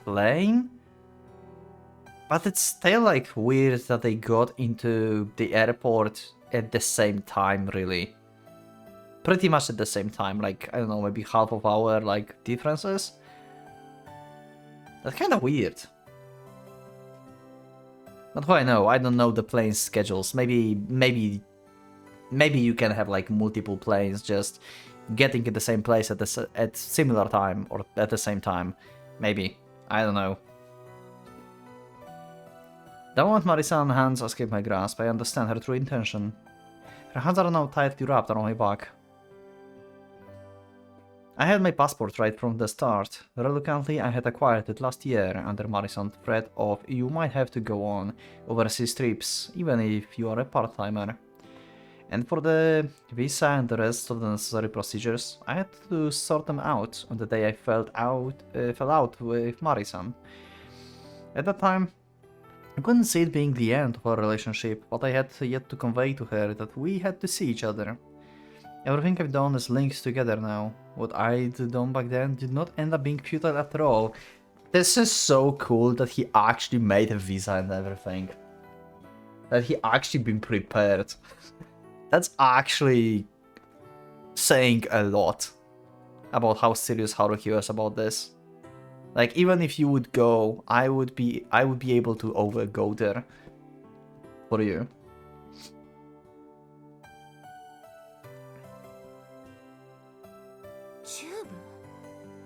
plane? But it's still, like, weird that they got into the airport at the same time, really. Pretty much at the same time, like, I don't know, maybe half of hour, like, differences? That's kind of weird. But who I know? I don't know the plane schedules. Maybe you can have, like, multiple planes just getting in the same place at similar time or at the same time. Maybe. I don't know. The moment Marisan's hands escape my grasp, I understand her true intention. Her hands are now tightly wrapped around my back. I had my passport right from the start. Reluctantly, I had acquired it last year under Marison's threat of "you might have to go on overseas trips, even if you are a part-timer." And for the visa and the rest of the necessary procedures, I had to sort them out on the day I fell out with Marison. At that time, I couldn't see it being the end of our relationship, but I had yet to convey to her that we had to see each other. Everything I've done is linked together now. What I'd done back then did not end up being futile after all. This is so cool that he actually made a visa and everything. that he actually been prepared. That's actually saying a lot about how serious Haruki was about this. Like, even if you would go, I would be able to go there for you.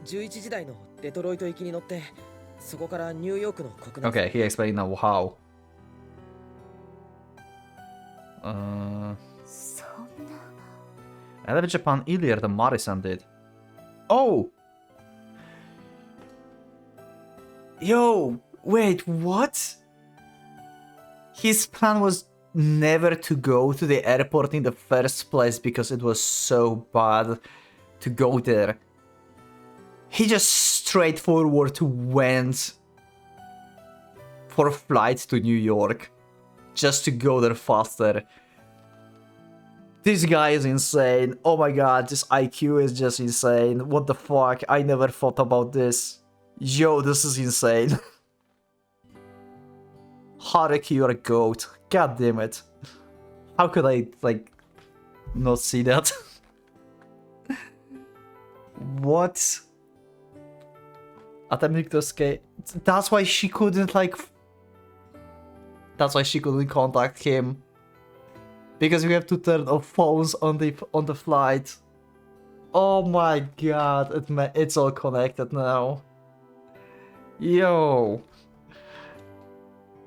11時台のデトロイト行きに乗ってそこからニューヨークの国内 Okay, he explained now how. そんな I left Japan earlier than Marisan did. Oh! Yo, wait, what? His plan was never to go to the airport in the first place because it was so bad to go there. He just straightforward went for a flight to New York just to go there faster. This guy is insane. Oh my god, this IQ is just insane. What the fuck? I never thought about this. Yo, this is insane. Haruki, you're a goat. God damn it. How could I, like, not see that? What? Attempting to escape. That's why she couldn't, like... That's why she couldn't contact him. Because we have to turn off phones on the flight. Oh my god, it's all connected now. Yo.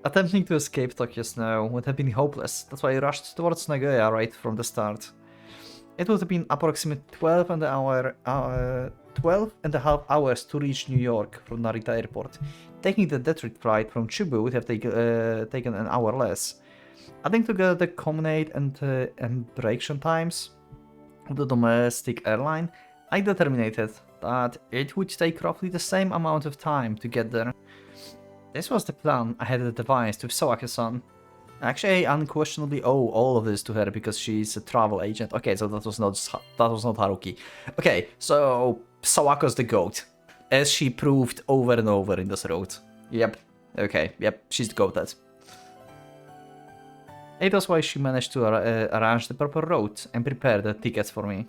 Attempting to escape Tokyo Snow would have been hopeless. That's why I rushed towards Nagoya right from the start. It would have been approximately 12 and a half hours to reach New York from Narita Airport. Taking the Detroit flight from Chubu would have taken an hour less. Adding together the combined and embarkation times of the domestic airline, I determined that it would take roughly the same amount of time to get there. This was the plan I had devised with Sawako-san. Actually, I unquestionably owe all of this to her because she's a travel agent. Okay, so that was not Haruki. Okay, so Sawako's the GOAT, as she proved over and over in this road. Yep. Okay. Yep. She's the GOAT. It was why she managed to arrange the proper route and prepare the tickets for me.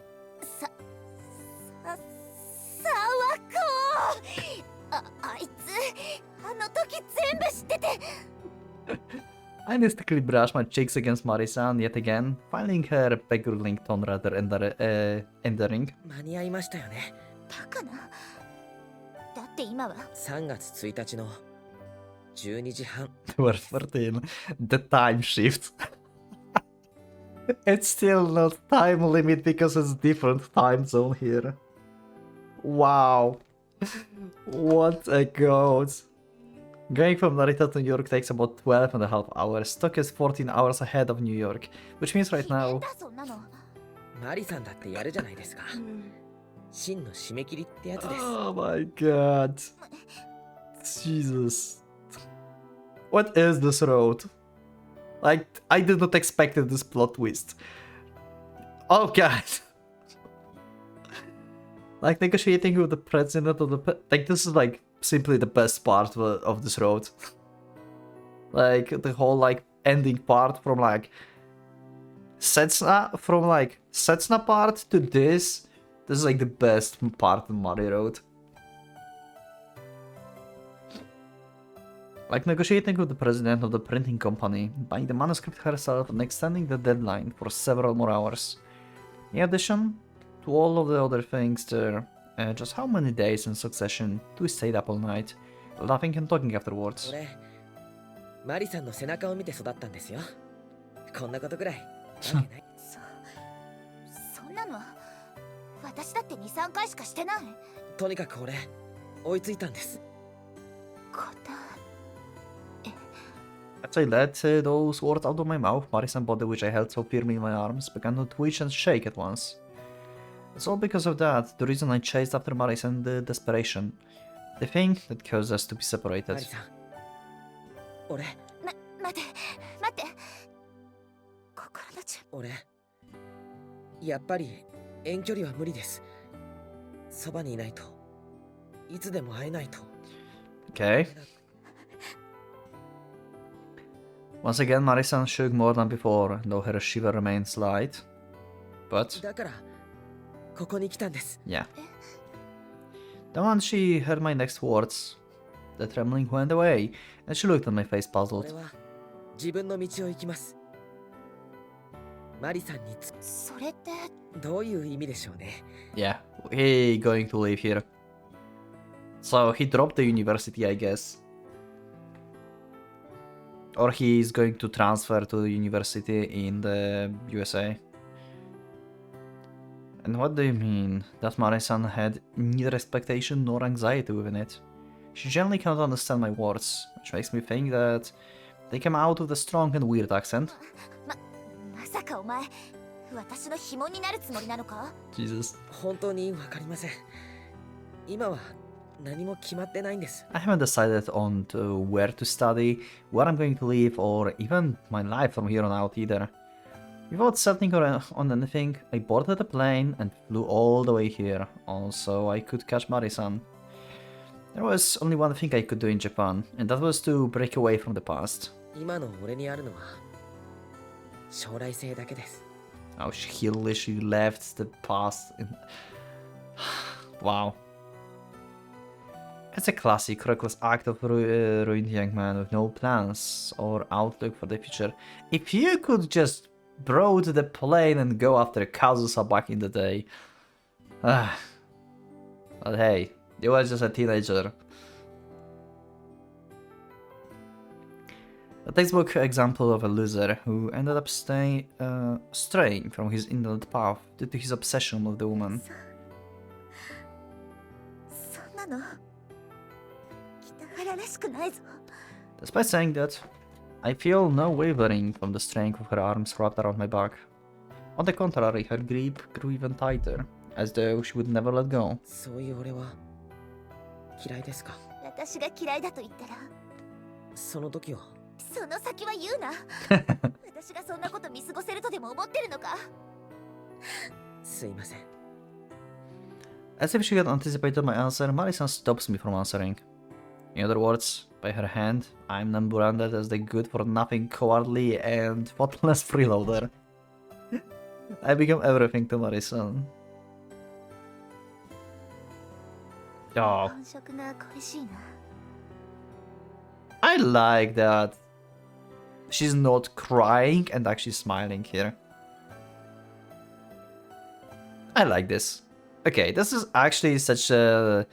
I mystically brushed my cheeks against Marisan yet again, finding her beggarly tone rather endearing. 間に合いましたよね。だかな。だって今は3月1日の12時半。We're 14. The time shift. It's still not time limit because it's different time zone here. Wow. What a goat. Going from Narita to New York takes about 12 and a half hours. Tokyo is 14 hours ahead of New York, which means right now... そんなの。マリさんだってやるじゃないですか。真の締め切りってやつです。Oh my god. Jesus. What is this road? Like, I did not expect this plot twist. Oh god. Like, negotiating with the president of the... Like, this is like simply the best part of this road. Like, the whole, like, ending part from, like... Setsuna part to this. This is like the best part of Mario Road. Like negotiating with the president of the printing company, buying the manuscript herself and extending the deadline for several more hours. In addition to all of the other things there, just how many days in succession do we stay up all night, laughing and talking afterwards? 俺、マリさんの背中を見て育ったんですよ。こんなことぐらい。わけない。そんなの私だって2、3回しかしてない。とにかく俺、追いついたんです。As I let those words out of my mouth, Marisan's body, which I held so firmly in my arms, began to twitch and shake at once. It's all because of that, the reason I chased after Marisan, the desperation. The thing that caused us to be separated. マリさん、俺、待って。心の準俺、やっぱり遠距離は無理です。そばにいないと、いつでも会えないと。Okay. Once again, Marisan shook more than before, though her shiver remained slight. But, だからここに来たんです。 yeah. Then once she heard my next words, the trembling went away, and she looked at my face 俺 puzzled. は自分の道を行きます。マリさんにそれってどういう意味でしょうね。 Yeah, he going to leave here. So he dropped the university, I guess. Or he's going to transfer to the university in the USA. And what do you mean? That Marisan had neither expectation nor anxiety within it. She generally cannot understand my words, which makes me think that they came out with a strong and weird accent. まさかお前私の紐になるつもりなのか？ Jesus. 本当にわかりません。今は何も決まってないんです。 I haven't decided on where to study, where I'm going to live, or even my life from here on out either. Without settling on anything, I boarded a plane and flew all the way here, so I could catch Marisan. There was only one thing I could do in Japan, and that was to break away from the past. 今の俺にあるのは将来性だけです。 Oh, she literally left the past. Wow. It's a classic, reckless act of a ruined young man with no plans or outlook for the future. If you could just board the plane and go after Kazusa back in the day. But hey, you were just a teenager. A textbook example of a loser who ended up straying from his intended path due to his obsession with the woman. そんなの北原らしくないぞ。 Despite saying that, I feel no wavering from the strength of her arms wrapped around my back. On the contrary, her grip grew even tighter, as though she would never let go. そういう俺は嫌いですか？私が嫌いだと言ったらその時はその先は言うな。私がそんなこと見過ごせるとでも思ってるのか？すいません。 As if she had anticipated my answer, Marisan stops me from answering. In other words, by her hand, I'm then branded as the good-for-nothing, cowardly, and thoughtless freeloader. I become everything to Marisan. Oh, 本職が恋しいな。 I like that she's not crying and actually smiling here. I like this. Okay, this is actually such a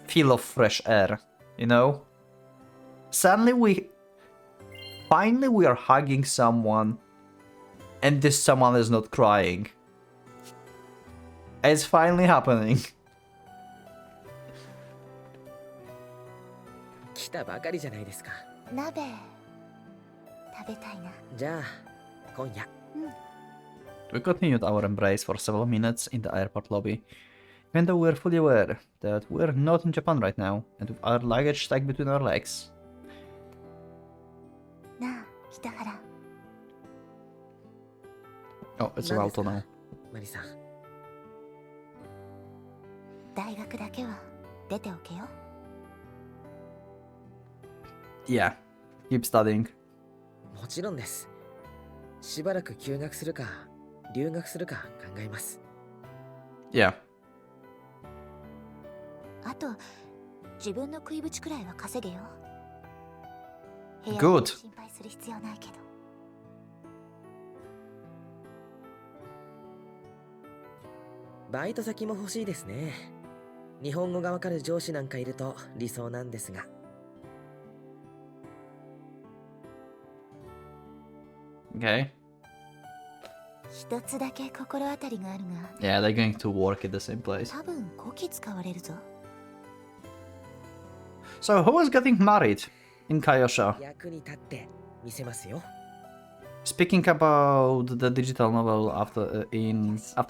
feel of fresh air, you know? Finally we are hugging someone and this someone is not crying. It's finally happening. 来たばかりじゃないですか。鍋食べたいな。じゃあ今夜。We continued our embrace for several minutes in the airport lobby, even though we're fully aware that we're not in Japan right now, and with our luggage stuck between our legs. なあ北原。 Oh, it's her auto now. マリさん。大学だけは出ておけよ。 Yeah, keep studying. もちろんです。しばらく休学するか留学するか考えます。 Yeah. あと自分の食いぶちくらいは稼げよ。 Good. 心配する必要ないけど。 バイト先も欲しいですね。日本語がわかる上司なんかいると理想なんですが。 Okay. 一つだけ心当たりがあるが。 Yeah, they're going to work at the same place. 多分こき使われるぞ。 So, who is getting married in Kaiosha? 役に立って見せますよ。 Speaking about the digital novel after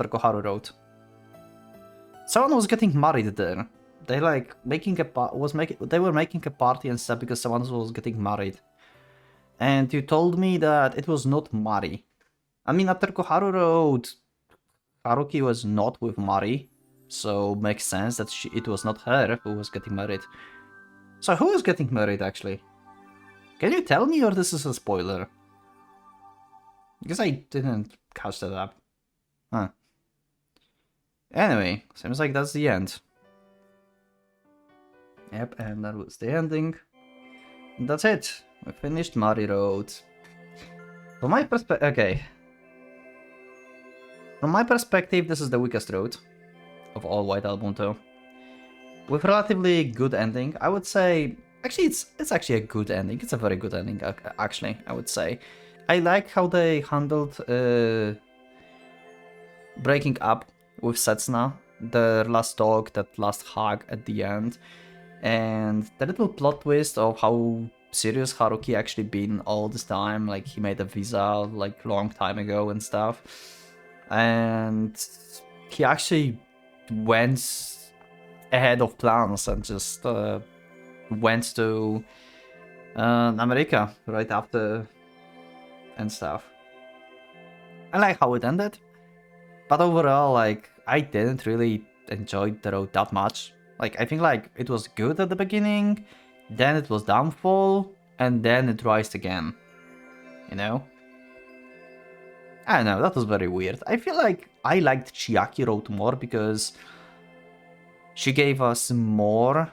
Koharu wrote. Someone was getting married there. They like making a they were making a party and stuff because someone was getting married. And you told me that it was not Mari. I mean, after Koharu wrote, Haruki was not with Mari, so makes sense that it was not her who was getting married. So who is getting married actually? Can you tell me, or this is a spoiler? Because I didn't catch that up. Huh. Anyway, seems like that's the end. Yep, and that was the ending. And that's it. We finished Muddy Road. From my perspective, okay. From my perspective, this is the weakest road of all White Album 2. With relatively good ending, I would say. Actually, it's actually a good ending. It's a very good ending, actually, I would say. I like how they handled breaking up with Setsuna, the last talk, that last hug at the end, and the little plot twist of how serious Haruki actually been all this time. Like, he made a visa like long time ago and stuff, and he actually went ahead of plans and just went to America right after and stuff. I like how it ended, but overall, like, I didn't really enjoy the road that much. Like, I think like it was good at the beginning, then it was downfall, and then it rised again. You know? I don't know, that was very weird. I feel like I liked Chiaki Road more because she gave us more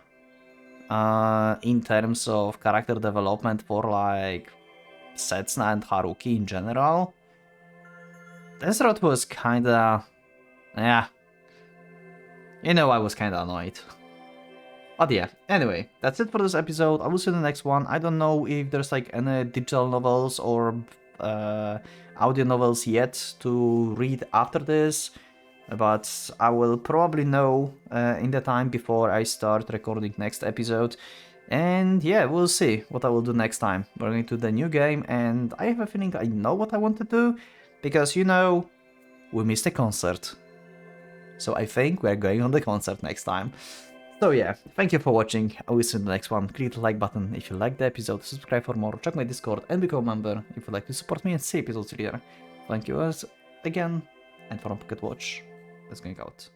in terms of character development for like Setsuna and Haruki in general. This road was kinda... yeah. You know, I was kinda annoyed. But yeah, anyway, that's it for this episode. I will see you in the next one. I don't know if there's like any digital novels or audio novels yet to read after this, but I will probably know in the time before I start recording next episode. And yeah, we'll see what I will do next time. We're going to the new game, and I have a feeling I know what I want to do, because, you know, we missed a concert. So I think we're going on the concert next time. So yeah, thank you for watching. I will see you in the next one. Click the like button if you liked the episode, subscribe for more, check my Discord, and become a member if you'd like to support me and see episodes earlier. Thank you again, and from Pocket Watch, let's go out.